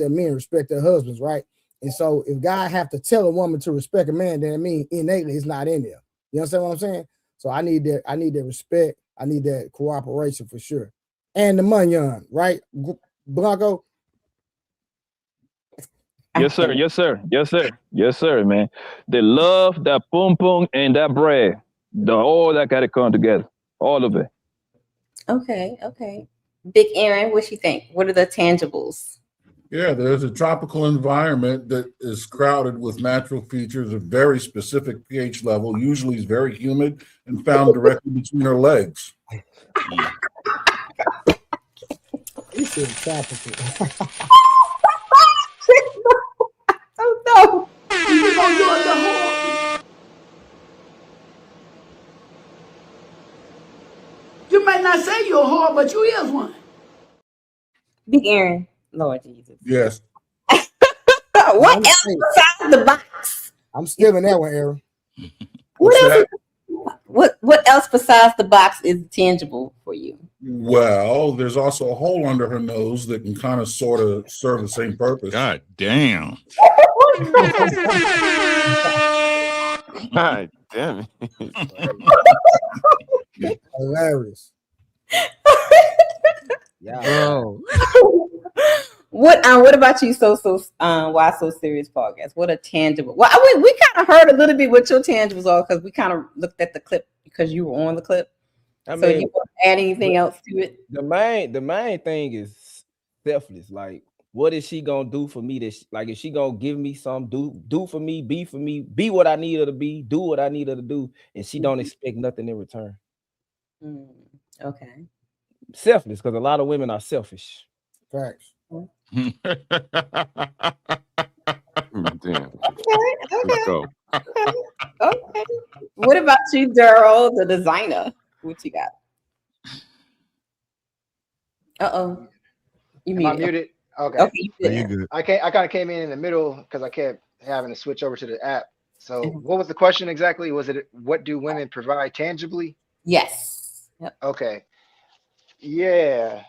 men, respect their husbands, right? And so if God have to tell a woman to respect a man, then it means innately it's not in there. You understand what I'm saying? So I need that respect. I need that cooperation for sure. And the money on, right? Blanco. Yes, sir. Yes, sir. Yes, sir. Yes, sir, man. The love, that pum pum, and that bread, all that gotta come together. All of it. Okay. Big Aaron, what you think? What are the tangibles? Yeah, there's a tropical environment that is crowded with natural features of very specific pH level, usually is very humid and found directly between her legs. He said tropical. Oh no. You may not say you're a whore, but you is one. Big Aaron, Lord Jesus. Yes. What else besides the box? I'm still in that one, Aaron. What else besides the box is tangible for you? Well, there's also a hole under her nose that can kind of sort of serve the same purpose. God damn. God damn it. Hilarious. Bro. What about you? Why so serious podcast? What a tangible. Well, we kind of heard a little bit what your tangibles are because we kind of looked at the clip because you were on the clip. I So mean, you want to add anything else to it? The main thing is selfless. Like, what is she gonna do for me? Like, is she gonna give me some? Do for me, be what I need her to be, do what I need her to do, and she don't expect nothing in return. Okay. Selfless, because a lot of women are selfish. Facts. Damn. Okay. Let's go. Okay. What about you, Daryl, the designer? What you got? You You Am I muted. muted? Okay. Okay, you good. You good. I kind of came in the middle because I kept having to switch over to the app. So Mm-hmm. what was the question exactly? Was it what do women provide tangibly? Yes. Yep. Okay. Yeah.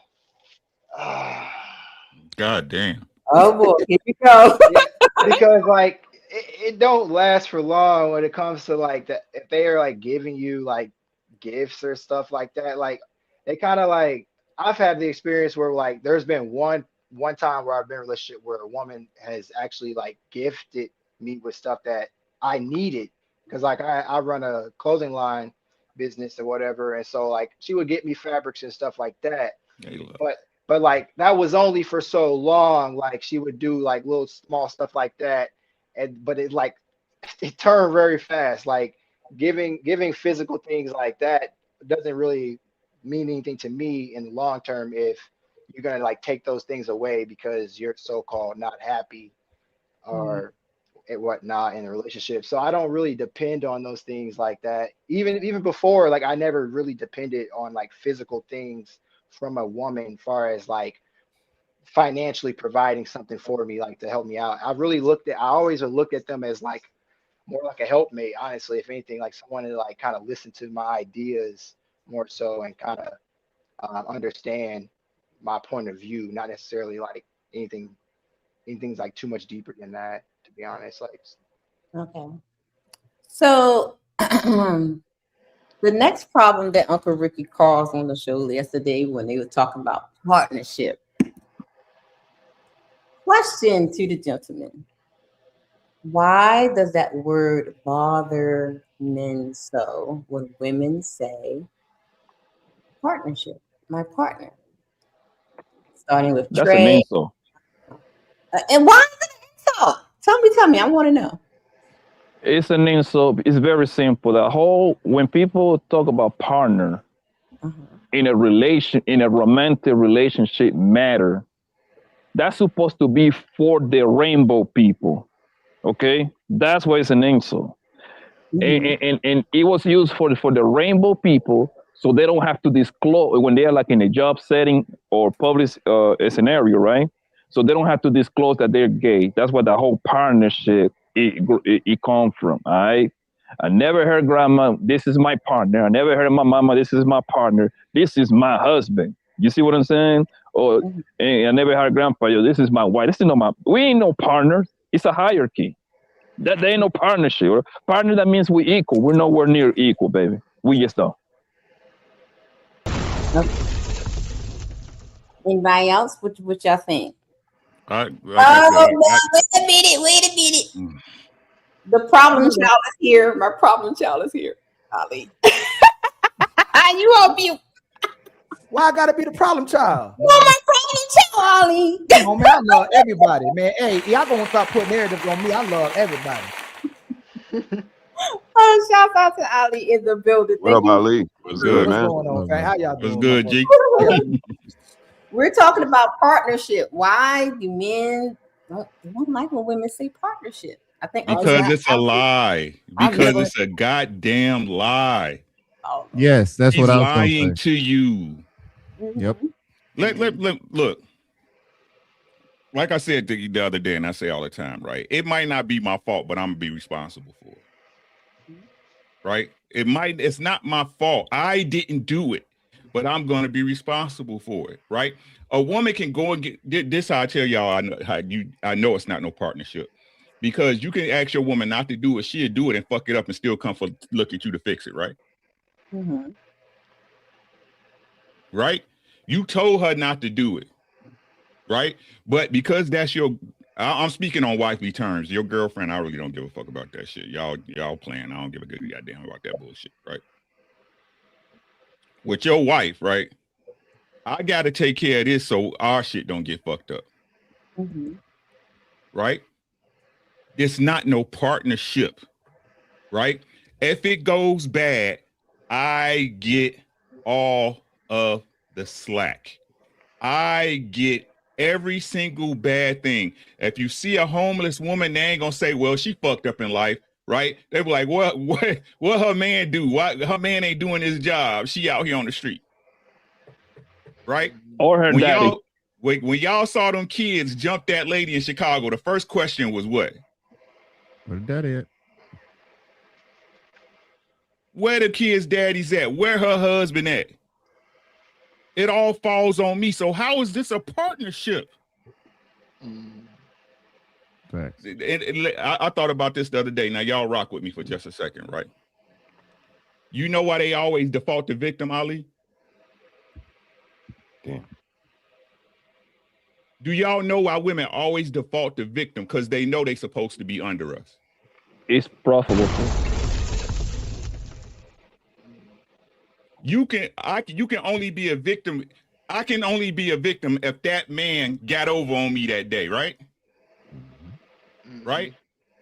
God damn. Oh boy, here we go. Yeah, because like it don't last for long when it comes to like that if they are like giving you like gifts or stuff like that. Like they kind of like I've had the experience where like there's been one time where I've been in a relationship where a woman has actually like gifted me with stuff that I needed because like I run a clothing line business or whatever, and so like she would get me fabrics and stuff like that. But like that was only for so long. Like she would do like little small stuff like that, but it like it turned very fast. Like giving physical things like that doesn't really mean anything to me in the long term if you're gonna like take those things away because you're so-called not happy or and whatnot in a relationship. So I don't really depend on those things like that. Even before, like I never really depended on like physical things from a woman, far as like financially providing something for me, like to help me out. I always looked at them as like more like a helpmate, honestly, if anything, like someone to like kind of listen to my ideas more so and kind of understand my point of view, not necessarily like anything anything's like too much deeper than that, to be honest. Like, Okay. So the next problem that Uncle Ricky caused on the show yesterday when they were talking about partnership. Question to the gentleman. Why does that word bother men so when women say partnership, my partner? Starting with That's an Trey. insult. And why is it an insult? Tell me. I want to know. It's an insult. It's very simple. When people talk about partner in a romantic relationship matter, that's supposed to be for the rainbow people. Okay? That's why it's an insult. And it was used for the rainbow people, so they don't have to disclose when they are like in a job setting or public scenario, right? So they don't have to disclose that they're gay. That's what the whole partnership it comes from. All right. I never heard grandma, this is my partner. I never heard my mama, this is my partner. This is my husband. You see what I'm saying? Or I never heard grandpa, yo, this is my wife. This is not we ain't no partners. It's a hierarchy. That there ain't no partnership. Partner, that means we equal. We're nowhere near equal, baby. We just don't. Anybody else? What y'all think? Wait a minute. The problem child is here. My problem child is here. Ali. You on mute. Why I gotta be the problem child? You my problem child, Ali. Come on, man, I love everybody, man. Hey, y'all gonna stop putting narratives on me. I love everybody. Oh, shout out to Ali in the building. What up, Ali? What's good, What's man? going on, man? How y'all doing? What's good, G? We're talking about partnership. Why do men don't like when women say partnership? I think because it's a lie. Because it's a goddamn lie. Yes, that's what I was lying gonna say. to you. Yep. Look. Like I said the other day, and I say all the time, right? It might not be my fault, but I'm gonna be responsible for it. Right? It's not my fault. I didn't do it, but I'm gonna be responsible for it, right? A woman can go and get this. How I tell y'all, I know it's not no partnership. Because you can ask your woman not to do it, she'll do it and fuck it up and still come for look at you to fix it, right? Right? You told her not to do it, right? But because that's I'm speaking on wifely terms. Your girlfriend, I really don't give a fuck about that shit. Y'all playing. I don't give a good goddamn about that bullshit, right? With your wife, right? I got to take care of this so our shit don't get fucked up, right? It's not no partnership, right? If it goes bad, I get all of the slack. I get every single bad thing. If you see a homeless woman, they ain't gonna say, well, she fucked up in life, right? They be like, what her man do? Why her man ain't doing his job? She out here on the street, right? Or her daddy. When y'all saw them kids jump that lady in Chicago, the first question was what? Where the daddy at? Where the kids' daddy's at? Where her husband at? It all falls on me. So how is this a partnership? Facts. I thought about this the other day. Now y'all rock with me for just a second, right? You know why they always default to victim, Ali? Damn. Do y'all know why women always default to victim? Because they know they're supposed to be under us. It's profitable. You can only be a victim. I can only be a victim if that man got over on me that day, right? Right?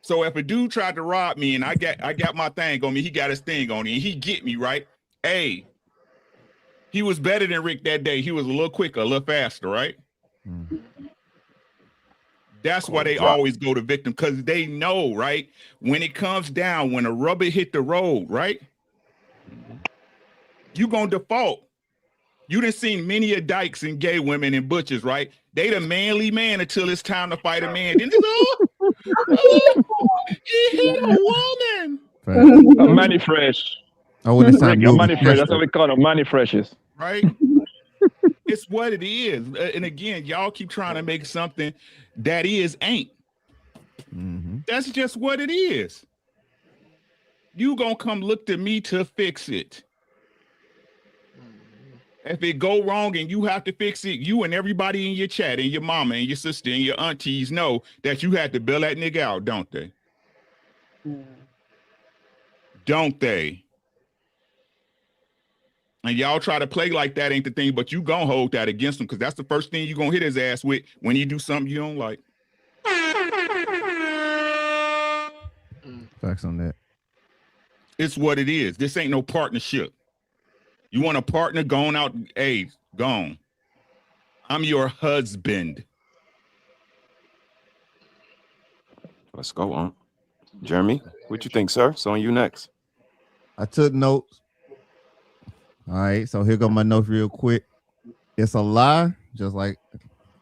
So if a dude tried to rob me and I got my thing on me, he got his thing on me, and he get me, right? Hey, he was better than Rick that day. He was a little quicker, a little faster, right? That's why they always go to victim, because they know, right? When it comes down, when the rubber hit the road, right? You gonna default. You done seen many a dykes and gay women and butchers, right? They the manly man until it's time to fight a man. Then it's he hit a woman. A money fresh. Oh, when it's time Rick, to a move, money it's fresh. That's special. what we call them, money freshes. Right? It's what it is. And again, y'all keep trying to make something that is ain't. That's just what it is. You gonna come look to me to fix it. If it go wrong and you have to fix it, you and everybody in your chat and your mama and your sister and your aunties know that you had to bail that nigga out, don't they? Don't they? And y'all try to play like that ain't the thing, but you gonna hold that against him because that's the first thing you gonna hit his ass with when he do something you don't like. Facts on that. It's what it is. This ain't no partnership. You want a partner going out? Hey, gone. I'm your husband. Let's go on. Jeremy, what you think, sir? It's on you next. I took notes. All right, so here go my notes real quick. It's a lie, just like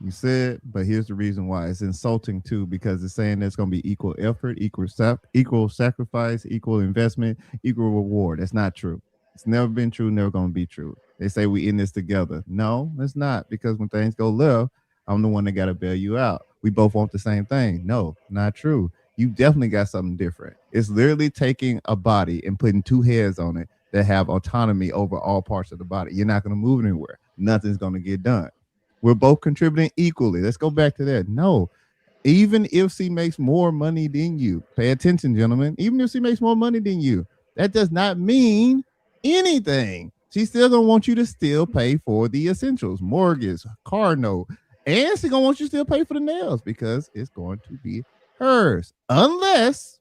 you said, but here's the reason why. It's insulting too, because it's saying there's going to be equal effort, equal sacrifice, equal investment, equal reward. That's not true. It's never been true, never going to be true. They say we in this together. No, it's not, because when things go left, I'm the one that got to bail you out. We both want the same thing. No, not true. You definitely got something different. It's literally taking a body and putting two heads on it that have autonomy over all parts of the body. You're not going to move anywhere. Nothing's going to get done. We're both contributing equally. Let's go back to that. No, even if she makes more money than you, pay attention, gentlemen. Even if she makes more money than you, that does not mean anything. She's still going to want you to still pay for the essentials, mortgage, car note, and she's going to want you to still pay for the nails because it's going to be hers. Unless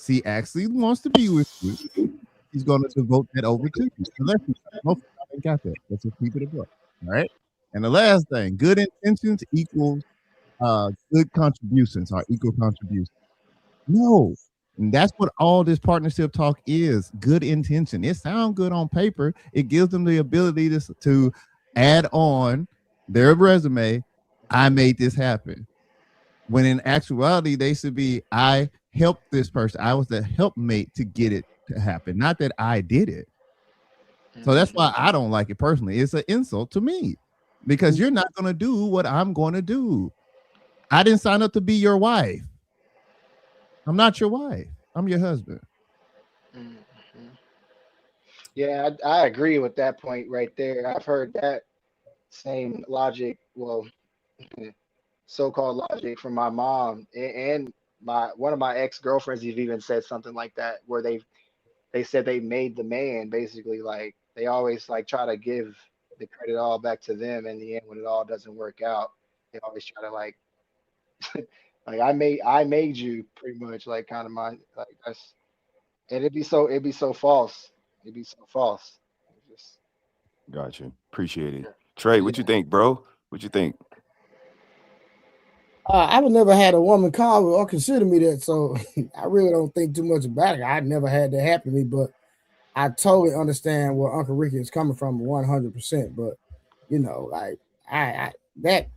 she actually wants to be with you, she's going to devote that over to you. Unless you haven't got that. Let's just keep it above. All right. And the last thing, good intentions equals good contributions or equal contributions. No. And that's what all this partnership talk is. Good intention. It sounds good on paper. It gives them the ability to add on their resume. I made this happen. When in actuality, they should be, I helped this person. I was the helpmate to get it to happen. Not that I did it. So that's why I don't like it personally. It's an insult to me because you're not going to do what I'm going to do. I didn't sign up to be your wife. I'm not your wife. I'm your husband. Yeah, I agree with that point right there. I've heard that same logic, well, so-called logic from my mom and one of my ex-girlfriends have even said something like that, where they said they made the man, basically. Like they always like try to give the credit all back to them. In the end, when it all doesn't work out, they always try to like like I made you, pretty much, like kind of my, like that's, and it'd be so false. It'd be so false. Gotcha. Appreciate it. Trey, what you think, bro? What you think? I would never had a woman call or consider me that, so I really don't think too much about it. I never had that happen to me, but I totally understand where Uncle Ricky is coming from 100%. But you know, like I that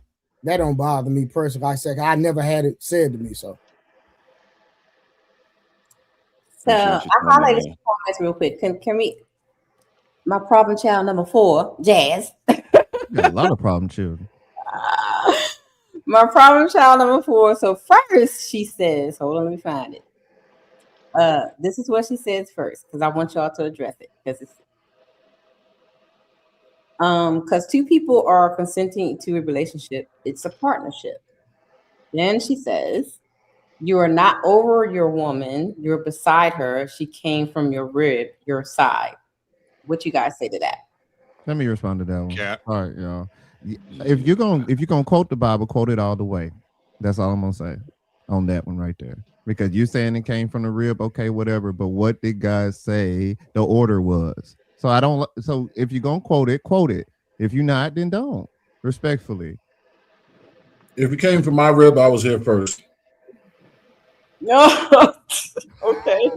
don't bother me personally. Like I said, I never had it said to me. So I highlighted some comments real quick. Can we? My problem child number 4, Jazz. Got a lot of problem children. My problem child number 4. So first she says, hold on, let me find it. This is what she says first, because I want y'all to address it. Because two people are consenting to a relationship, it's a partnership. Then she says, you are not over your woman, you're beside her. She came from your rib, your side. What you guys say to that? Let me respond to that one. Yeah. All right, y'all. If you're gonna quote the Bible, quote it all the way. That's all I'm gonna say on that one right there. Because you're saying it came from the rib, okay, whatever. But what did God say the order was? So if you're gonna quote it, quote it. If you're not, then don't. Respectfully. If it came from my rib, I was here first. No. Okay.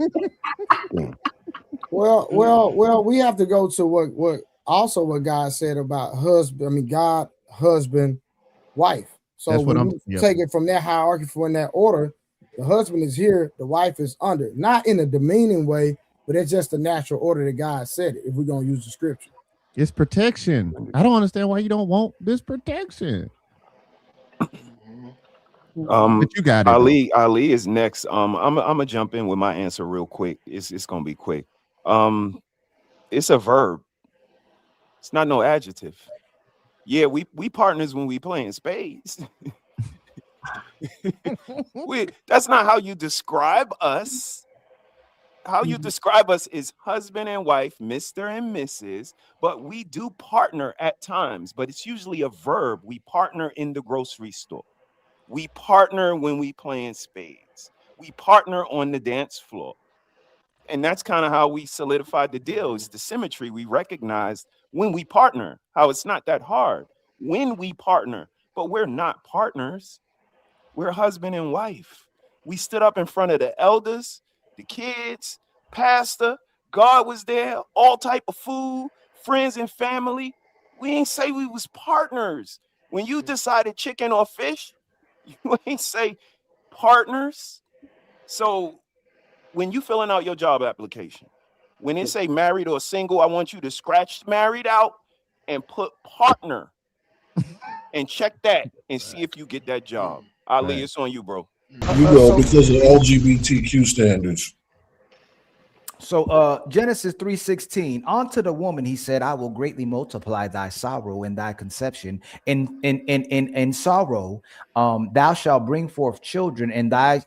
Well, we have to go to what God said about husband. I mean, God, husband, wife. So that's when you take it from that hierarchy, from that order, the husband is here, the wife is under. Not in a demeaning way, but it's just the natural order that God said it. If we're gonna use the scripture. It's protection. I don't understand why you don't want this protection. But you got it. Ali is next. I'm gonna jump in with my answer real quick. It's gonna be quick. It's a verb. It's not no adjective. Yeah, we partners when we playing spades. That's not how you describe us. How you describe us is husband and wife, Mr. and Mrs., but we do partner at times, but it's usually a verb. We partner in the grocery store. We partner when we playing spades. We partner on the dance floor. And that's kind of how we solidified the deal. It's the symmetry we recognized when we partner, how it's not that hard when we partner, but we're not partners. We're husband and wife. We stood up in front of the elders, the kids, pastor, God was there, all type of food, friends and family. We ain't say we was partners. When you decided chicken or fish, you ain't say partners. So when you filling out your job application, when it say married or single, I want you to scratch married out and put partner and check that and see if you get that job. Ali, it's on you, bro. You will, because of LGBTQ standards. So Genesis 3:16, unto the woman he said, I will greatly multiply thy sorrow and thy conception. In sorrow, thou shalt bring forth children, and thy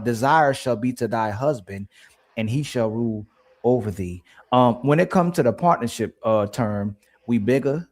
desire shall be to thy husband, and he shall rule over thee. When it comes to the partnership term, we bigger,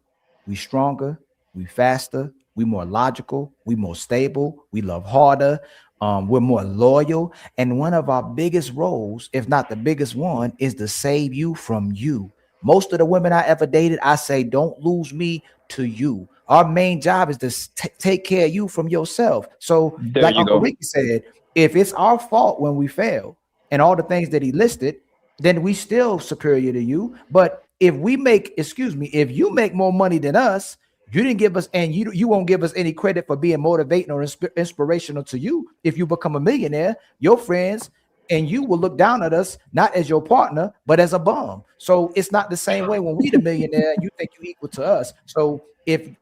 we stronger, we faster, we more logical, we more stable, we love harder. We're more loyal, and one of our biggest roles, if not the biggest one, is to save you from you. Most of the women I ever dated, I say, don't lose me to you. Our main job is to take care of you from yourself. So, There like you Uncle go. Ricky said, if it's our fault when we fail and all the things that he listed, then we still superior to you. But if we make, if you make more money than us, you didn't give us, and you won't give us any credit for being motivating or inspirational to you. If you become a millionaire, your friends and you will look down at us, not as your partner, but as a bum. So it's not the same way when we the millionaire, you think you equal to us. So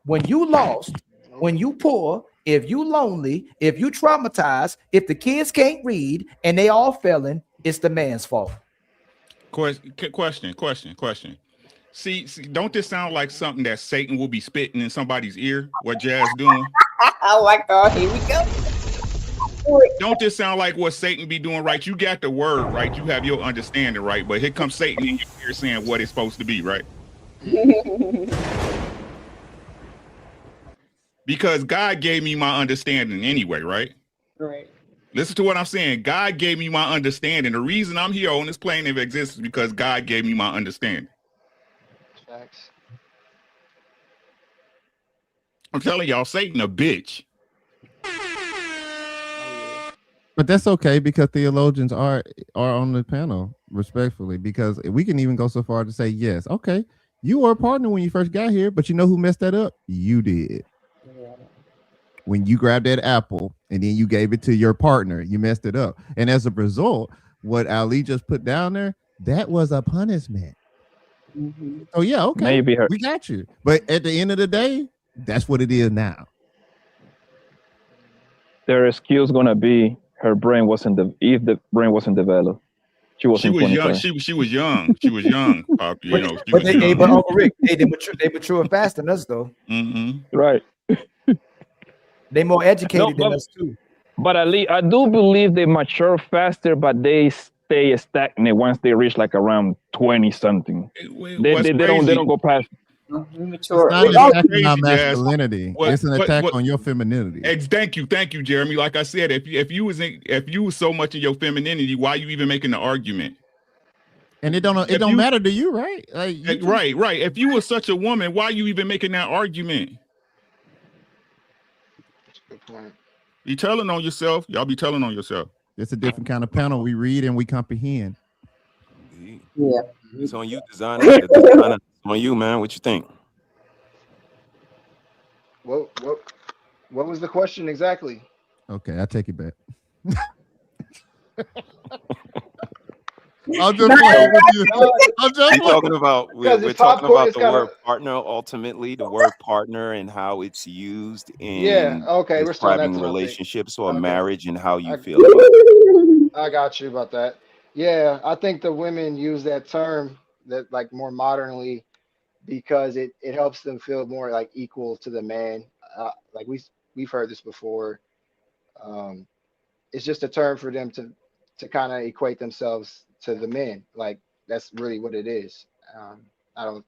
when you lost, when you poor, if you lonely, if you traumatized, if the kids can't read and they all failing, it's the man's fault. Question. See, don't this sound like something that Satan will be spitting in somebody's ear? What Jazz doing? Oh my God, here we go. Don't this sound like what Satan be doing? Right, you got the word right, you have your understanding right, but here comes Satan in your ear saying what it's supposed to be, right? Because God gave me my understanding anyway, right? Right. Listen to what I'm saying. God gave me my understanding. The reason I'm here on this plane of existence is because God gave me my understanding. Facts. I'm telling y'all, Satan a bitch. But that's okay because theologians are on the panel, respectfully, because we can even go so far to say, yes, okay, you were a partner when you first got here, but you know who messed that up? You did. When you grabbed that apple and then you gave it to your partner, you messed it up. And as a result, what Ali just put down there, that was a punishment. Mm-hmm. Oh, yeah, okay. Maybe her. We got you. But at the end of the day, that's what it is now. Their excuse gonna be her brain wasn't if the brain wasn't developed. She was Young. 25. She was young. She was young. You know, she But was young. but Uncle Rick, they mature faster than us though. Mm-hmm. Right. They more educated than us too. But at least I do believe they mature faster, but they stay stagnant once they reach like around 20 something. They don't go past. It's not an attack on masculinity. It's an attack on your femininity. Thank you, Jeremy. Like I said, if you was so much in your femininity, why are you even making the argument? And it don't matter to you, right? Like right. If you were such a woman, why are you even making that argument? Good point. You telling on yourself. Y'all be telling on yourself. It's a different kind of panel. We read and we comprehend. Yeah. It's on you, designer. It's on you, man. What you think? What was the question exactly? Okay, I take it back. I'm just playing with you. I'm just We're talking about Because we're it's talking popcorn. about It's the kind word of partner. Ultimately, the word partner and how it's used yeah. in Okay, we're still on that describing topic. relationships or Okay, marriage, and how you I feel about it. I got you about that. Yeah, I think the women use that term that like more modernly because it helps them feel more like equal to the man. Like we've heard this before. Um, it's just a term for them to kind of equate themselves to the men. Like that's really what it is. I don't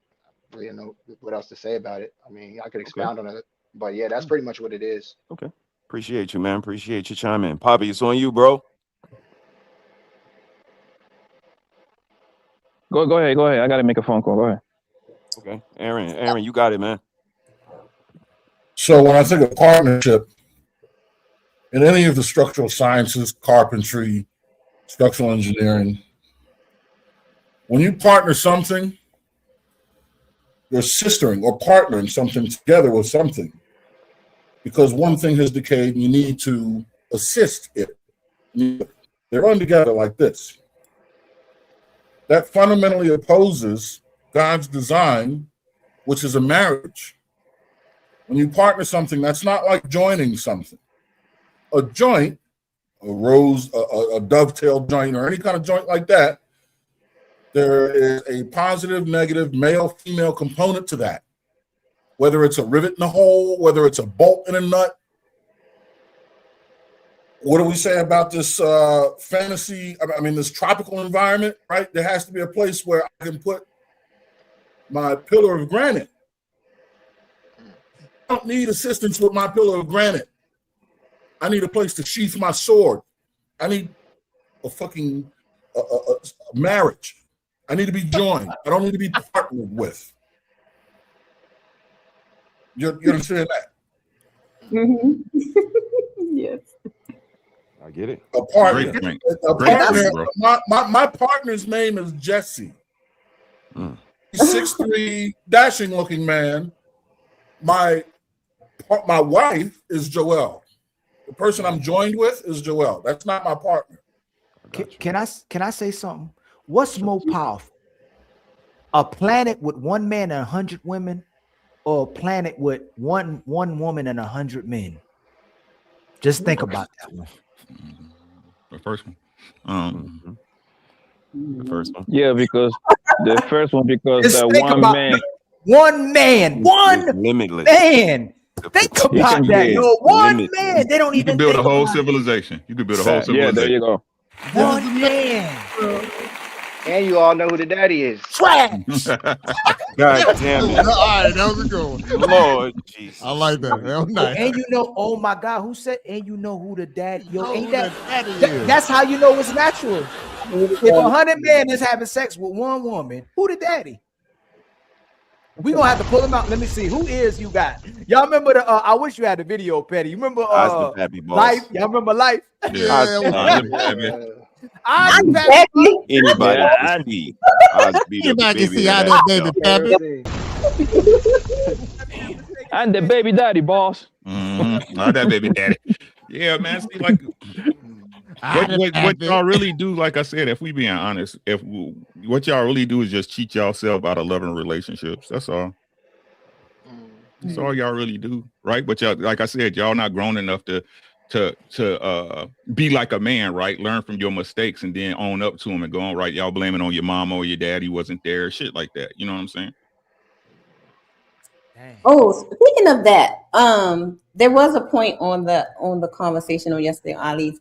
really know what else to say about it. I mean, I could Okay. expound on it, but yeah, that's pretty much what it is. Okay. Appreciate you, man. Appreciate you chiming in. Poppy, it's on you, bro. Go ahead. I gotta make a phone call. Go ahead. Okay. Aaron, you got it, man. So when I think of partnership in any of the structural sciences, carpentry, structural engineering, when you partner something, you're sistering or partnering something together with something because one thing has decayed and you need to assist it. They run together like this. That fundamentally opposes God's design, which is a marriage. When you partner something, that's not like joining something. A joint, a dovetail joint, or any kind of joint like that, there is a positive, negative, male, female component to that. Whether it's a rivet in a hole, whether it's a bolt in a nut. What do we say about this fantasy? I mean, this tropical environment, right? There has to be a place where I can put my pillar of granite. I don't need assistance with my pillar of granite. I need a place to sheath my sword. I need a fucking marriage. I need to be joined. I don't need to be partnered with. You understand that? Mm-hmm. Yes. I get it. A partner. Great point. A Great partner. point, bro. My partner's name is Jesse. Mm. He's 6'3", dashing-looking man. My wife is Joelle. The person I'm joined with is Joelle. That's not my partner. Can I say something? What's more powerful? A planet with one man and 100 women, or a planet with one woman and 100 men? Just think about that one. The first one. The first one. Yeah, because the first one, because Just the think one about man. one man, one limitless. man. Think about that. is No, one limitless. man. They don't You even can build think a whole about it. civilization. You can build a whole Yeah, civilization. there you go. One man. And you all know who the daddy is. Trash. God damn it. All right, that was a good one. Lord Jesus. I like that. That was nice. And you know, oh my God, who said? And you know who the dad? Yo, Know ain't who that? the daddy is. That's how you know it's natural. If 100 men is having sex with one woman, who the daddy? We gonna have to pull him out. Let me see who ears you got. Y'all remember the? I wish you had the video, Petty. You remember Eyes the Pappy Boss. Life? Y'all remember Life? Anybody Yeah, can see. Eyes beat up the Anybody can baby see of how that that baby show. Pappy. And the baby daddy, boss. Not that baby daddy. Yeah, man. See, like what y'all really do, like I said, if we being honest, what y'all really do is just cheat yourself out of loving relationships. That's all. That's all y'all really do, right? But y'all, like I said, y'all not grown enough to be like a man, right? Learn from your mistakes and then own up to them and go on, right? Y'all blame it on your mama or your daddy wasn't there, shit like that. You know what I'm saying? Oh, speaking of that, there was a point on the conversation on yesterday, Ali's,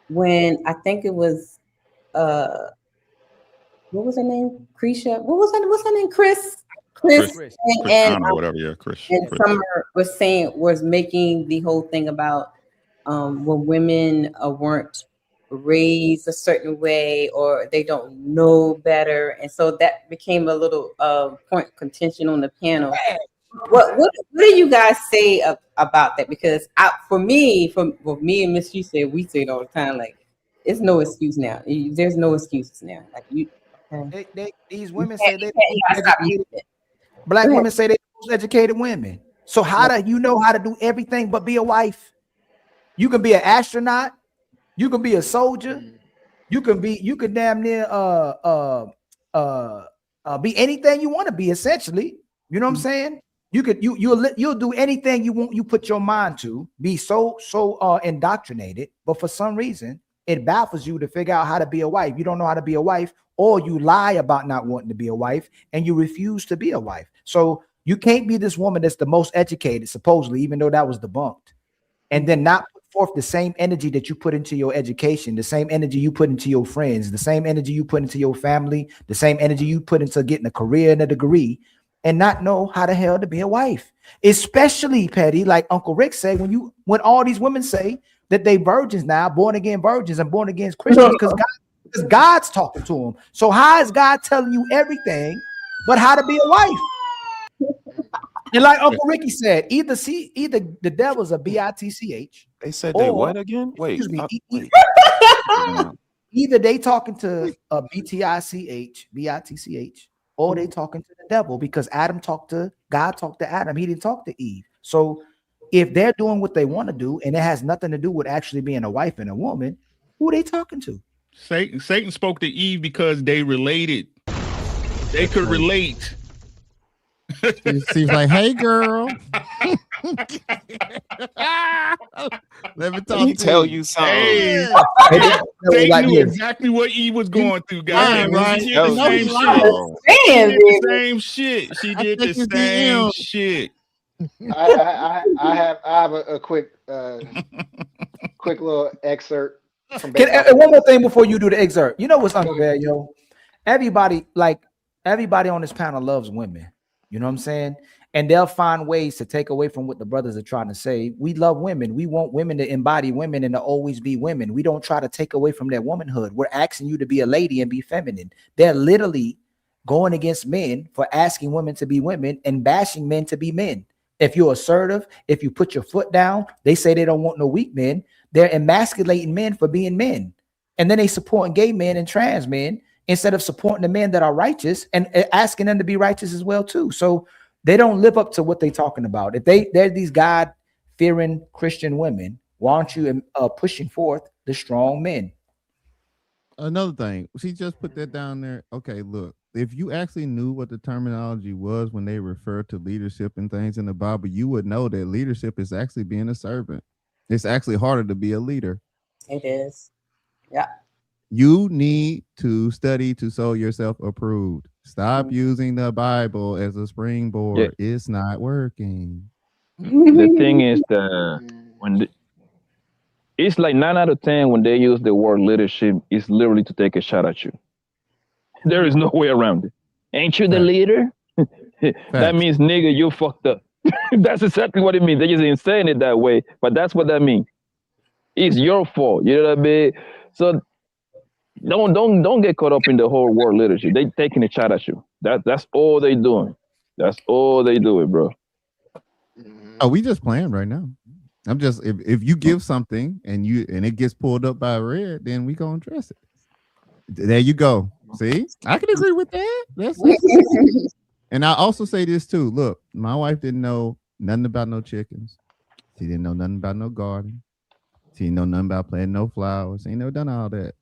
when I think it was what was her name? Krisha. What's her name? Chris and whatever. Yeah, Chris. And Summer was making the whole thing about when women weren't raised a certain way or they don't know better, and so that became a little point of contention on the panel. What do you guys say about that? Because for me and Miss She said, we say it all the time, like it's no excuse now. There's no excuses now. Like you, these women say they Black women say they're the most educated women. So how do you know how to do everything but be a wife? You can be an astronaut. You can be a soldier. You can damn near be anything you want to be, essentially. You know what I'm saying? You'll do anything you want, you put your mind to, be so indoctrinated, but for some reason it baffles you to figure out how to be a wife. You don't know how to be a wife, or you lie about not wanting to be a wife and you refuse to be a wife. So you can't be this woman that's the most educated, supposedly, even though that was debunked, and then not put forth the same energy that you put into your education, the same energy you put into your friends, the same energy you put into your family, the same energy you put into getting a career and a degree, and not know how the hell to be a wife. Especially, Petty, like Uncle Rick said, when all these women say that they virgins now, born again virgins and born again Christians, because God's talking to them. So how is God telling you everything but how to be a wife? And like Uncle Ricky said, either the devil's a bitch. They said they what again? Wait, Excuse me. Either they talking to a bitch, or they talking to the devil, because God talked to Adam. He didn't talk to Eve. So if they're doing what they want to do and it has nothing to do with actually being a wife and a woman, who are they talking to? Satan spoke to Eve because they related. They could relate. She's like, hey, girl. Let me talk Let me tell you something. Hey, Hey, Satan knew exactly what Eve was going through, guys. Right. She did the same shit. She did the same shit. She did the same shit. I have a quick little excerpt from And one more thing before you do the excerpt. You know what's unfair, yo? Everybody on this panel loves women. You know what I'm saying? And they'll find ways to take away from what the brothers are trying to say. We love women. We want women to embody women and to always be women. We don't try to take away from their womanhood. We're asking you to be a lady and be feminine. They're literally going against men for asking women to be women and bashing men to be men. If you're assertive, if you put your foot down, they say they don't want no weak men. They're emasculating men for being men. And then they supporting gay men and trans men instead of supporting the men that are righteous and asking them to be righteous as well too. So they don't live up to what they're talking about. If they're these God-fearing Christian women, why aren't you pushing forth the strong men? Another thing, she just put that down there. Okay, look, if you actually knew what the terminology was when they refer to leadership and things in the Bible, you would know that leadership is actually being a servant. It's actually harder to be a leader. It is. Yeah. You need to study to show yourself approved. Stop using the Bible as a springboard. Yeah. It's not working. The thing is that it's like 9 out of 10 when they use the word leadership, it's literally to take a shot at you. There is no way around it. Ain't you the leader? That means, nigga, you fucked up. That's exactly what it means. They just ain't saying it that way, but that's what that means. It's your fault. You know what I mean? So don't get caught up in the whole word leadership. They taking a shot at you. That's all they doing. That's all they do it, bro. Oh, we just playing right now. I'm just if you give something and it gets pulled up by red, then we gonna address it. There you go. See, I can agree with that. That's and I also say this too. Look, my wife didn't know nothing about no chickens. She didn't know nothing about no garden. She didn't know nothing about planting no flowers. She ain't never done all that.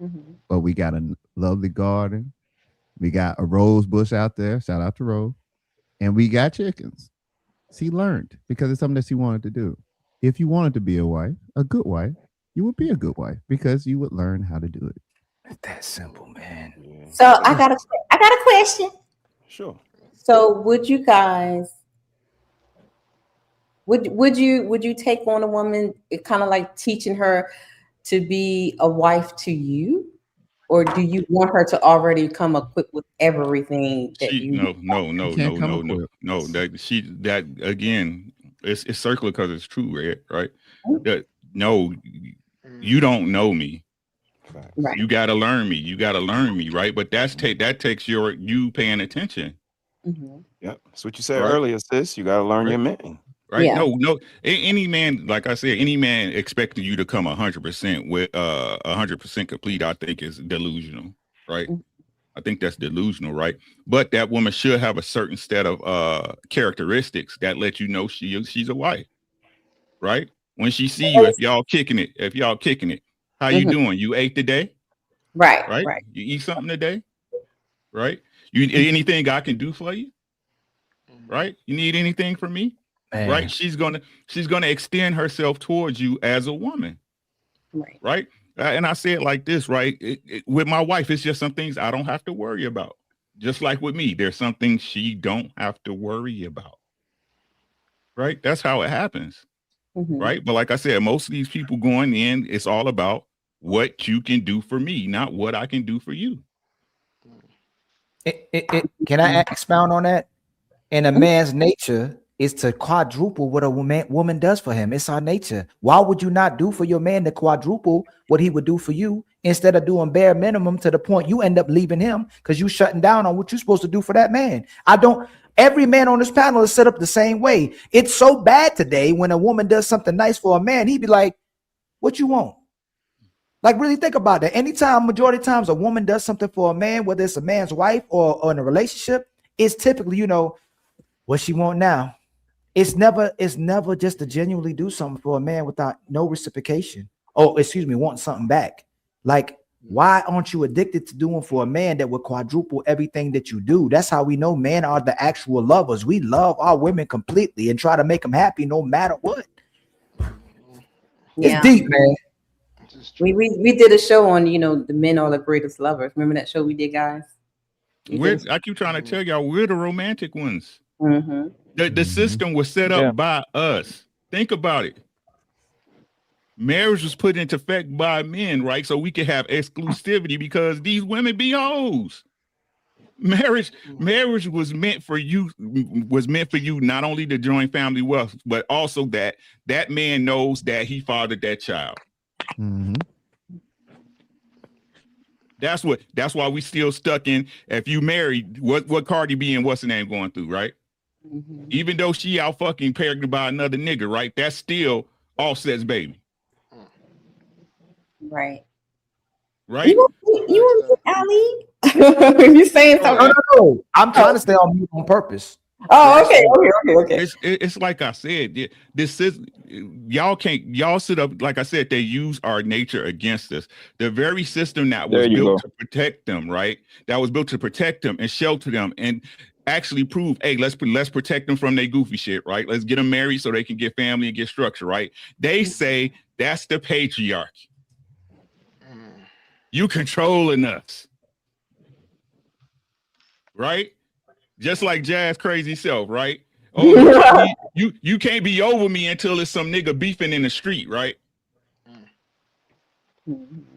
Mm-hmm. But we got a lovely garden. We got a rose bush out there. Shout out to Rose. And we got chickens. She learned because it's something that she wanted to do. If you wanted to be a wife, a good wife, you would be a good wife because you would learn how to do it. It's that simple, man. So I got a question. Sure. So would you guys would you take on a woman, kind of like teaching her to be a wife to you, or do you want her to already come equipped with everything that No. That again, it's circular because it's true, right? That no, you don't know me. Right. You got to learn me, right? But that takes you paying attention. Mm-hmm. Yep, that's what you said earlier, sis. You got to learn your man. Right? Yeah. No. Any man, like I said, any man expecting you to come 100% with 100% complete, I think is delusional, right? Mm-hmm. I think that's delusional, right? But that woman should have a certain set of characteristics that let you know she's a wife, right? When she see you, if y'all kicking it, how you doing? You ate today? Right. Right? Right. You eat something today, right? You anything I can do for you, right? You need anything from me, Man. right? She's gonna extend herself towards you as a woman, right? And I say it like this, right? With my wife, it's just some things I don't have to worry about. Just like with me, there's some things she don't have to worry about, right? That's how it happens, right? But like I said, most of these people going in, it's all about what you can do for me, not what I can do for you. Can I expound on that? And a man's nature is to quadruple what a woman does for him. It's our nature. Why would you not do for your man to quadruple what he would do for you instead of doing bare minimum to the point you end up leaving him because you shutting down on what you're supposed to do for that man? Every man on this panel is set up the same way. It's so bad today when a woman does something nice for a man, he'd be like, what you want? Like, really think about that. Anytime, majority of times a woman does something for a man, whether it's a man's wife or in a relationship, it's typically, what she want now. It's never just to genuinely do something for a man without no reciprocation. Wanting something back. Like, why aren't you addicted to doing for a man that would quadruple everything that you do? That's how we know men are the actual lovers. We love our women completely and try to make them happy no matter what. It's deep, man. We did a show on, the men are the greatest lovers. Remember that show we did, guys? I keep trying to tell y'all, we're the romantic ones. Mm-hmm. The system was set up by us. Think about it. Marriage was put into effect by men, right? So we could have exclusivity because these women be hoes. Marriage was meant for you. Not only to join family wealth, but also that man knows that he fathered that child. Mm-hmm. That's why we still stuck in. If you married, what Cardi B and what's the name going through, right? Mm-hmm. Even though she out fucking pregnant by another nigga, right? That's still Offset's baby. Right. Right. You Ali? You saying something? No. I'm trying to stay on mute on purpose. Oh, okay. It's like I said, this is y'all sit up, like I said, they use our nature against us. The very system that was built to protect them, right? That was built to protect them and shelter them and actually prove, hey, let's protect them from their goofy shit, right? Let's get them married so they can get family and get structure, right? They say that's the patriarchy. You controlling us, right? Just like Jazz crazy self, right? Oh, you can't be over me until it's some nigga beefing in the street, right?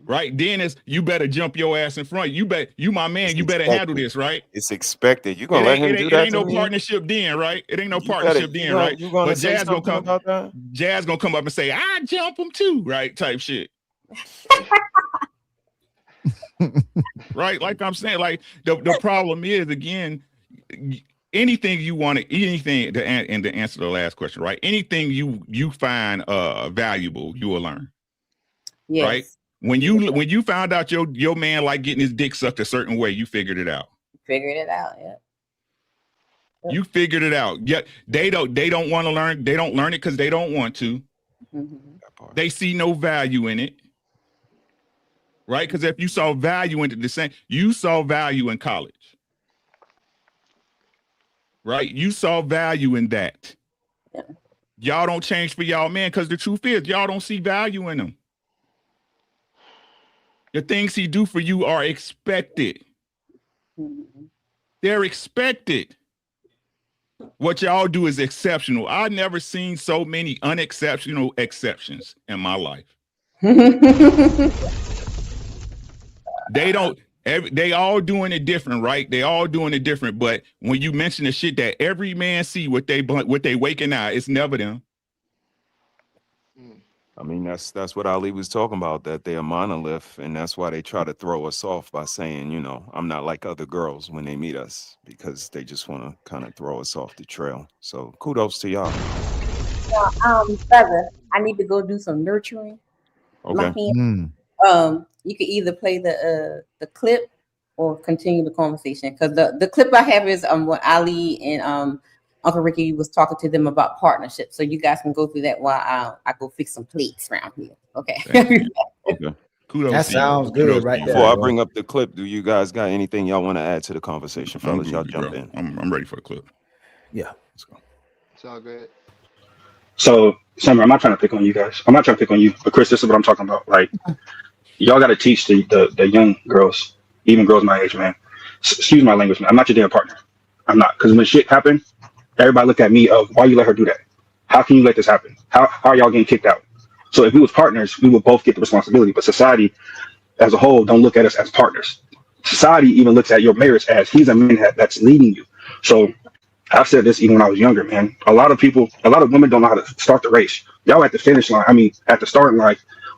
Right? Then it's you better jump your ass in front. You my man. It's you better expected. handle this, right? It's expected. You gonna let him do that? It ain't no partnership then, right? It ain't no partnership then, right? You gonna but say Jazz something about that? Jazz gonna come up and say, I jump him too, right? Type shit. Right? Like I'm saying, like the problem is again, anything you want to, and to answer the last question, right? Anything you find valuable, you will learn. Yes. Right? When you found out your man like getting his dick sucked a certain way, you figured it out. Yeah. You figured it out. Yet they don't want to learn. They don't learn it because they don't want to. Mm-hmm. They see no value in it. Right? Because if you saw value in the same, you saw value in college. Right? You saw value in that. Yeah. Y'all don't change for y'all man because the truth is y'all don't see value in him. The things he do for you are expected. Mm-hmm. They're expected. What y'all do is exceptional. I've never seen so many unexceptional exceptions in my life. They all doing it different, right? They all doing it different. But when you mention the shit that every man see what they waking out, it's never them. I mean, that's what Ali was talking about, that they're a monolith, and that's why they try to throw us off by saying, I'm not like other girls when they meet us, because they just want to kind of throw us off the trail. So kudos to y'all. Brother, I need to go do some nurturing. Okay. You can either play the clip or continue the conversation, because the clip I have is when Ali and Uncle Ricky was talking to them about partnership. So you guys can go through that while I go fix some plates around here. Okay. Okay. Kudos. That to you. sounds Kudos good to right you. there, Before I bro. bring up the clip, do you guys got anything y'all want to add to the conversation, I'm fellas? Y'all groovy, jump bro. in. I'm ready for the clip. Yeah. Let's go. It's all good. So, Summer, I'm not trying to pick on you guys. I'm not trying to pick on you, but Chris, this is what I'm talking about. Like, y'all got to teach the young girls, even girls my age, man. Excuse my language, man. I'm not your damn partner. I'm not. Because when shit happened, everybody looked at me of, why you let her do that? How can you let this happen? How are y'all getting kicked out? So if we was partners, we would both get the responsibility. But society as a whole don't look at us as partners. Society even looks at your marriage as he's a man that's leading you. So I've said this even when I was younger, man. A lot of women don't know how to start the race. Y'all at the finish line, I mean, at the starting line,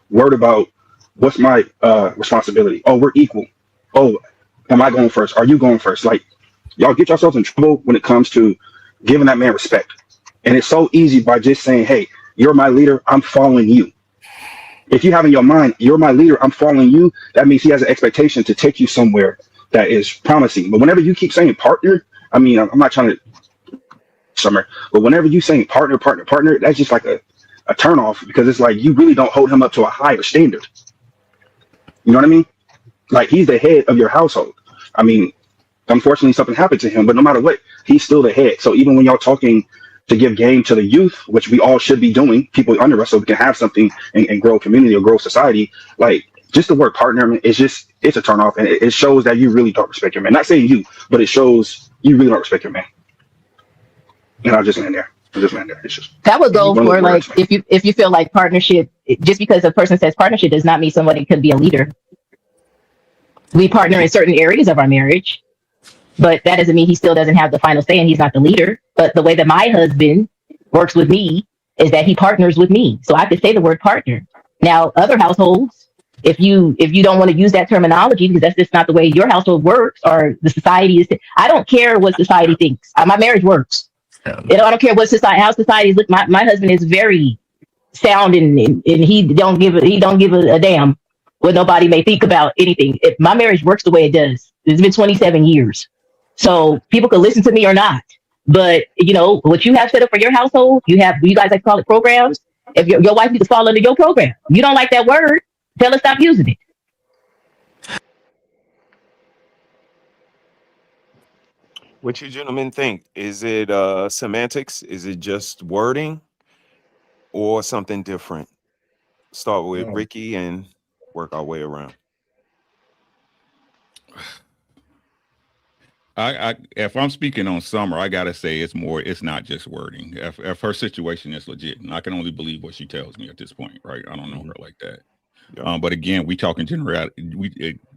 worried about what's my responsibility. Oh, we're equal. Oh, am I going first? Are you going first? Like, y'all get yourselves in trouble when it comes to giving that man respect. And it's so easy by just saying, hey, you're my leader, I'm following you. If you have in your mind, you're my leader, I'm following you, that means he has an expectation to take you somewhere that is promising. But whenever you keep saying partner, I mean, I'm not trying to Summer, but whenever you saying partner, that's just like a turn off, because it's like you really don't hold him up to a higher standard. You know what I mean? Like, he's the head of your household. I mean, unfortunately something happened to him, but no matter what, he's still the head. So even when y'all talking to give game to the youth, which we all should be doing, people under us, so we can have something and grow a community or grow society, like, just the word partner, I mean, it's a turn off, and it shows that you really don't respect your man. Not saying you, but it shows you really don't respect your man. And I'll just land there. It's just That would go one of for those like words, man. if you feel like partnership, just because a person says partnership does not mean somebody could be a leader. We partner in certain areas of our marriage, but that doesn't mean he still doesn't have the final say and he's not the leader. But the way that my husband works with me is that he partners with me. So I could say the word partner. Now, other households, if you don't want to use that terminology because that's just not the way your household works or the society is, I don't care what society thinks. My marriage works. I don't care what how society look. My husband is very sound and he don't give a damn what nobody may think about anything. If my marriage works the way it does, it's been 27 years. So people can listen to me or not. But you know what you have set up for your household, you guys like to call it programs. If your wife needs to fall under your program, you don't like that word, tell her stop using it. What you gentlemen think? Is it semantics? Is it just wording or something different? Start with Ricky and work our way around. If I'm speaking on Summer, I gotta say it's not just wording. If her situation is legit, and I can only believe what she tells me at this point, right? I don't know her like that. Yeah. But again, we talking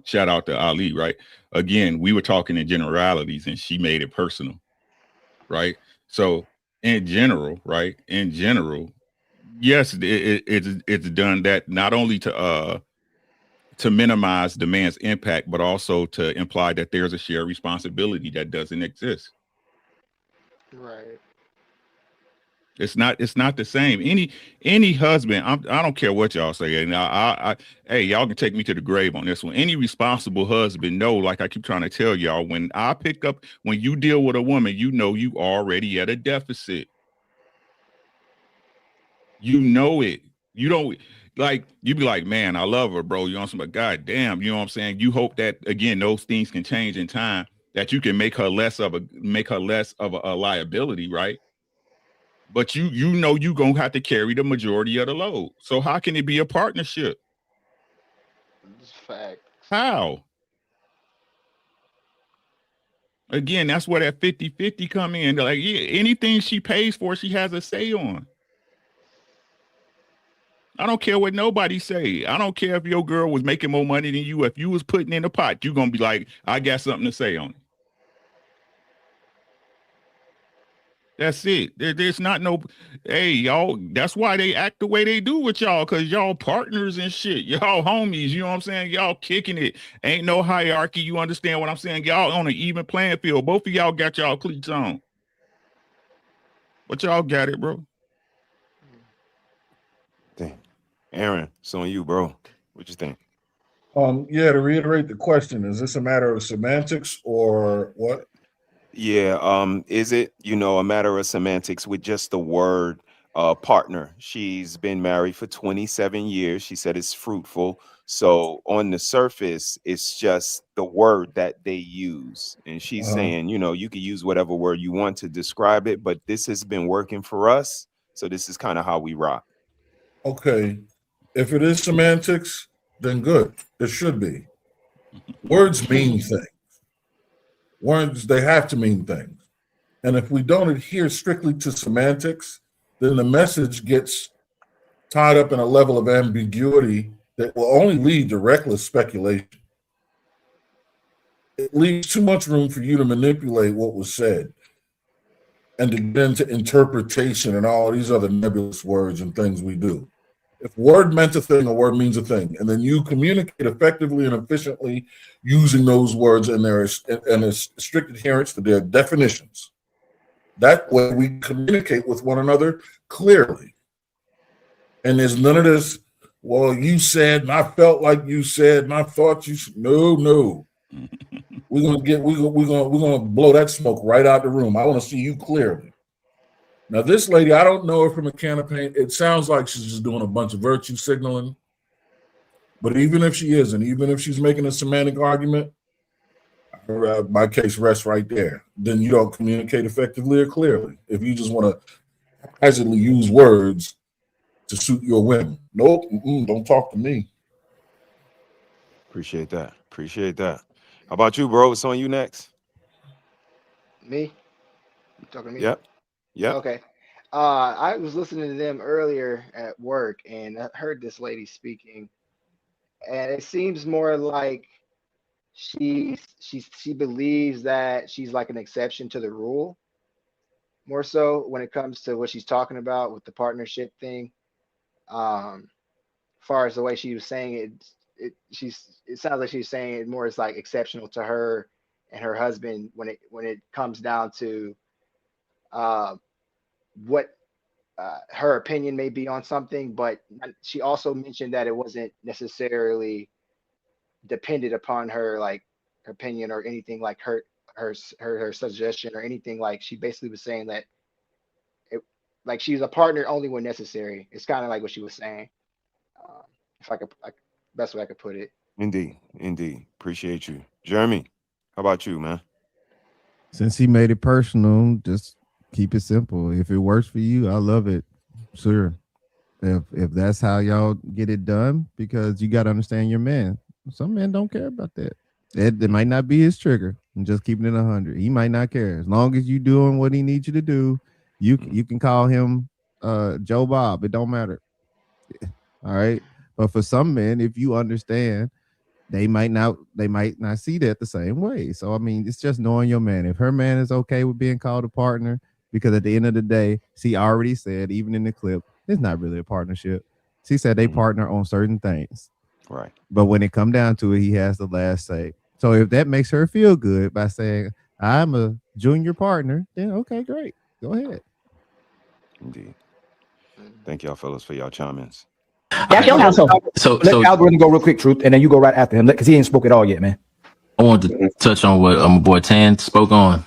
shout out to Ali, right? Again, we were talking in generalities, and she made it personal, right? So in general, right? In general, yes, it's done that not only to minimize the man's impact, but also to imply that there's a shared responsibility that doesn't exist. Right. It's not the same. Any husband, I don't care what y'all say. And hey, y'all can take me to the grave on this one. Any responsible husband know, like I keep trying to tell y'all, when you deal with a woman, you know you already at a deficit. You know it. You don't like, you be like, man, I love her, bro. You know what I'm saying? But God damn, you know what I'm saying? You hope that again, those things can change in time, that you can make her less of a liability, right? But you know you gonna have to carry the majority of the load. So how can it be a partnership? It's fact. How? Again, that's where that 50-50 come in. Like, yeah, anything she pays for, she has a say on. I don't care what nobody say. I don't care if your girl was making more money than you. If you was putting in the pot, you're gonna be like, I got something to say on it. That's it. There's not no, hey, y'all, that's why they act the way they do with y'all, because y'all partners and shit. Y'all homies, you know what I'm saying? Y'all kicking it. Ain't no hierarchy. You understand what I'm saying? Y'all on an even playing field. Both of y'all got y'all cleats on. But y'all got it, bro. Dang. Aaron, it's on you, bro. What you think? Yeah, to reiterate the question, is this a matter of semantics or what? Yeah, is it, a matter of semantics with just the word partner. She's been married for 27 years. She said it's fruitful. So on the surface, it's just the word that they use. And she's saying, you know, you can use whatever word you want to describe it, but this has been working for us. So this is kind of how we rock. Okay. If it is semantics, then good. It should be. Words mean things. Words, they have to mean things. And if we don't adhere strictly to semantics, then the message gets tied up in a level of ambiguity that will only lead to reckless speculation. It leaves too much room for you to manipulate what was said and to get into interpretation and all these other nebulous words and things we do. If word meant a thing, a word means a thing, and then you communicate effectively and efficiently using those words and their strict adherence to their definitions. That way we communicate with one another clearly. And there's none of this, well, you said, and I felt like you said, and I thought you should. No. We're gonna blow that smoke right out the room. I want to see you clearly. Now, this lady, I don't know her from a can of paint. It sounds like she's just doing a bunch of virtue signaling. But even if she isn't, even if she's making a semantic argument, my case rests right there. Then you don't communicate effectively or clearly. If you just want to haphazardly use words to suit your whim. Nope, don't talk to me. Appreciate that. How about you, bro? What's on you next? Me? You talking to me? Yep. Okay. I was listening to them earlier at work, and I heard this lady speaking, and it seems more like she believes that she's like an exception to the rule, more so when it comes to what she's talking about with the partnership thing. As far as the way she was saying it, it sounds like she's saying it more as like exceptional to her and her husband when it comes down to what her opinion may be on something, but she also mentioned that it wasn't necessarily dependent upon her like opinion or anything like her suggestion or anything. Like she basically was saying that like she's a partner only when necessary. It's kind of like what she was saying. If I could, best way I could put it. Indeed. Appreciate you, Jeremy. How about you, man? Since he made it personal, just keep it simple. If it works for you, I love it. Sure. If that's how y'all get it done, because you got to understand your man. Some men don't care about that. It might not be his trigger. And just keeping it 100. He might not care. As long as you doing what he needs you to do, you can call him Joe Bob. It don't matter. All right. But for some men, if you understand, they might not see that the same way. So I mean, it's just knowing your man. If her man is okay with being called a partner, because at the end of the day, she already said, even in the clip, it's not really a partnership. She said they partner on certain things. Right. But when it come down to it, he has the last say. So if that makes her feel good by saying, I'm a junior partner, then okay, great. Go ahead. Indeed. Thank y'all fellas for y'all chime-ins. That's your household. Let Algorithm go real quick, Truth, and then you go right after him because he ain't spoke at all yet, man. I wanted to touch on what my boy Tan spoke on.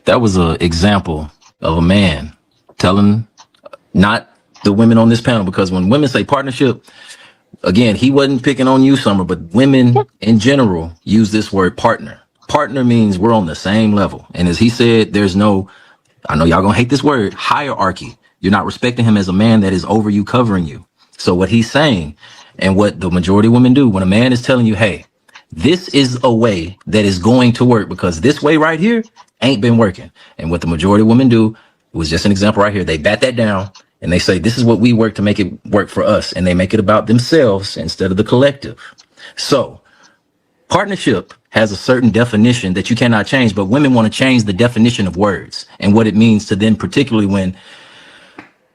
That was an example of a man telling not the women on this panel, because when women say partnership, again, he wasn't picking on you, Summer, but women in general use this word partner. Partner means we're on the same level. And as he said, there's no, I know y'all gonna hate this word, hierarchy. You're not respecting him as a man that is over you, covering you. So what he's saying, and what the majority of women do, when a man is telling you, hey, this is a way that is going to work because this way right here ain't been working. And what the majority of women do, it was just an example right here. They bat that down and they say, this is what we work to make it work for us. And they make it about themselves instead of the collective. So partnership has a certain definition that you cannot change, but women want to change the definition of words and what it means to them, particularly when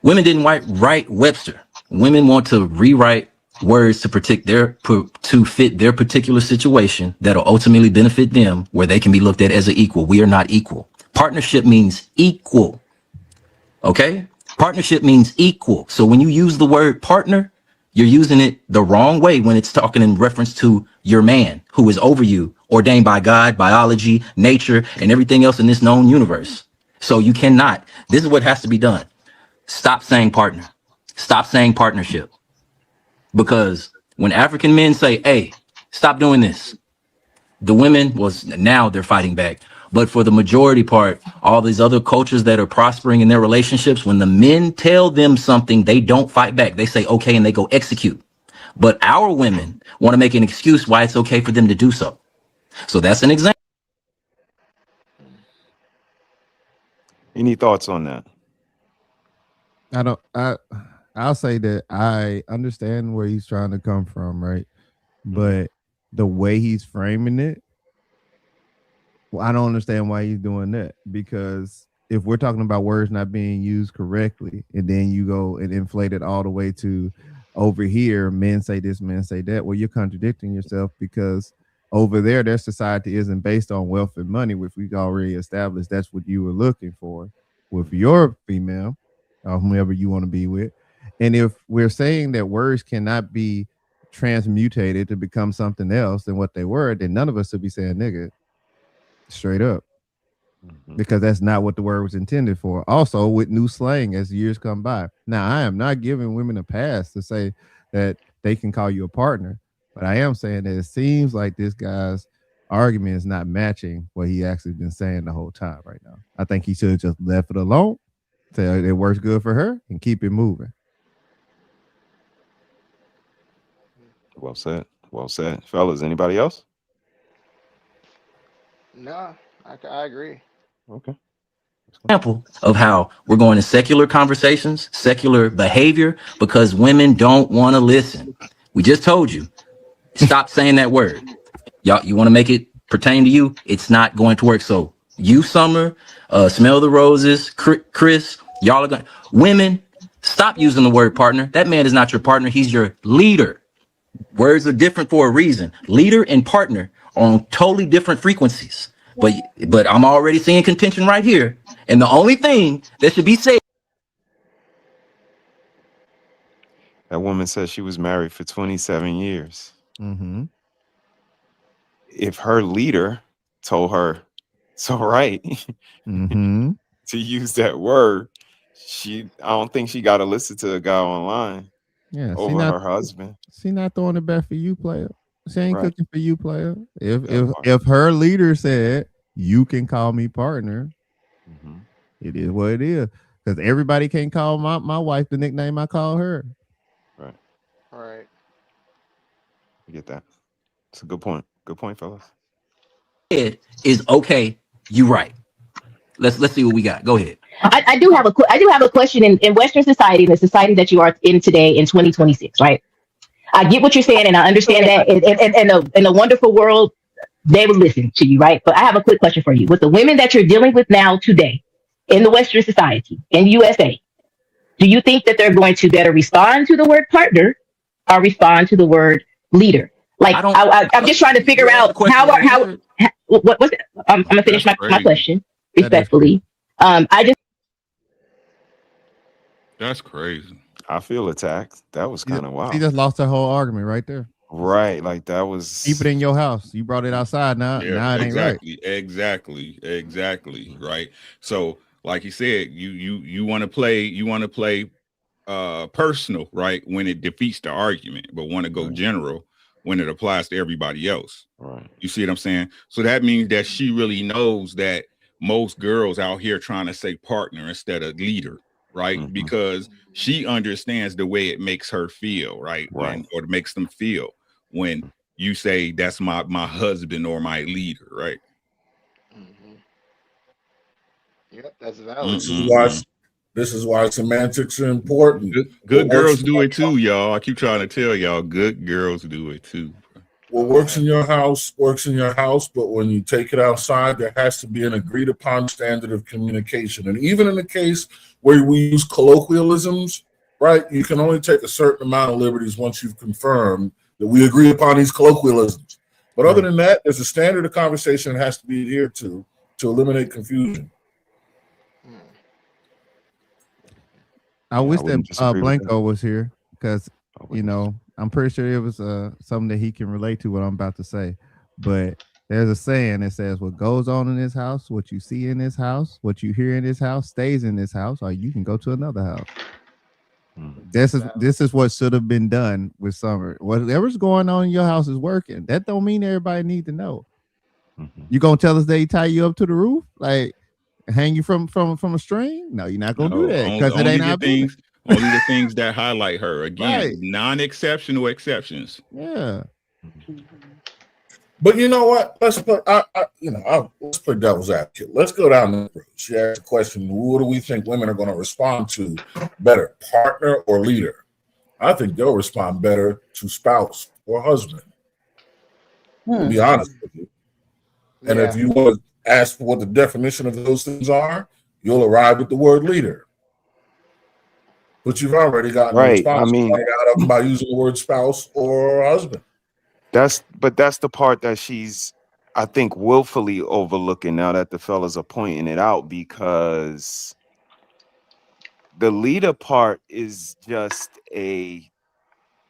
women didn't write Webster. Women want to rewrite words to to fit their particular situation that'll ultimately benefit them, where they can be looked at as an equal. We are not equal. Partnership means equal. Okay? Partnership means equal. So when you use the word partner, you're using it the wrong way when it's talking in reference to your man who is over you, ordained by God, biology, nature, and everything else in this known universe. So you cannot. This is what has to be done. stop saying partner. Stop saying partnership. Because when African men say, hey, stop doing this, the women now they're fighting back. But for the majority part, all these other cultures that are prospering in their relationships, when the men tell them something, they don't fight back. They say, okay, and they go execute. But our women want to make an excuse why it's okay for them to do so. So that's an example. Any thoughts on that? I'll say that I understand where he's trying to come from, right? But the way he's framing it, well, I don't understand why he's doing that. Because if we're talking about words not being used correctly, and then you go and inflate it all the way to over here, men say this, men say that, well, you're contradicting yourself, because over there, their society isn't based on wealth and money, which we've already established. That's what you were looking for with your female, or whomever you want to be with. And if we're saying that words cannot be transmutated to become something else than what they were, then none of us should be saying nigga straight up, because that's not what the word was intended for. Also, with new slang as years come by. Now, I am not giving women a pass to say that they can call you a partner, but I am saying that it seems like this guy's argument is not matching what he actually been saying the whole time right now. I think he should have just left it alone, say it works good for her, and keep it moving. Well said. Well said. Fellas, anybody else? No, I agree. Okay. Example of how we're going to secular conversations, secular behavior, because women don't want to listen. We just told you, stop saying that word. Y'all, you want to make it pertain to you? It's not going to work. So you, Summer, Smell the Roses, Chris, y'all are going. Women, stop using the word partner. That man is not your partner. He's your leader. Words are different for a reason. Leader and partner are on totally different frequencies. But I'm already seeing contention right here. And the only thing that should be said. That woman said she was married for 27 years. Mm-hmm. If her leader told her it's all right Mm-hmm. to use that word, I don't think she got to listen to a guy online over her husband. She not throwing it back for you, player. She ain't Right. cooking for you, player. If her leader said you can call me partner, it is what it is. Because everybody can't call my wife the nickname I call her. Right. All right. You get that? It's a good point. Good point, fellas. Is okay, you right. Let's see what we got. Go ahead. I do have a question in Western society, the society that you are in today in 2026, right? I get what you're saying, and I understand that in a wonderful world, they would listen to you, right? But I have a quick question for you. With the women that you're dealing with now today in the Western society, in USA, do you think that they're going to better respond to the word partner or respond to the word leader? Like, I'm just trying to figure out what's it? I'm going to finish my question respectfully. That's crazy. I feel attacked. That was kind of wild. She just lost her whole argument right there. Right, like that was. Keep it in your house. You brought it outside. Now it ain't right. Exactly. Right. So, like you said, you want to play personal, right? When it defeats the argument, but want to go general when it applies to everybody else. Right. You see what I'm saying? So that means that she really knows that most girls out here trying to say partner instead of leader. Right. Because she understands the way it makes her feel, right? Or it makes them feel when you say that's my husband or my leader, right? Yep, that's valid. This is why semantics are important. Good girls do it too, y'all. I keep trying to tell y'all, good girls do it too. What works in your house works in your house, but when you take it outside, there has to be an agreed upon standard of communication. And even in the case where we use colloquialisms, right, you can only take a certain amount of liberties once you've confirmed that we agree upon these colloquialisms. But other than that, there's a standard of conversation that has to be adhered to eliminate confusion. I wish that Blanco was here, because I'm pretty sure it was something that he can relate to what I'm about to say. But There's a saying that says, "What goes on in this house, what you see in this house, what you hear in this house, stays in this house, or you can go to another house." This is what should have been done with Summer. Whatever's going on in your house is working. That don't mean everybody need to know. You gonna tell us they tie you up to the roof, like hang you from a string? No, you're not gonna do that because it ain't our business. Only the things that highlight her. Again, Right. non-exceptional exceptions. Yeah. But you know what? Let's put let's play devil's advocate. Let's go down the road. She asked the question: what do we think women are going to respond to better, partner or leader? I think they'll respond better to spouse or husband. To be honest with you. And if you want to ask for what the definition of those things are, you'll arrive at the word leader. But you've already gotten a response. By using the word spouse or husband. That's the part that she's, I think, willfully overlooking now that the fellas are pointing it out, because the leader part is just a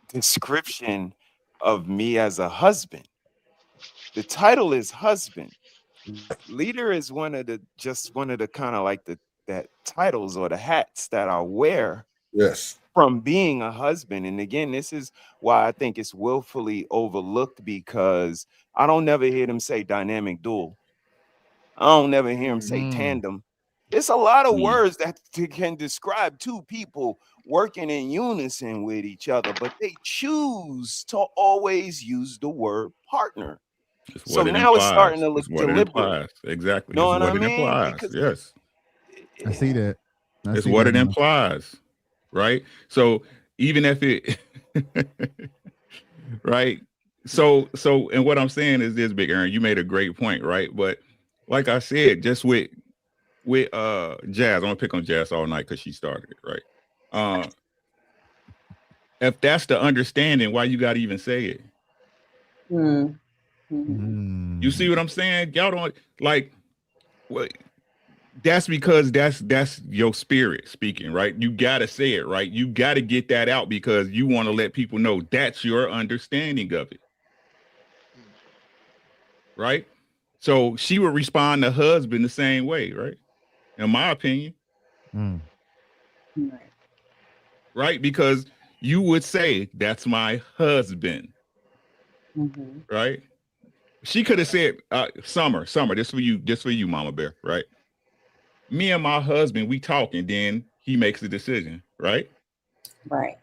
description of me as a husband. The title is husband. Leader is one of the kind of like that titles or the hats that I wear. Yes. From being a husband. And again, this is why I think it's willfully overlooked, because I don't never hear them say dynamic dual. I don't never hear them say tandem. It's a lot of words that can describe two people working in unison with each other, but they choose to always use the word partner. So now it's starting to look deliberate. Exactly. Know It's what what I it mean? implies. Because yes. I see that. It's what it implies. Right. So even if it right. So and what I'm saying is this, Big Aaron, you made a great point, right? But like I said, just with Jazz, I'm gonna pick on Jazz all night because she started it, right? If that's the understanding, why you gotta even say it? You see what I'm saying? Y'all don't like what. That's because that's your spirit speaking, right? You gotta say it, right? You gotta get that out because you want to let people know that's your understanding of it, right? So she would respond to husband the same way, right? In my opinion, right? Because you would say that's my husband, right? She could have said, "Summer, this for you, Mama Bear," right? Me and my husband, we talk, and then he makes the decision, right? Right.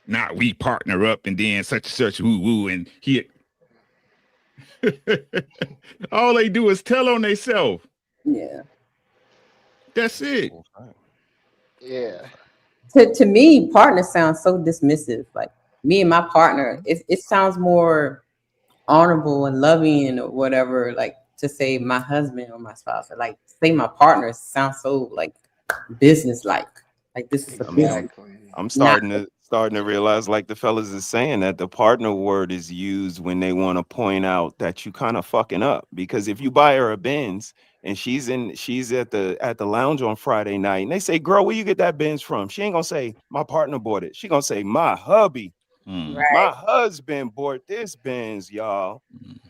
Not we partner up and then such woo and he. All they do is tell on themselves. Yeah. That's it. Yeah. To me, partner sounds so dismissive. Like me and my partner, it sounds more honorable and loving or whatever. Like to say my husband or my spouse, or like say my partner sounds so like business-like. Like this is a business. I'm starting to realize, like the fellas is saying, that the partner word is used when they want to point out that you kind of fucking up. Because if you buy her a Benz and she's at the lounge on Friday night and they say, "Girl, where you get that Benz from?" She ain't gonna say my partner bought it. She gonna say my hubby, my husband bought this Benz, y'all.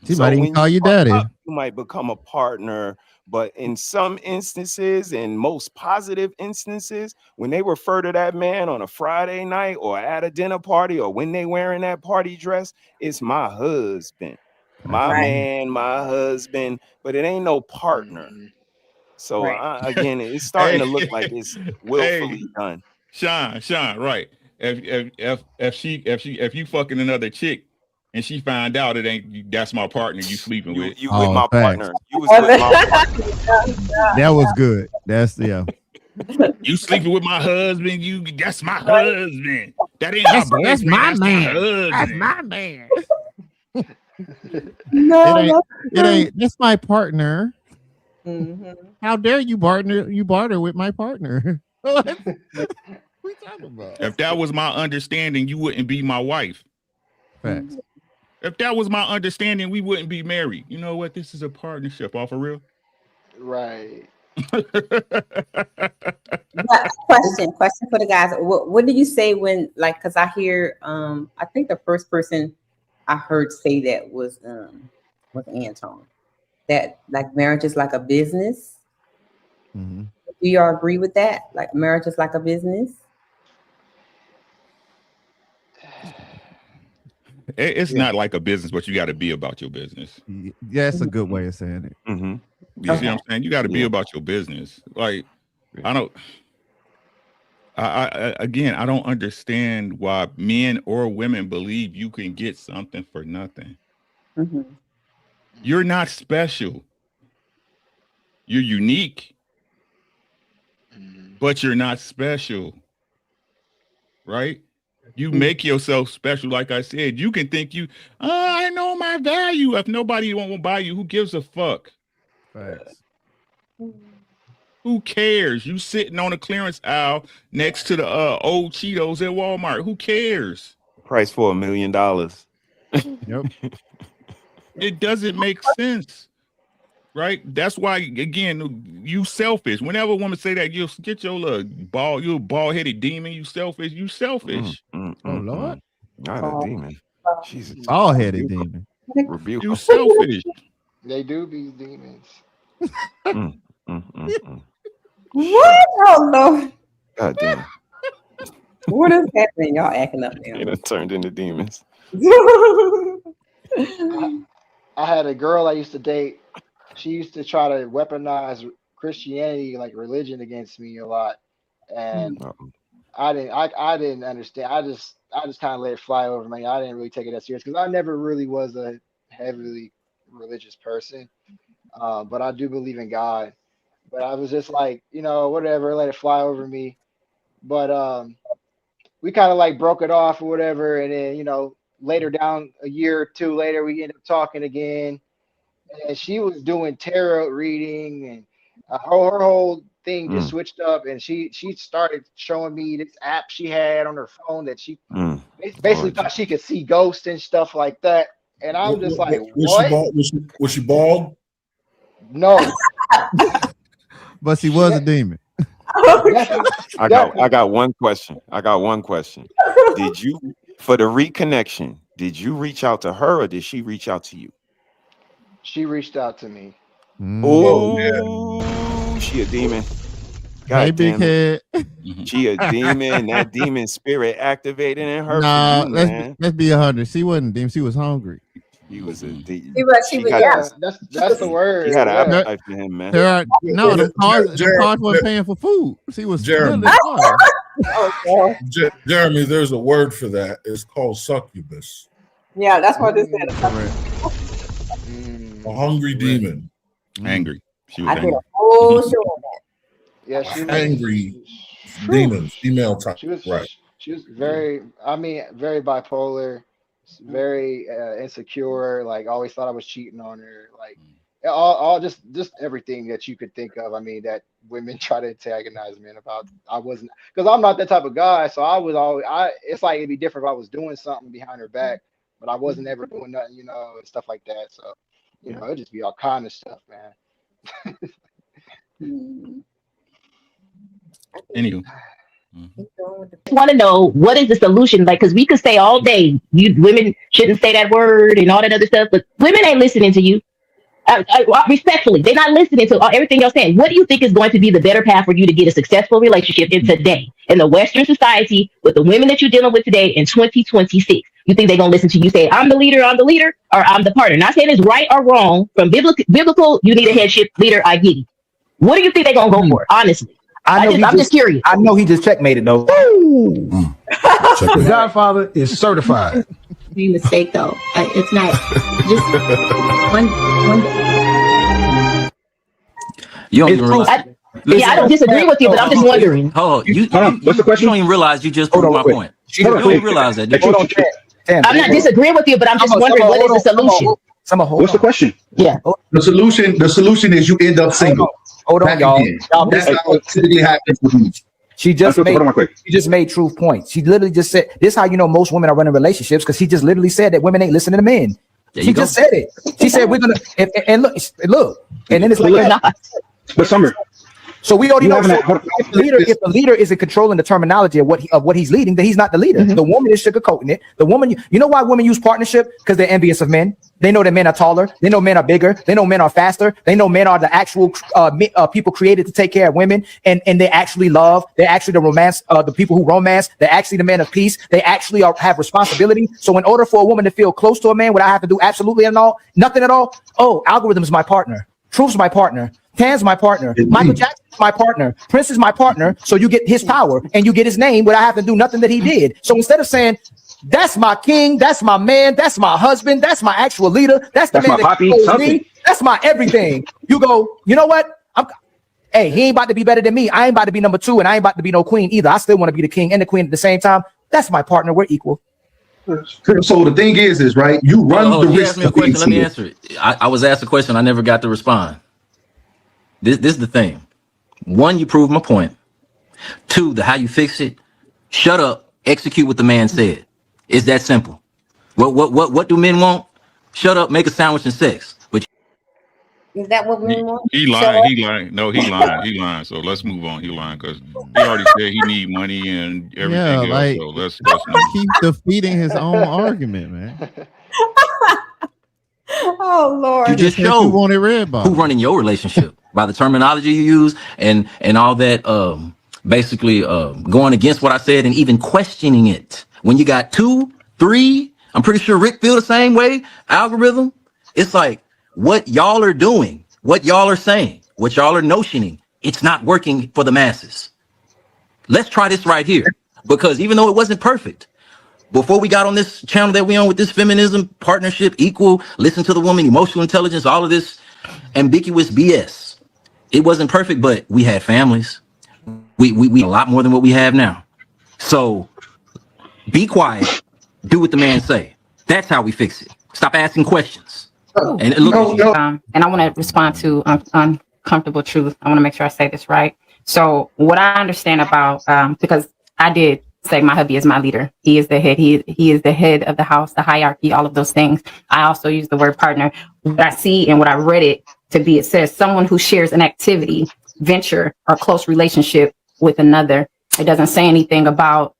She might even call you daddy. You might become a partner. But in some instances, in most positive instances, when they refer to that man on a Friday night or at a dinner party or when they wearing that party dress, it's my husband, my man, my husband, but it ain't no partner. So again, it's starting to look like it's willfully done. Sean, right? If you fucking another chick and she find out it ain't, that's my partner you sleeping with. You with my partner. You was with my partner. That was good. That's You sleeping with my husband. That's my husband. That ain't my boyfriend. That's my man. Husband. That's my man. No, it ain't. That's my partner. How dare you barter with my partner? What we talking about? If that was my understanding, you wouldn't be my wife. Facts. If that was my understanding, we wouldn't be married. You know what? This is a partnership. All for real. Right. Question for the guys. What do you say when, like, because I hear I think the first person I heard say that was with Anton. That like marriage is like a business. Mm-hmm. Do y'all agree with that? Like marriage is like a business? It's not like a business, but you got to be about your business. Yeah, that's a good way of saying it. Mm-hmm. You see what I'm saying? You got to be about your business. Like, I don't understand why men or women believe you can get something for nothing. Mm-hmm. You're not special. You're unique, but you're not special, right? You make yourself special. Like I said, you can think I know my value. If nobody won't buy you, who gives a fuck? Facts. Who cares? You sitting on a clearance aisle next to the old Cheetos at Walmart. Who cares? Price for $1 million. Yep. It doesn't make sense. Right? That's why, again, you selfish. Whenever a woman say that, you get your little bald-headed demon, you selfish. You selfish. Oh, Lord. Not a demon. Jesus. Bald-headed demon. Rebuke. You selfish. They do be demons. What? Oh no. God damn. What is happening? Y'all acting up They now. done turned into demons. I had a girl I used to date. She used to try to weaponize Christianity, like religion, against me a lot, and I didn't understand. I just kind of let it fly over me. I didn't really take it that serious because I never really was a heavily religious person, but I do believe in God. But I was just like, whatever, let it fly over me. But we kind of like broke it off or whatever, and then later down a year or two later, we ended up talking again. And she was doing tarot reading, and her whole thing just switched up. And she started showing me this app she had on her phone that she basically thought she could see ghosts and stuff like that. And I'm just like, what? Was she bald? No. But she was a demon. I got one question. Did you, for the reconnection, did you reach out to her or did she reach out to you? She reached out to me. Oh, she a demon. God Hey, big damn it. head. She a demon. That demon spirit activated in her. Nah, for you, man. let's be 100. She wasn't demon. She was hungry. He was a demon. That's the word. She had an Yeah. appetite for him, man. The cars weren't paying for food. She was Jeremy. starving. Jeremy, there's a word for that. It's called succubus. Yeah, that's what this said. A hungry demon. Angry. She was I did angry. a whole show on that. Yeah, she was Angry demon, female type. She was right. She was very very bipolar, very insecure. Like always thought I was cheating on her. Like all just everything that you could think of. I mean that women try to antagonize men about. I wasn't, because I'm not that type of guy. So I was always it's like it'd be different if I was doing something behind her back, but I wasn't ever doing nothing, and stuff like that. So it'd just be all kind of stuff, man. Anywho. Want to know what is the solution? Like, because we could say all day, women shouldn't say that word and all that other stuff, but women ain't listening to you. Respectfully, they're not listening to everything you're saying. What do you think is going to be the better path for you to get a successful relationship in today, in the Western society, with the women that you're dealing with today in 2026? You think they're going to listen to you say, I'm the leader, or I'm the partner? Not saying it's right or wrong. From biblical, you need a headship leader, I get it. What do you think they're going to go for, honestly? I'm just curious. I know he just checkmated though. The Godfather is certified. Mistake though. It's not just one. You don't even realize. I don't disagree with you, but I'm just wondering. Hold on. What's the question? You don't even realize you just proved my point. You don't even realize that. I'm not disagreeing with you, but I'm just wondering what is the solution. What's the question? Yeah. The solution is you end up single. Hold on, y'all. That's how it typically happens with me. She just made truth points. She literally just said, this is how you know most women are running relationships, because she just literally said that women ain't listening to men. She just said it. She said, we're going to, and look, and then it's like, but Summer, So we already You know. haven't So if the leader isn't controlling the terminology of what he's leading, then he's not the leader. The woman is sugarcoating it. The woman, you know why women use partnership? Because they're envious of men. They know that men are taller. They know men are bigger. They know men are faster. They know men are the actual people created to take care of women, and they actually love. They're actually the romance, the people who romance. They're actually the men of peace. They actually have responsibility. So in order for a woman to feel close to a man, would I have to do absolutely nothing at all? Oh, Algorithm is my partner. Truth's my partner. Tan's my partner. Michael Jackson's my partner. Prince is my partner. So you get his power and you get his name without having to do nothing that he did. So instead of saying, that's my king, that's my man, that's my husband, that's my actual leader, that's the man that controls me, that's my everything. You go, you know what? Hey, he ain't about to be better than me. I ain't about to be number 2, and I ain't about to be no queen either. I still want to be the king and the queen at the same time. That's my partner. We're equal. So the thing is right? You run the you risk asked me a of being question. Let me single. answer it. I was asked a question. I never got to respond. This is the thing. 1, you prove my point. 2, the how you fix it. Shut up. Execute what the man said. It's that simple. What do men want? Shut up. Make a sandwich and sex. But Is that what we want? He lying. He lying. No, he lying. He lying. So let's move on. He lying because he already said he need money and everything Yeah, else. like So let's keep defeating his own argument, man. Oh Lord! you just said you showed wanted red bottom. who running your relationship by the terminology you use and all that. Basically, going against what I said and even questioning it. When you got 2, 3, I'm pretty sure Rick feel the same way. Algorithm. It's like what y'all are doing, what y'all are saying, what y'all are notioning. It's not working for the masses. Let's try this right here, because even though it wasn't perfect, before we got on this channel that we on with this feminism, partnership, equal, listen to the woman, emotional intelligence, all of this ambiguous BS, it wasn't perfect, but we had families. We a lot more than what we have now. So be quiet, do what the man say. That's how we fix it. Stop asking questions. And look, and I want to respond to uncomfortable truth. I want to make sure I say this right. So what I understand about because I did say my hubby is my leader. He is the head. He is the head of the house, the hierarchy, all of those things. I also use the word partner. What I see and what I read it to be, it says someone who shares an activity, venture, or close relationship with another. It doesn't say anything about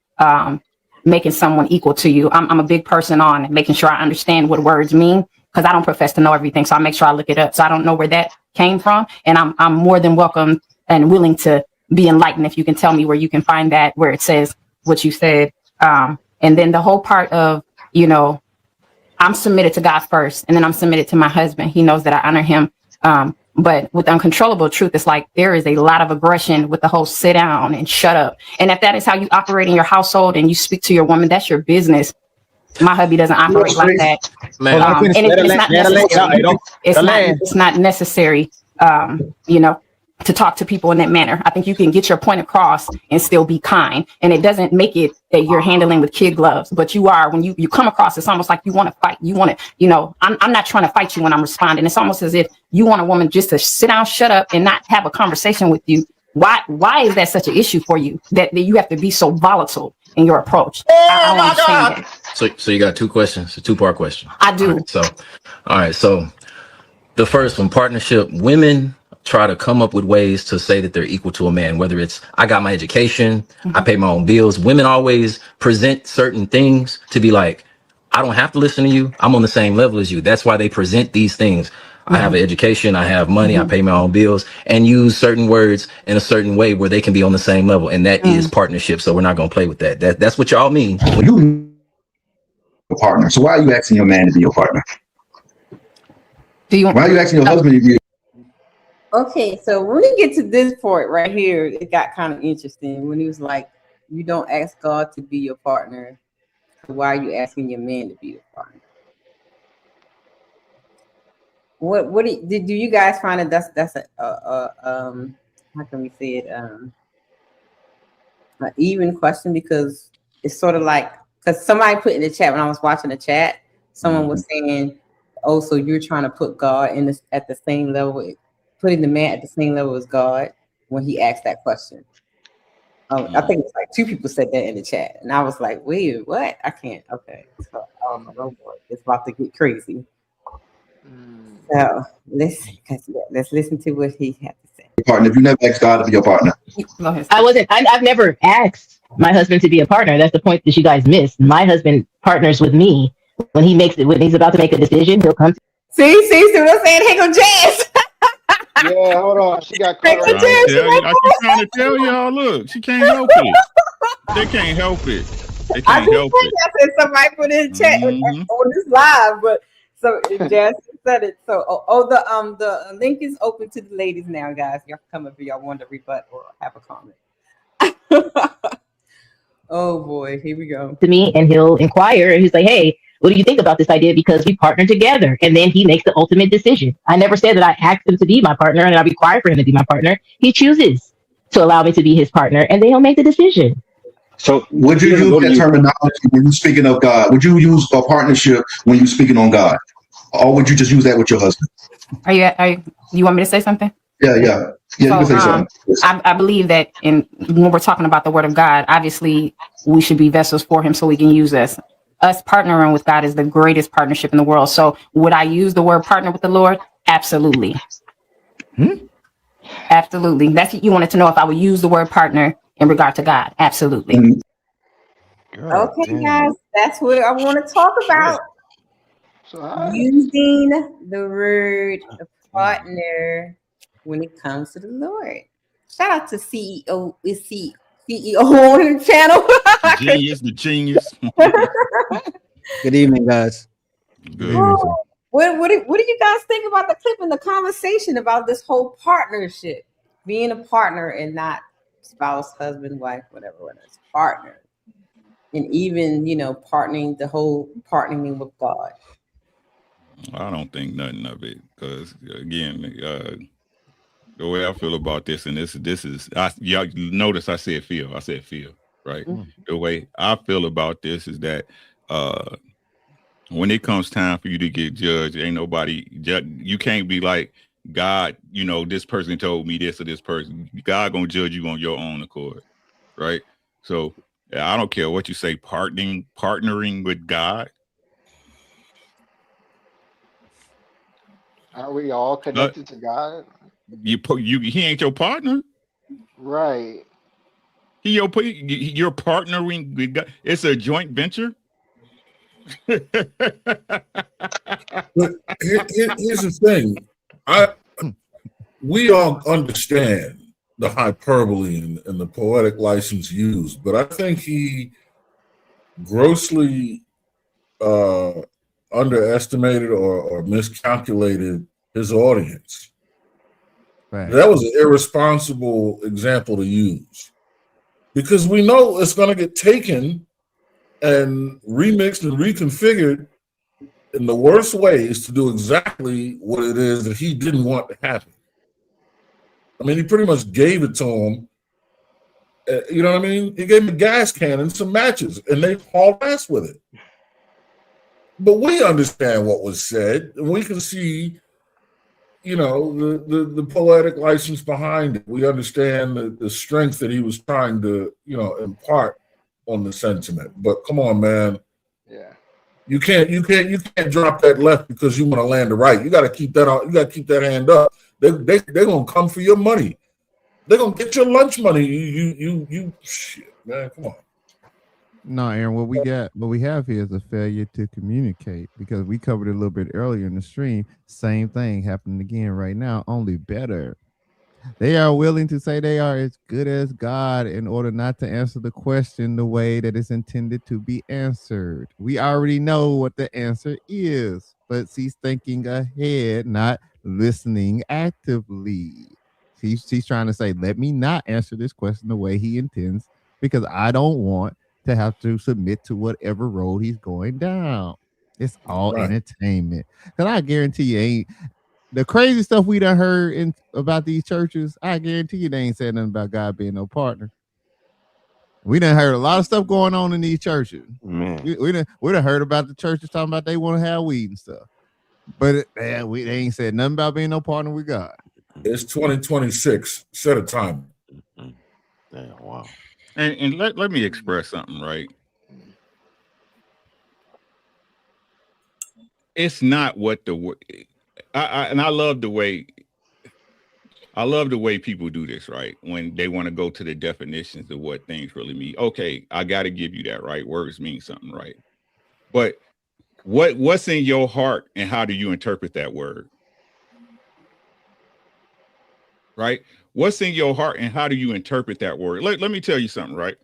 making someone equal to you. I'm a big person on making sure I understand what words mean, because I don't profess to know everything. So I make sure I look it up. So I don't know where that came from. And I'm more than welcome and willing to be enlightened if you can tell me where you can find that, where it says what you said. And then the whole part of, I'm submitted to God first, and then I'm submitted to my husband. He knows that I honor him. But with uncontrollable truth, it's like there is a lot of aggression with the whole sit down and shut up. And if that is how you operate in your household and you speak to your woman, that's your business. My hubby doesn't operate like that. And it's not necessary, to talk to people in that manner. I think you can get your point across and still be kind. And it doesn't make it that you're handling with kid gloves, but you are, when you come across, it's almost like you want to fight. You want to, I'm not trying to fight you when I'm responding. It's almost as if you want a woman just to sit down, shut up, and not have a conversation with you. Why is that such an issue for you that you have to be so volatile in your approach? I don't understand that. So you got 2 questions, a 2-part question. I do. All right. So the first one, partnership. Women try to come up with ways to say that they're equal to a man, whether it's I got my education, I pay my own bills. Women always present certain things to be like, I don't have to listen to you. I'm on the same level as you. That's why they present these things. I have an education, I have money, I pay my own bills, and use certain words in a certain way where they can be on the same level. And that is partnership. So we're not going to play with that. That's what y'all mean. You a partner. So why are you asking your man to be your partner? Why are you asking your husband to be? Okay, so when we get to this point right here, it got kind of interesting when he was like, you don't ask God to be your partner. So why are you asking your man to be your partner? What do you guys find that that's how can we say it, an even question? Because it's sort of like, because somebody put in the chat when I was watching the chat, someone was saying, oh, so you're trying to put God in this at the same level, putting the man at the same level as God when he asked that question. I think it's like 2 people said that in the chat, and I was like, wait, what? I can't. Okay, so I don't know. It's about to get crazy. So let's listen to what he had to partner? If you never asked God to be your partner, I've never asked my husband to be a partner. That's the point that you guys missed. My husband partners with me when he's about to make a decision. He'll come. See what I'm saying? Hey, go Jazz. Yeah, hold on. She got Hey, caught go up. I Jazz. tell you, I keep trying to tell y'all, look, she can't help it. They can't help it. They I can't just help think it. I said somebody put in chat on this live, but so Jazz said it. So the link is open to the ladies now, guys. Y'all come if y'all want to rebut or have a comment. Oh boy, here we go. To me and he'll inquire and he's like, hey, what do you think about this idea? Because we partner together. And then he makes the ultimate decision. I never said that I asked him to be my partner and I require for him to be my partner. He chooses to allow me to be his partner and then he'll make the decision. So would you use that terminology when you're speaking of God? Would you use a partnership when you're speaking on God? Or would you just use that with your husband? You want me to say something? Yeah, you can say something. I believe that when we're talking about the word of God, obviously we should be vessels for him so we can use us. Us partnering with God is the greatest partnership in the world. So would I use the word partner with the Lord? Absolutely. Absolutely. That's what you wanted to know, if I would use the word partner in regard to God. Absolutely. Okay, guys, that's what I want to talk about. Using the word partner when it comes to the Lord. Shout out to CEO. Is CEO on the channel? The genius. Good evening, guys. Good evening, sir. What do you guys think about the clip and the conversation about this whole partnership, being a partner and not spouse, husband, wife, whatever, it's partner, and even partnering with God. I don't think nothing of it, because again, the way I feel about this, and this is y'all notice I said feel, right? The way I feel about this is that when it comes time for you to get judged, ain't nobody you can't be like, God, this person told me this or this person. God gonna judge you on your own accord, right? So I don't care what you say, partnering with God. Are we all connected to God? He ain't your partner. Right. You're partnering with God. It's a joint venture. But here's the thing. We all understand the hyperbole and the poetic license used, but I think he grossly underestimated or miscalculated his audience. Right. That was an irresponsible example to use, because we know it's going to get taken and remixed and reconfigured in the worst ways to do exactly what it is that he didn't want to happen. I mean, he pretty much gave it to him. You know what I mean? He gave him a gas can and some matches, and they hauled ass with it. But we understand what was said, and we can see, the poetic license behind it. We understand the strength that he was trying to, impart on the sentiment. But come on, man. Yeah. You can't drop that left because you want to land the right. You got to keep that on. You got to keep that hand up. They're gonna come for your money. They're gonna get your lunch money. You shit, man. Come on. No, Aaron, what we have here is a failure to communicate, because we covered it a little bit earlier in the stream. Same thing happening again right now, only better. They are willing to say they are as good as God in order not to answer the question the way that it's intended to be answered. We already know what the answer is, but she's thinking ahead, not listening actively. She's trying to say, let me not answer this question the way he intends, because I don't want to have to submit to whatever road he's going down. It's all entertainment. Because I guarantee you ain't the crazy stuff we done heard about these churches. I guarantee you they ain't said nothing about God being no partner. We done heard a lot of stuff going on in these churches. Man. We done heard about the churches talking about they want to have weed and stuff. But they ain't said nothing about being no partner with God. It's 2026. Set a time. Yeah, wow. And let me express something, right? It's not what I love the way I love the way people do this, right? When they want to go to the definitions of what things really mean. Okay, I got to give you that, right? Words mean something, right? But what's in your heart and how do you interpret that word? Right? What's in your heart and how do you interpret that word? Let me tell you something, right?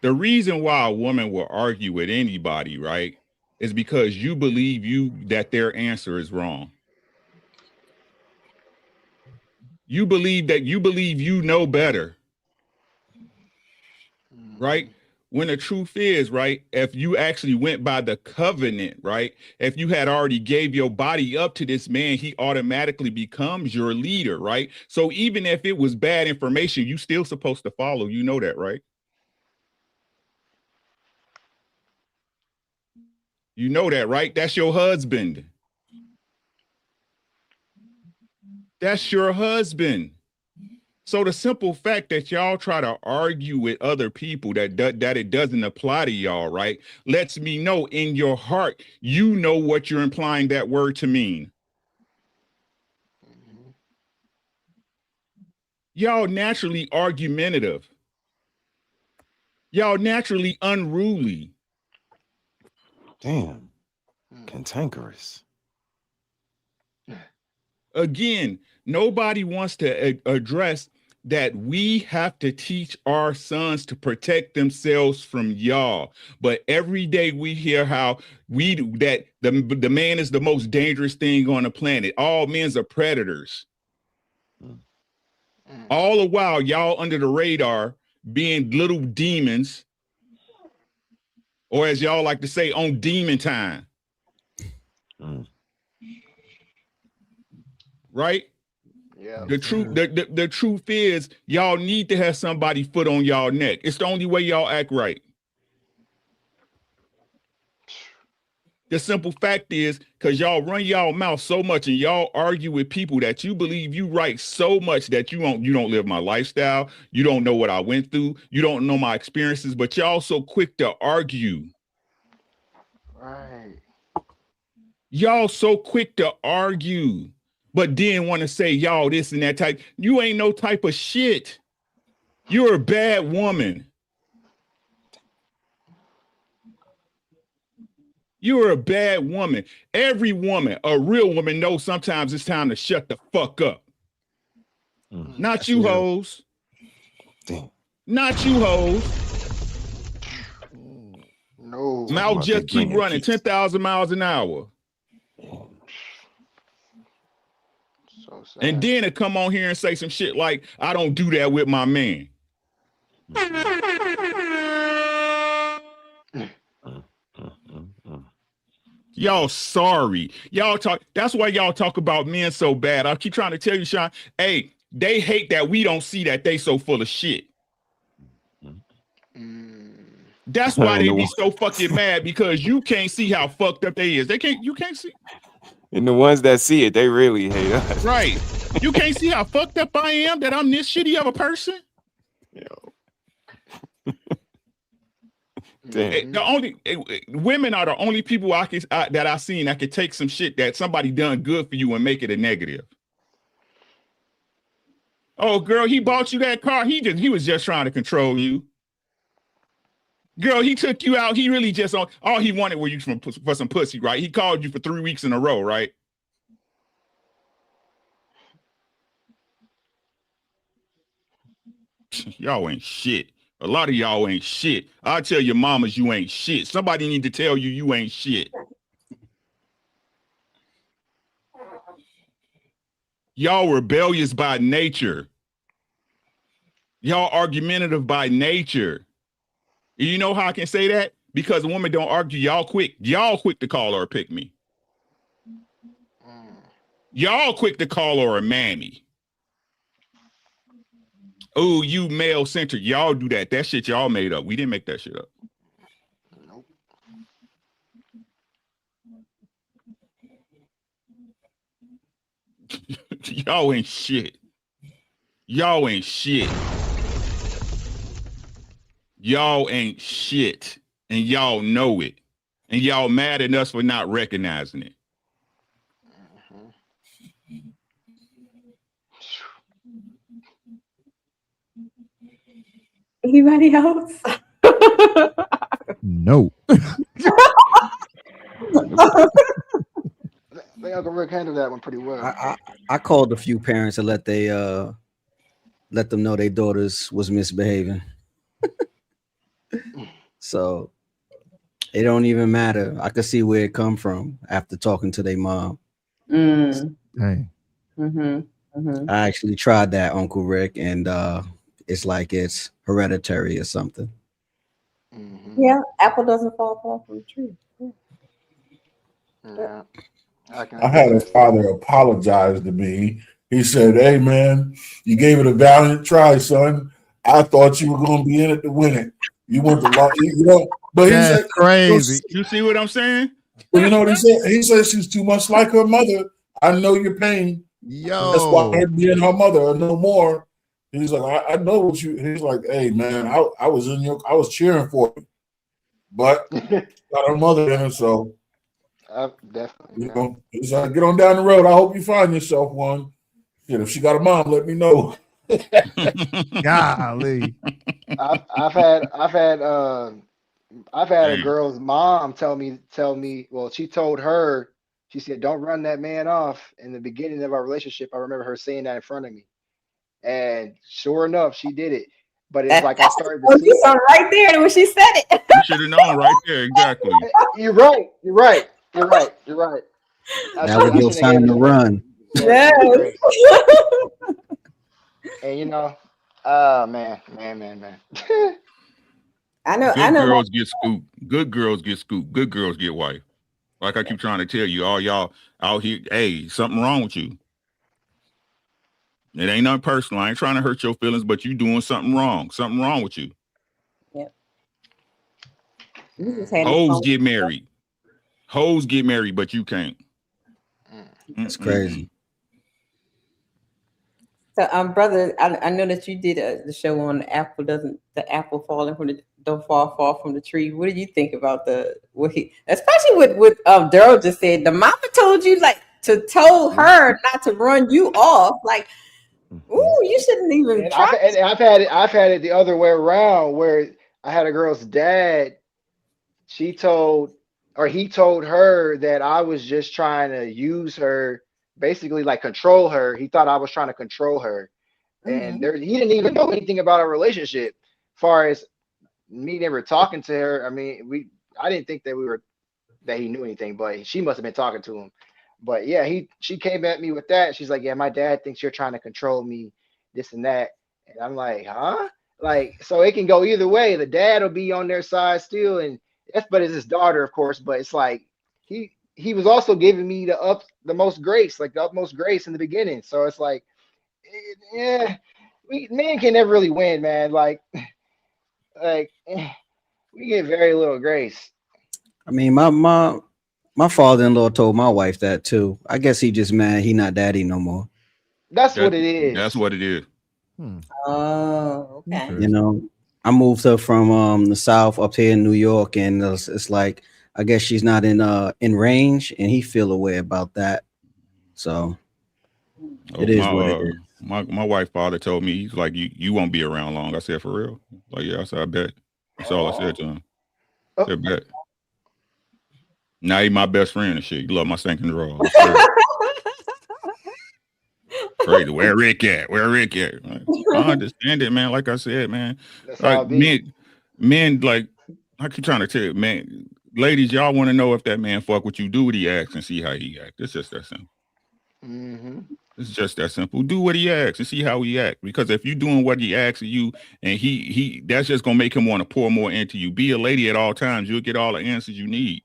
The reason why a woman will argue with anybody, right, is because you believe that their answer is wrong. You believe you know better, right? When the truth is, right, if you actually went by the covenant, right, if you had already gave your body up to this man, he automatically becomes your leader, right? So even if it was bad information, you still supposed to follow. You know that, right? You know that, right? That's your husband. That's your husband. So the simple fact that y'all try to argue with other people that it doesn't apply to y'all, right, lets me know in your heart, you know what you're implying that word to mean. Y'all naturally argumentative. Y'all naturally unruly. Damn. Cantankerous. Again, nobody wants to address that we have to teach our sons to protect themselves from y'all. But every day we hear how that the man is the most dangerous thing on the planet. All men are predators. All the while, y'all under the radar being little demons, or as y'all like to say, on demon time. Right? Yeah. The truth is, y'all need to have somebody foot on y'all neck. It's the only way y'all act right. The simple fact is, because y'all run y'all mouth so much and y'all argue with people that you believe you right so much that you don't live my lifestyle. You don't know what I went through. You don't know my experiences, but y'all so quick to argue. Right. Y'all so quick to argue, but then want to say y'all this and that type. You ain't no type of shit. You're a bad woman. You're a bad woman. Every woman, a real woman, knows sometimes it's time to shut the fuck up. Not you hoes. Not you hoes. No. Mouth just keep running 10,000 miles an hour. So sad. And then it come on here and say some shit like, I don't do that with my man. Y'all sorry. Y'all talk. That's why y'all talk about men so bad. I keep trying to tell you, Sean, hey, they hate that we don't see that they so full of shit. That's why they be so fucking mad, because you can't see how fucked up they is. You can't see. And the ones that see it, they really hate us. Right. You can't see how fucked up I am, that I'm this shitty of a person. Damn. Women are the only people that I've seen that could take some shit that somebody done good for you and make it a negative. Oh, girl, he bought you that car. He was just trying to control you. Girl, he took you out. He really just all he wanted was you for some pussy, right? He called you for 3 weeks in a row, right? Y'all ain't shit. A lot of y'all ain't shit. I'll tell your mamas you ain't shit. Somebody need to tell you you ain't shit. Y'all rebellious by nature. Y'all argumentative by nature. You know how I can say that? Because a woman don't argue, y'all quick to call her a pick me. Y'all quick to call her a mammy. Oh, you male centric. Y'all do that. That shit y'all made up. We didn't make that shit up. Nope. Y'all ain't shit. Y'all ain't shit. Y'all ain't shit. And y'all know it. And y'all mad at us for not recognizing it. Anybody else? No. I think Uncle Rick handled that one pretty well. I called a few parents and let them know their daughters was misbehaving. So it don't even matter. I could see where it come from after talking to their mom. Mm. Hey. I actually tried that, Uncle Rick, and it's like it's hereditary or something. Yeah, apple doesn't fall far from the tree. Yeah. I had a father apologize to me. He said, "Hey man, you gave it a valiant try, son. I thought you were going to be in it to win it. You went the long, you know." But he That's said, crazy. You see what I'm saying? But you know what he said? He said she's too much like her mother. I know your pain. That's why her being her mother no more. He's like, I know what you. He's like, hey man, I was cheering for you, but got her mother in it, so Definitely. you know. He's like, get on down the road. I hope you find yourself one. Shit, if she got a mom, let me know. Golly. I've had a girl's mom tell me. Well, she told her. She said, "Don't run that man off." In the beginning of our relationship, I remember her saying that in front of me, and sure enough, she did it. But it's like I started to see. You saw right there when she said it. You should have known right there, exactly. You're right. That was your time to run. Yes. And you know, man. I know. Good girls get scooped. Good girls get scooped. Good girls get wife. Like I keep trying to tell you, all y'all out here, hey, something wrong with you. It ain't nothing personal. I ain't trying to hurt your feelings, but you doing something wrong. Something wrong with you. Yep. Hoes get married. Hoes get married, but you can't. That's crazy. So, brother, I know that you did the show on the apple falling from the don't fall from the tree. What did you think about especially what Daryl just said? The mama told you told her not to run you off. Like, ooh, you shouldn't even And try. I've had it the other way around where I had a girl's dad. He told her that I was just trying to use her, basically like control her. He thought I was trying to control her, and he didn't even know anything about our relationship. As far as me never talking to her, I mean, I didn't think that he knew anything, but she must have been talking to him. But yeah, she came at me with that. She's like, "Yeah, my dad thinks you're trying to control me, this and that." And I'm like, "Huh?" Like, so it can go either way. The dad will be on their side still, but it's his daughter, of course. But it's like he was also giving me the most grace, like the utmost grace in the beginning. So it's like, yeah, men can never really win, man. We get very little grace. I mean, my father-in-law told my wife that too. I guess he just mad he not daddy no more. That's what it is. That's what it is. Oh, okay. You know, I moved her from the South up here in New York, and it's like I guess she's not in range, and he feel a way about that. So it is what it is. My wife's father told me, he's like, you won't be around long. I said, for real? Like, yeah. I said, I bet. That's all I said to him. I said, bet. Now he my best friend and shit. You love my stinking draw. Crazy. Where Rick at? Like, I understand it, man. Like I said, man. That's Like men, like I keep trying to tell you, man. Ladies, y'all want to know if that man fuck with you? Do what he acts and see how he act. It's just that simple. It's just that simple. Do what he asks and see how he act. Because if you doing what he asks of you, and he that's just gonna make him want to pour more into you. Be a lady at all times. You'll get all the answers you need.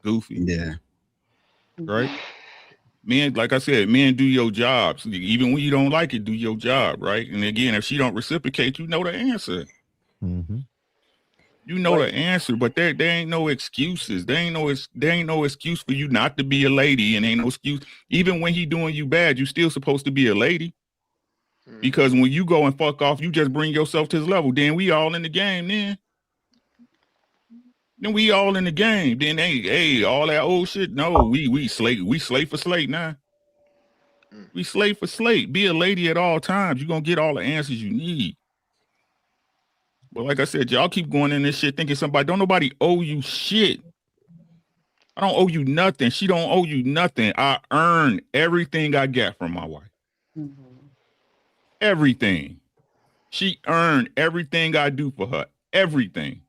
Goofy. Yeah. Right. Men, like I said, men do your jobs. Even when you don't like it, do your job, right? And again, if she don't reciprocate, you know the answer. You know the answer, but there ain't no excuses. There ain't no excuse for you not to be a lady, and ain't no excuse. Even when he doing you bad, you still supposed to be a lady. Because when you go and fuck off, you just bring yourself to his level. Then we all in the game. Then we all in the game. Then hey, all that old shit. No, we slate for slate now. We slate for slate. Be a lady at all times. You're gonna get all the answers you need. But like I said, y'all keep going in this shit thinking don't nobody owe you shit. I don't owe you nothing. She don't owe you nothing. I earn everything I get from my wife. Everything. She earned everything I do for her. Everything.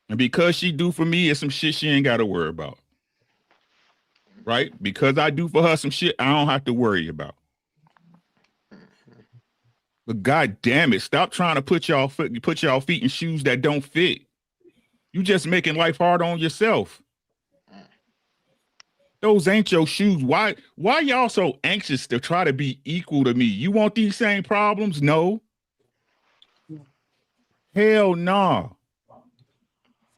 And because she do for me, it's some shit she ain't got to worry about. Right? Because I do for her some shit I don't have to worry about. But God damn it, stop trying to put y'all feet in shoes that don't fit. You just making life hard on yourself. Those ain't your shoes. Why y'all so anxious to try to be equal to me? You want these same problems? No. Hell nah.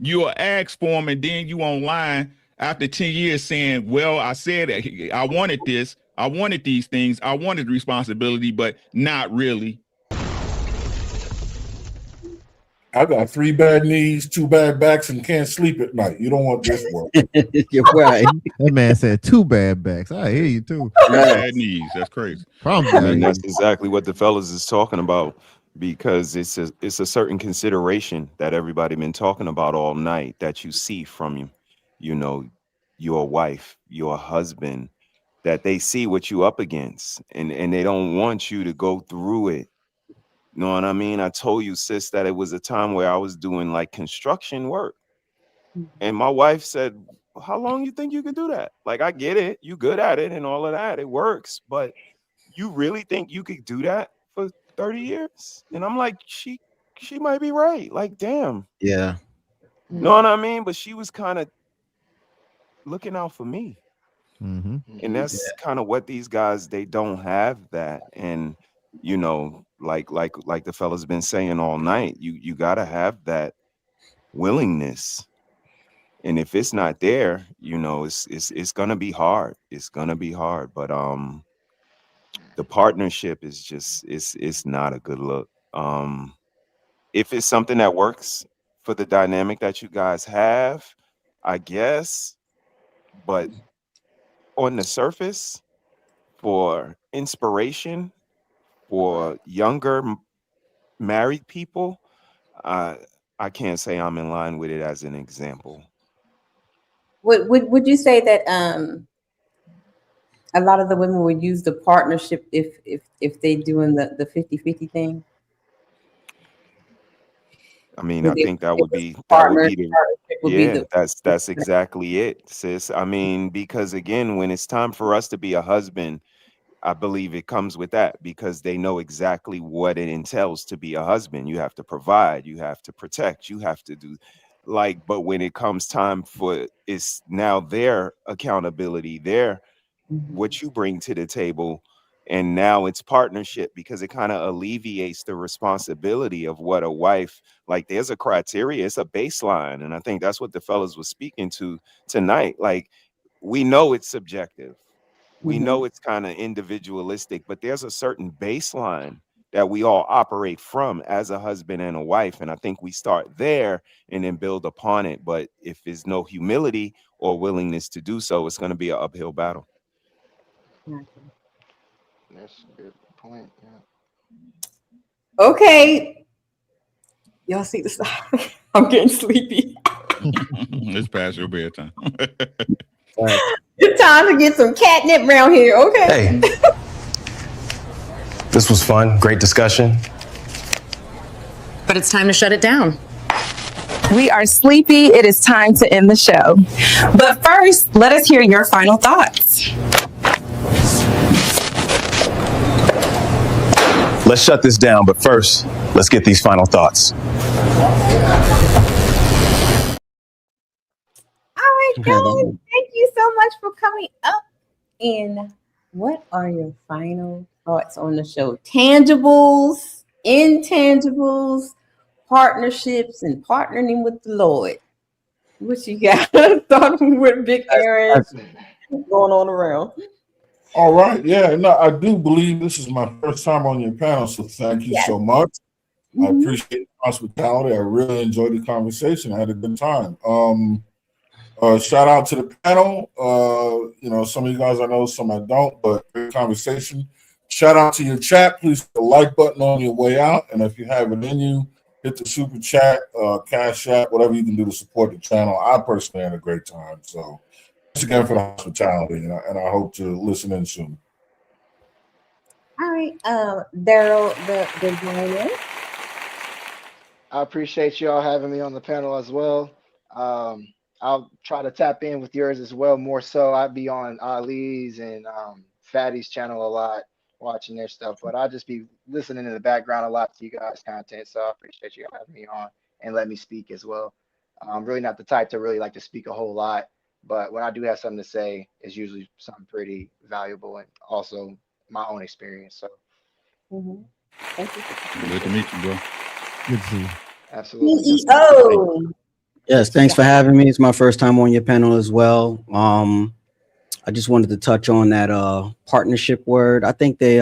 You'll ask for them and then you online after 10 years saying, well, I said I wanted this. I wanted these things. I wanted responsibility, but not really. I got 3 bad knees, 2 bad backs, and can't sleep at night. You don't want this work. You're right. That man said 2 bad backs. I hear you too. Bad knees. That's crazy. I mean, that's exactly what the fellas is talking about, because it's a certain consideration that everybody been talking about all night that you see from your wife, your husband, that they see what you up against, and they don't want you to go through it. You know what I mean? I told you, sis, that it was a time where I was doing like construction work. And my wife said, how long you think you can do that? Like, I get it. You good at it and all of that. It works. But you really think you could do that for 30 years? And I'm like, she might be right. Like, damn. Yeah. You know what I mean? But she was kind of looking out for me. Mm-hmm. And that's kind of what these guys, they don't have that. And, like the fella's been saying all night, you got to have that willingness. And if it's not there, it's going to be hard. It's going to be hard. But the partnership is just, it's not a good look. If it's something that works for the dynamic that you guys have, I guess. But on the surface, for inspiration, for younger married people, I can't say I'm in line with it as an example. Would you say that a lot of the women would use the partnership if they doing the 50-50 thing? I mean, I think that would be that's exactly it, sis. I mean, because again, when it's time for us to be a husband, I believe it comes with that, because they know exactly what it entails to be a husband. You have to provide, you have to protect, you have to do but when it comes time for, it's now their accountability, what you bring to the table. And now it's partnership, because it kind of alleviates the responsibility of what a wife, like there's a criteria, it's a baseline. And I think that's what the fellas was speaking to tonight. Like, we know it's subjective. We know it's kind of individualistic, but there's a certain baseline that we all operate from as a husband and a wife. And I think we start there and then build upon it. But if there's no humility or willingness to do so, it's going to be an uphill battle. That's a good point. Yeah. Okay. Y'all see the stuff? I'm getting sleepy. It's past your bedtime. It's time to get some catnip around here. Okay. Hey, this was fun. Great discussion. But it's time to shut it down. We are sleepy. It is time to end the show. But first, let us hear your final thoughts. Let's shut this down, but first, let's get these final thoughts. All right, guys. Thank you so much for coming up. And what are your final thoughts on the show? Tangibles, intangibles, partnerships, and partnering with the Lord. What you got? Starting with Big Aaron, going on around. All right. Yeah, no, I do believe this is my first time on your panel, so thank you so much. I appreciate the hospitality. I really enjoyed the conversation. I had a good time. Shout out to the panel. Some of you guys I know, some I don't, but great conversation. Shout out to your chat. Please hit the like button on your way out. And if you have it in you, hit the super chat, cash app, whatever you can do to support the channel. I personally had a great time. So thanks again for the hospitality, and I hope to listen in soon. All right, Daryl, the designer. I appreciate y'all having me on the panel as well. I'll try to tap in with yours as well. More so, I'd be on Ali's and Fatty's channel a lot, watching their stuff. But I'll just be listening in the background a lot to you guys' content. So I appreciate you having me on and let me speak as well. I'm really not the type to really like to speak a whole lot, but when I do have something to say, it's usually something pretty valuable and also my own experience. So. Thank you. Good to meet you, bro. Good to see you. Absolutely. CEO. Yes, thanks for having me. It's my first time on your panel as well. I just wanted to touch on that partnership word. I think they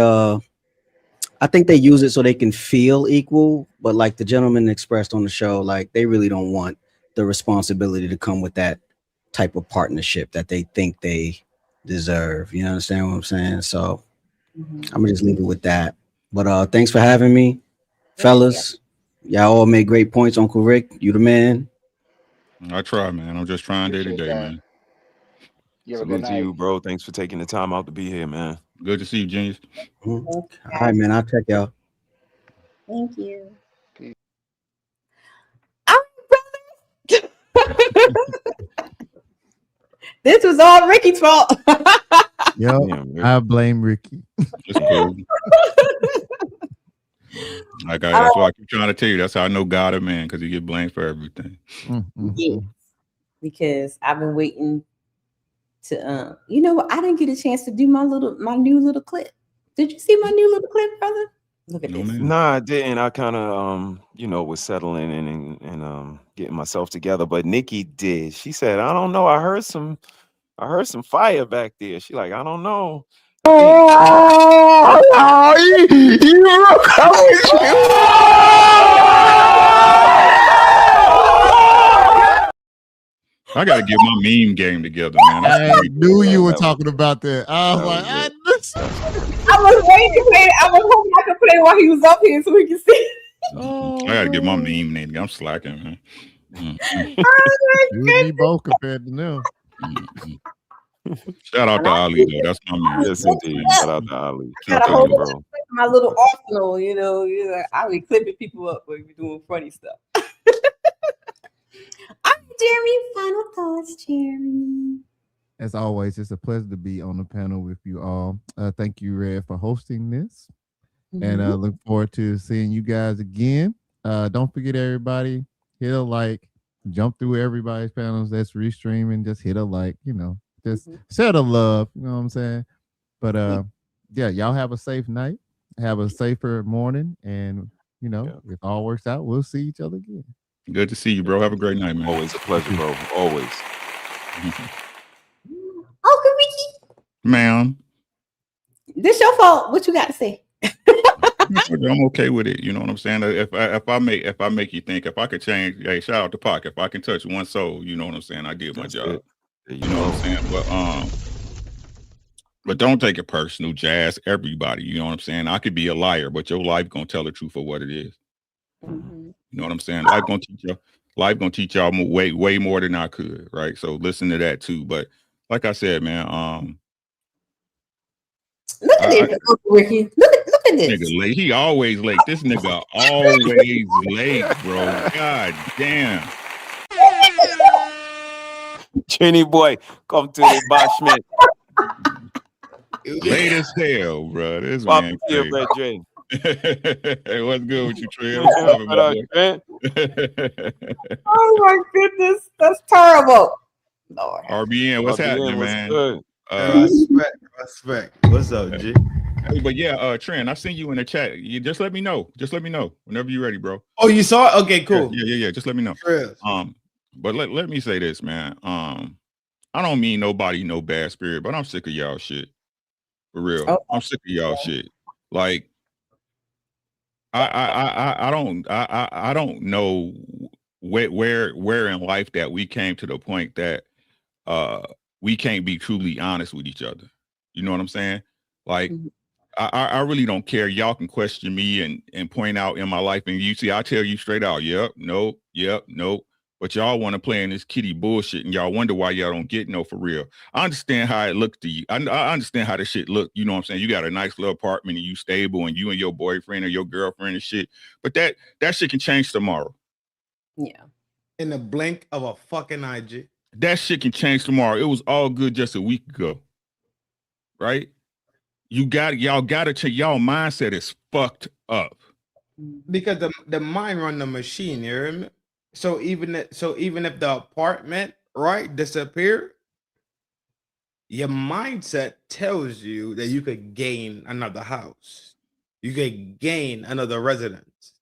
use it so they can feel equal, but like the gentleman expressed on the show, like they really don't want the responsibility to come with that type of partnership that they think they deserve. You understand what I'm saying? So I'm gonna just leave it with that. But thanks for having me, fellas. Y'all all made great points. Uncle Rick, you the man. I try, man. I'm just trying day to day, man. You have a good Salute to night. you, bro. Thanks for taking the time out to be here, man. Good to see you, Genius. All right, man. I'll check y'all. Thank you. Peace. This was all Ricky's fault. Yo, I blame Ricky. It's cool. That's why I keep trying to tell you. That's how I know God a man, because he get blamed for everything. Yes, because I've been waiting to you know what? I didn't get a chance to do my new little clip. Did you see my new little clip, brother? Look at this. Nah, I didn't. I kind of was settling in and getting myself together. But Nikki did. She said, I don't know. I heard some fire back there. She like, I don't know. I gotta get my meme game together, man. I knew you were talking about that. I was like, I was waiting to play. I was hoping I could play while he was up here so we can see. I gotta get my meme name. I'm slacking, man. you and me both compared to them. Shout out to Ali, though. That's my man. Yes, indeed. Shout out to Ali. I got a whole bunch of my little arsenal, you know. I be clipping people up when we doing funny stuff. I'm Jeremy. Final thoughts, Jeremy. As always, it's a pleasure to be on the panel with you all. Thank you, Red, for hosting this. And look forward to seeing you guys again. Don't forget, everybody, hit a like, jump through everybody's panels that's restreaming. Just hit a like, just share the love. You know what I'm saying? But yeah, y'all have a safe night. Have a safer morning. And, if all works out, we'll see each other again. Good to see you, bro. Have a great night, man. Always a pleasure, bro. Always. Uncle Ricky. Ma'am. This your fault. What you got to say? I'm okay with it. You know what I'm saying? If I make you think, if I could change, hey, shout out to Pac. If I can touch one soul, you know what I'm saying? I did my job. You know what I'm saying? But don't take it personal, Jazz. Everybody, you know what I'm saying? I could be a liar, but your life gonna tell the truth of what it is. You know what I'm saying? Life gonna teach y'all way more than I could, right? So listen to that too. But like I said, man, look at this, Uncle Ricky. Look at this. Nigga late. He always late. This nigga always late, bro. God damn. Jenny boy, come to the bashment. Late as hell, bro. This Pop man here, crazy. Hey, what's good with you, Trey? Oh my goodness, that's terrible. Lord. RBN, what's happening, man? Good? Respect. What's up, G? Hey, but yeah, Trent, I seen you in the chat. You just let me know. Just let me know whenever you're ready, bro. Oh, you saw it? Okay, cool. Yeah. Just let me know. But let me say this, man. I don't mean nobody no bad spirit, but I'm sick of y'all shit. For real. Oh. I'm sick of y'all shit. Like I don't know where in life that we came to the point that we can't be truly honest with each other. You know what I'm saying? Like I really don't care. Y'all can question me and point out in my life, and you see, I tell you straight out, yep, nope, yep, nope. But y'all want to play in this kitty bullshit, and y'all wonder why y'all don't get no for real. I understand how it looks to you. I understand how this shit look. You know what I'm saying? You got a nice little apartment, and you stable, and you and your boyfriend or your girlfriend and shit. But that shit can change tomorrow. Yeah. In the blink of a fucking IG. That shit can change tomorrow. It was all good just a week ago, right? Y'all got to change. Y'all mindset is fucked up. Because the mind run the machine, you hear me? So even if the apartment, right, disappear, your mindset tells you that you could gain another house. You could gain another residence.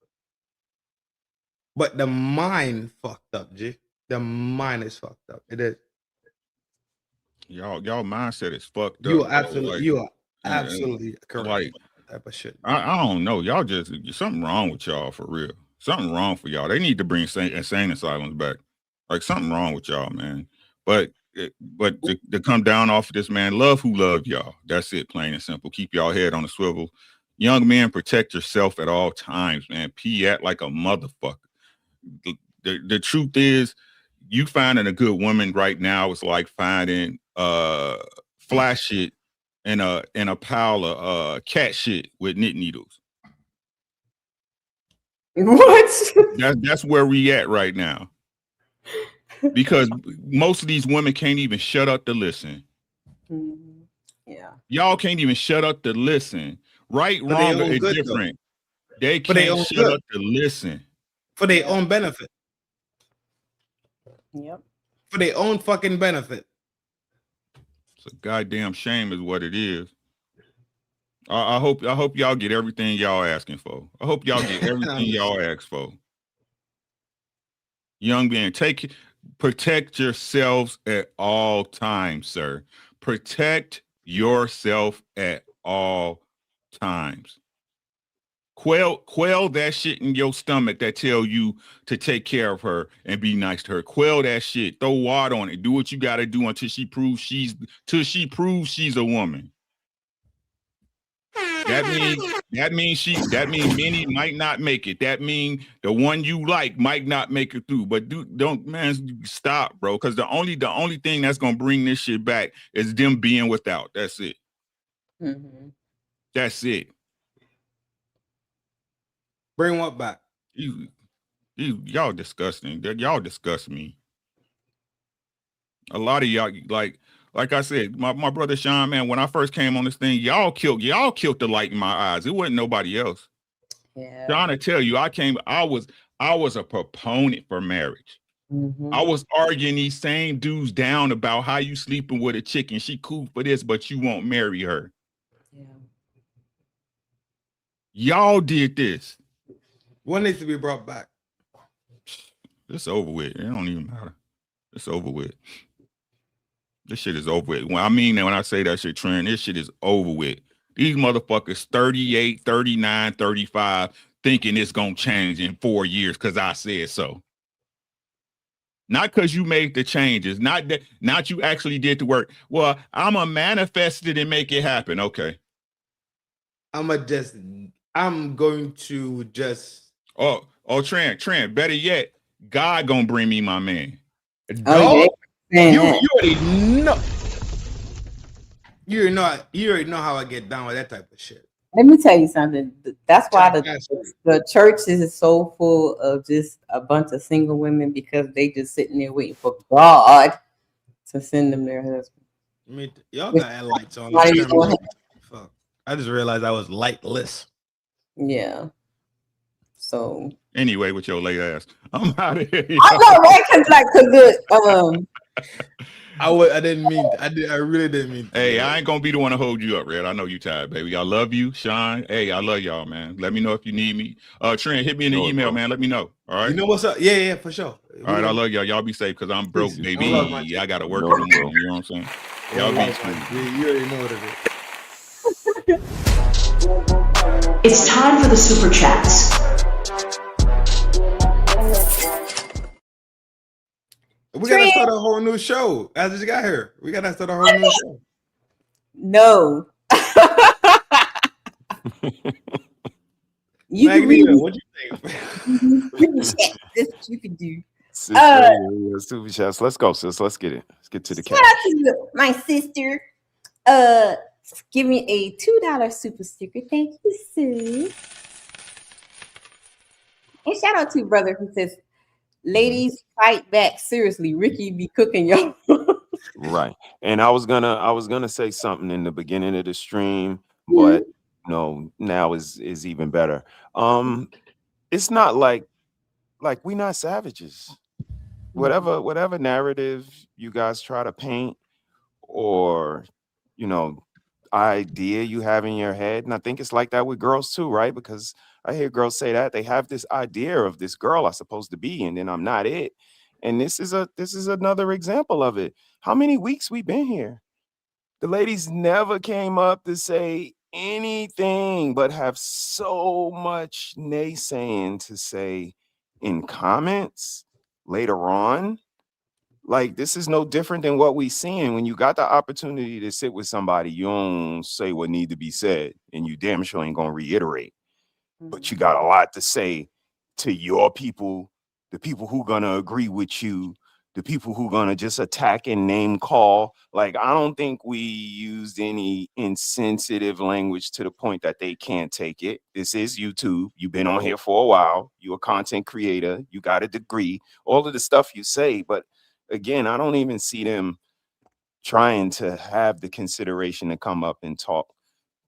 But the mind fucked up, G. The mind is fucked up. It is. Y'all mindset is fucked up. You are absolutely correct. Like Type of shit. I don't know. Y'all just something wrong with y'all for real. Something wrong for y'all. They need to bring insane asylums back. Like something wrong with y'all, man. But to come down off of this, man, love who loved y'all. That's it, plain and simple. Keep y'all head on the swivel. Young men, protect yourself at all times, man. Pee at like a motherfucker. The truth is, you finding a good woman right now is like finding fly shit in a pile of cat shit with knit needles. What? That's where we at right now. Because most of these women can't even shut up to listen. Yeah. Y'all can't even shut up to listen. Right, But wrong, they or own good, indifferent. though. They But they can't own shut good. up to listen. For their own benefit. Yep. For their own fucking benefit. It's a goddamn shame is what it is. I hope y'all get everything y'all asking for. I hope y'all get everything y'all ask for. Young men, protect yourselves at all times, sir. Protect yourself at all times. Quell that shit in your stomach that tell you to take care of her and be nice to her. Quell that shit. Throw water on it. Do what you got to do until she proves she's a woman. That means many might not make it. That means the one you like might not make it through. But don't stop, bro. Because the only thing that's gonna bring this shit back is them being without. That's it. Mm-hmm. That's it. Bring what back? Y'all disgusting. Y'all disgust me. A lot of y'all, like I said, my brother Sean, man, when I first came on this thing, y'all killed the light in my eyes. It wasn't nobody else. Yeah. Trying to tell you, I was a proponent for marriage. Mm-hmm. I was arguing these same dudes down about how you sleeping with a chick and she cool for this, but you won't marry her. Yeah. Y'all did this. What needs to be brought back? It's over with. It don't even matter. It's over with. This shit is over with. When I say that shit, Trent, this shit is over with. These motherfuckers 38, 39, 35 thinking it's going to change in 4 years because I said so. Not because you made the changes. Not you actually did the work. Well, I'm going to manifest it and make it happen. Okay. I'm going to just. Oh, Trent, better yet, God going to bring me my man. Oh, yeah. You already know. You already know how I get down with that type of shit. Let me tell you something. That's why the churches is so full of just a bunch of single women, because they just sitting there waiting for God to send them their husband. Y'all got lights on. Fuck. I just realized I was lightless. Yeah. So anyway, with your late ass, I'm out of here. I know, right? I didn't mean. I really didn't mean. Hey, I ain't gonna be the one to hold you up, Red. I know you tired, baby. I love you, Sean. Hey, I love y'all, man. Let me know if you need me. Trent, hit me in the email, man. Let me know. All right. You know what's up? Yeah, for sure. All right, I love y'all. Y'all be safe, because I'm broke, baby. I gotta work in the morning. You know what I'm saying? Y'all be safe. You already know what it is. It's time for the super chats. We gotta start a whole new show. I just got here. We gotta start a whole new show. No. You can read. Magneto, what you think? That's what you can do. Sis right here. Super chats. Let's go, sis. Let's get it. Let's get to the Shout cash. out to my sister. Give me a $2 super sticker. Thank you, sis. And shout out to brother who says, "Ladies, fight back. Seriously, Ricky be cooking y'all." Right. And I was gonna say something in the beginning of the stream, but no, now is even better. It's not like we not savages. Whatever narrative you guys try to paint, or idea you have in your head, and I think it's like that with girls too, right? Because I hear girls say that they have this idea of this girl I'm supposed to be, and then I'm not it. And this is another example of it. How many weeks we been here? The ladies never came up to say anything, but have so much naysaying to say in comments later on. Like, this is no different than what we seeing. When you got the opportunity to sit with somebody, you don't say what need to be said, and you damn sure ain't gonna reiterate. But you got a lot to say to your people, the people who gonna agree with you, the people who gonna just attack and name call. Like, I don't think we used any insensitive language to the point that they can't take it. This is YouTube. You've been on here for a while. You're a content creator. You got a degree. All of the stuff you say, but again, I don't even see them trying to have the consideration to come up and talk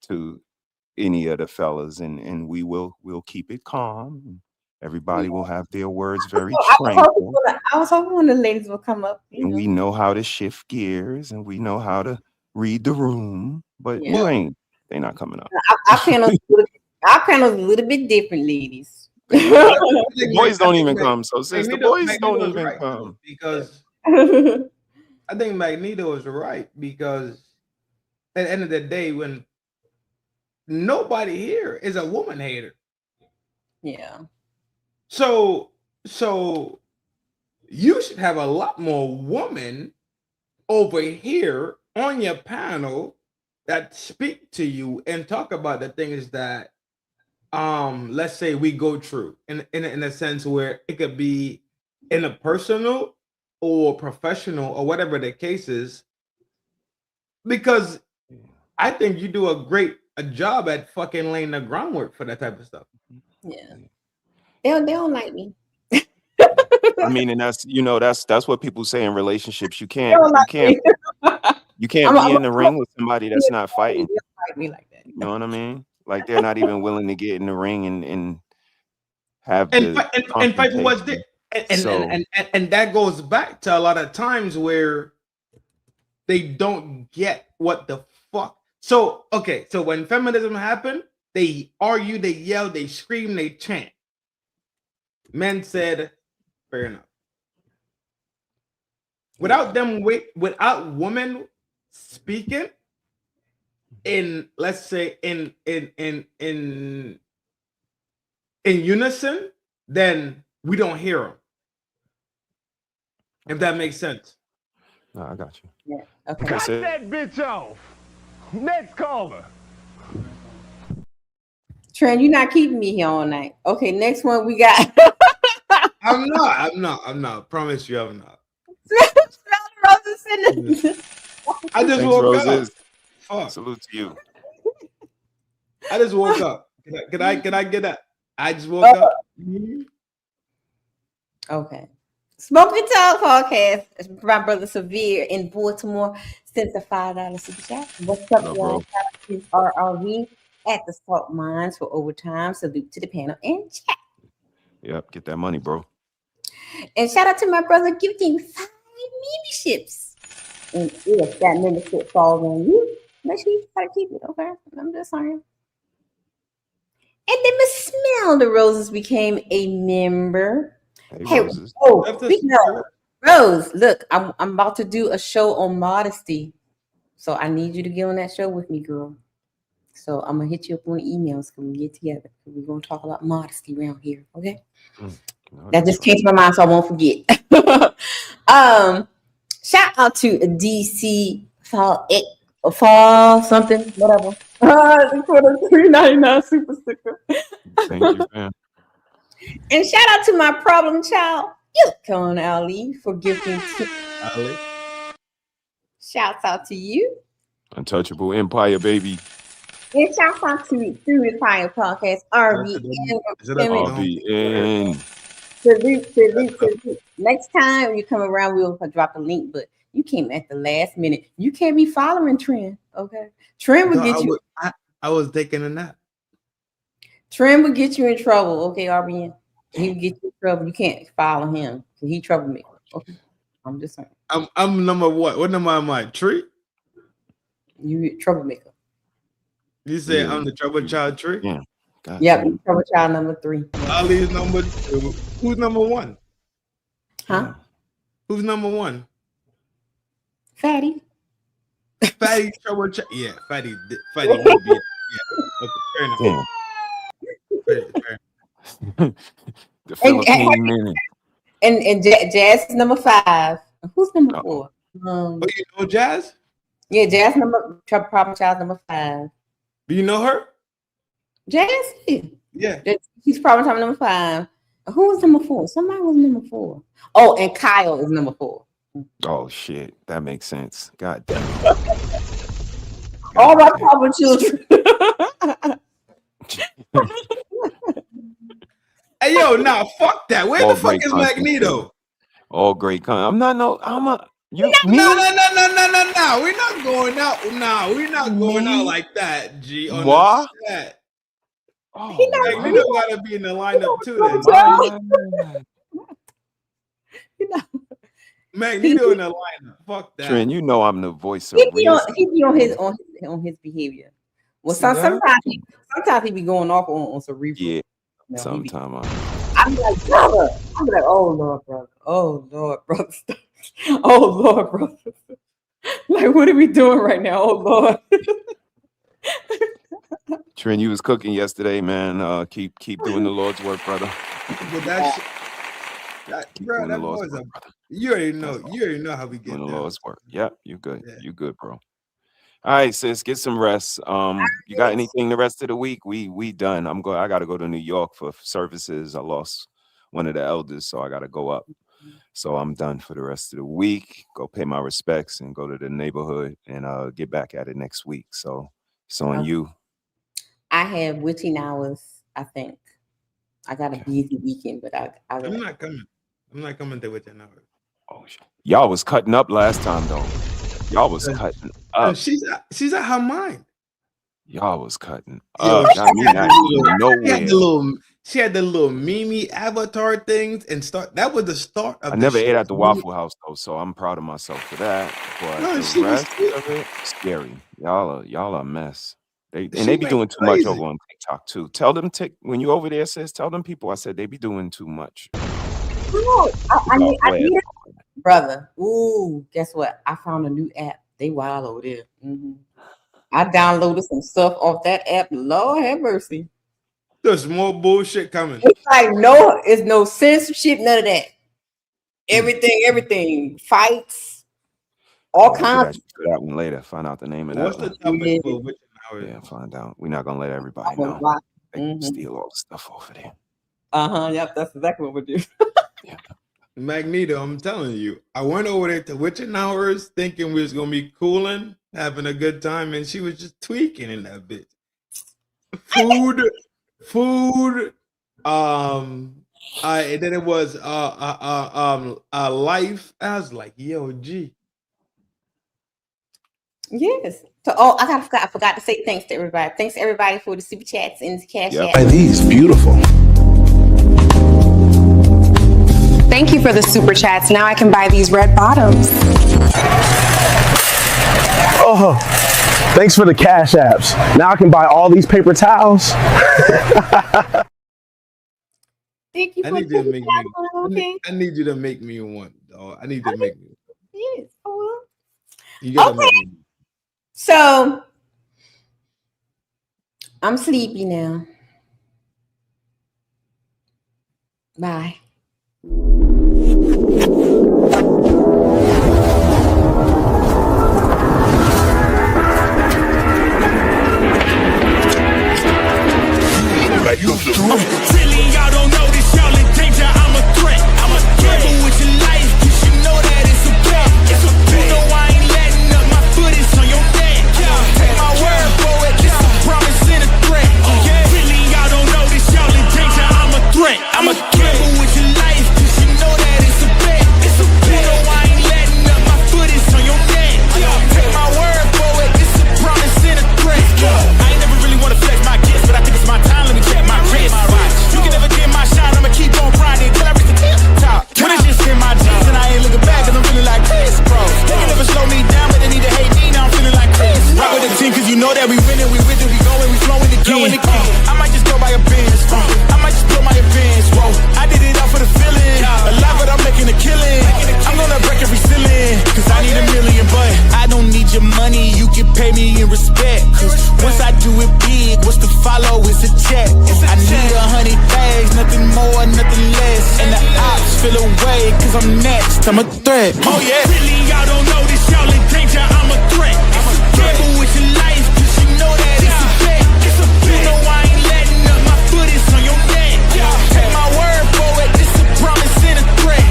to any of the fellas, and we'll keep it calm. Everybody will have their words very tranquil. I was hoping one of the ladies will come up. And we know how to shift gears, and we know how to read the room, but they're not coming up. Our panel's a little bit different, ladies. The boys don't even come. So since the boys don't even come, because I think Magneto is right, because at the end of the day, when nobody here is a woman hater. Yeah. So you should have a lot more women over here on your panel that speak to you and talk about the things that let's say we go through in a sense where it could be interpersonal or professional or whatever the case is, because I think you do a job at fucking laying the groundwork for that type of stuff. Yeah. They don't like me. I mean, and that's what people say in relationships. You can't be in the ring with somebody that's not fighting. Fight me like that. You know what I mean? Like, they're not even willing to get in the ring and have and fight for what's there. And that goes back to a lot of times where they don't get what the fuck. So when feminism happened, they argue, they yell, they scream, they chant. Men said, fair enough. Without women speaking in, let's say, in unison, then we don't hear them. If that makes sense. No, I got you. Yeah. Okay. Cut that bitch off. Next caller. Trent, you're not keeping me here all night. Okay, next one we got. I'm not. Promise you, I'm not. I just woke up. Fuck. Salute to you. I just woke up. Can I get that? I just woke up. Okay. Smoke the Talk podcast. My brother Severe in Baltimore sent a $5 super chat. What's up, y'all? RRV at the Salt Mines for overtime. Salute to the panel and chat. Yep, get that money, bro. And shout out to my brother gifting 5 memberships. And if that membership falls on you, make sure you try to keep it, okay? I'm just saying. And then Miss Smell the Roses became a member. Hey, Roses. Speaking of Rose, look, I'm about to do a show on modesty. So I need you to get on that show with me, girl. So I'm gonna hit you up on emails when we get together. We're gonna talk about modesty around here, okay? That just came to my mind, so I won't forget. Shout out to DC Fall something, whatever. For the $3.99 super sticker. Thank you, man. And shout out to my problem child, Yukon Ali, for gifting Ali. Shouts out to you. Untouchable Empire, baby. And shouts out to Through the Fire Podcast, RVN. RBN. Salute. Next time you come around, we'll drop the link, but you came at the last minute. You can't be following Trend, okay? Trend would get you. I was taking a nap. Trend would get you in trouble, okay, RBN? He would get you in trouble. You can't follow him. He troublemaker. Okay. I'm just saying. I'm number what? What number am I? Tree? You troublemaker. You say I'm the trouble child tree? Yeah. Yep, trouble child number 3. Ali is number 2. Who's number 1? Huh? Who's number 1? Fatty. Fatty trouble child. Yeah, Fatty would be. Yeah. Okay, fair enough. Fair. The Philippine minute. And Jazz is number 5. Who's number 4? You know Jazz? Yeah, Jazz problem child number 5. Do you know her? Jazz? Yeah. He's problem child number 5. Who was number 4? Somebody was number 4. Oh, and Kyle is number 4. Oh shit, that makes sense. God damn. All my problem children. Hey yo, nah, fuck that. Where the fuck is Magneto? All great I'm not no. I'm a. You, No. We're not going out. No, we're not going out like that. G. On What? That. Oh, Magneto gotta be in the lineup too. Then. Magneto in the lineup. Fuck that. Trent, you know I'm the voice of He be reason. on his behavior. Well, sometimes he be going off on cerebral. Yeah. No, Sometimes I'm like, brother. I'm like, oh Lord, brother. Oh Lord, brother. Oh Lord, brother. Like, what are we doing right now? Oh Lord. Trent, you was cooking yesterday, man. Keep doing the Lord's work, brother. But bro, that was a. You already know how we get Doing the down. Lord's work. Yep, you good. Yeah. You good, bro. All right, sis, get some rest. You got anything the rest of the week? We done. I gotta go to New York for services. I lost one of the elders, so I gotta go up. So I'm done for the rest of the week. Go pay my respects and go to the neighborhood and get back at it next week. So it's on you. I have witching hours, I think. I got a busy weekend, but I'm not coming. I'm not coming to witching hours. Oh shit. Y'all was cutting up last time though. Y'all was cutting up. She's at her mind. Y'all was cutting up. Got me not even nowhere. She had the little Mimi avatar things and that was the start of I never ate at the Waffle House though, so I'm proud of myself for that. But the rest of it, scary. Y'all are a mess. They be doing too much over on TikTok too. Tell them when you over there, sis. Tell them people I said they be doing too much. I need it. Brother. Ooh, guess what? I found a new app. They wild over there. Mm-hmm. I downloaded some stuff off that app. Lord have mercy. There's more bullshit coming. It's like it's no censorship, none of that. Everything. Fights, all kinds. For that one later. Find out the name of that. What's the topic for witching hours? Yeah, find out. We're not gonna let everybody know. They can steal all the stuff over there. Yep, that's exactly what we're doing. Yeah. Magneto, I'm telling you, I went over there to witching hours thinking we was gonna be cooling, having a good time, and she was just tweaking in that bitch. Food, and then it was life. I was like, yo, G. Yes. So, I forgot to say thanks to everybody. Thanks to everybody for the super chats and the cash app. Are these beautiful? Thank you for the super chats. Now I can buy these red bottoms. Oh, thanks for the cash apps. Now I can buy all these paper towels. Thank you. I need you to make me one, dog. I need to make me one. Yes. You gotta make me. So I'm sleepy now. Bye. Really, y'all don't know this, y'all in danger. I'm a threat. Gamble with your life, cause you know that it's a bet. You know I ain't letting up, my foot is on your neck. Take my word for it, it's a promise and a threat. Really, y'all don't know this, y'all in danger. I'm a threat. I'm a gamble with your life, cause you know that it's a bet. You know I ain't letting up, my foot is on your neck. Take my word for it, it's a promise and a threat. I ain't never really wanna flex my gifts, but I think it's my time, let me check my wrist. You can never get my shine, I'ma keep on grinding till I reach the top. When it's just in my jeans and I ain't looking back, cause I'm feeling like Chris, bro. They can never slow me down, but they need to hate me, now I'm feeling like Chris. Rock with the team, cause you know that we winning, we with it, we going, we flowing again. I might just go by a Benz, I might just blow my advance, whoa. I did it all for the feeling, alive but I'm making a killing. I'm gonna break every ceiling, cause I need $1 million, but I don't need your money, you can pay me in respect. Cause once I do it big, what's to follow is a check. I need 100 bags, nothing more, nothing less. And the ops feel away, cause I'm next, I'm a threat. Oh yeah. Really, y'all don't know this, y'all in danger, I'm a threat. Gamble with your life, cause you know that it's a bet. You know I ain't letting up, my foot is on your neck. Take my word for it, it's a promise and a threat.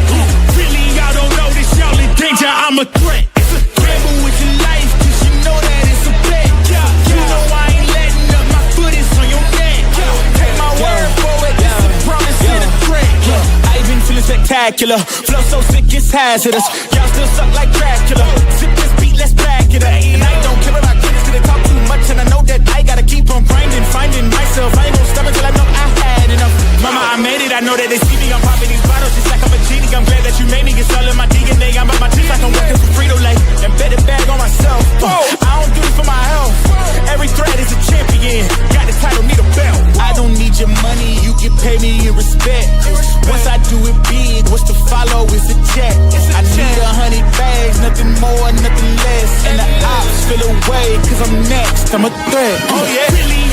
Really, y'all don't know this, y'all in danger, I'm a threat. Gamble with your life, cause you know that it's a bet. You know I ain't letting up, my foot is on your neck. Take my word for it, it's a promise and a threat. I been feeling spectacular, flow so sick it's hazardous. Y'all still suck like Dracula. Sip this beat, let's back it up. And I don't care about critics, cause they talk too much, and I know that I gotta keep on grinding, finding myself. I ain't gon' stop until I know I had enough. Mama, I made it, I know that they see me, I'm popping these bottles just like I'm a genie. I'm glad that you made me, it's all in my DNA. I'm at my teeth like I'm working for Frito-Lay. Embedded bag on myself. I don't do this for my health. Every threat is a champion. Got the title, need a belt. I don't need your money, you can pay me in respect. Once I do it big, what's to follow is a check. I need 100 bags, nothing more, nothing less. And the ops feel away, cause I'm next, I'm a threat. Oh yeah. Really,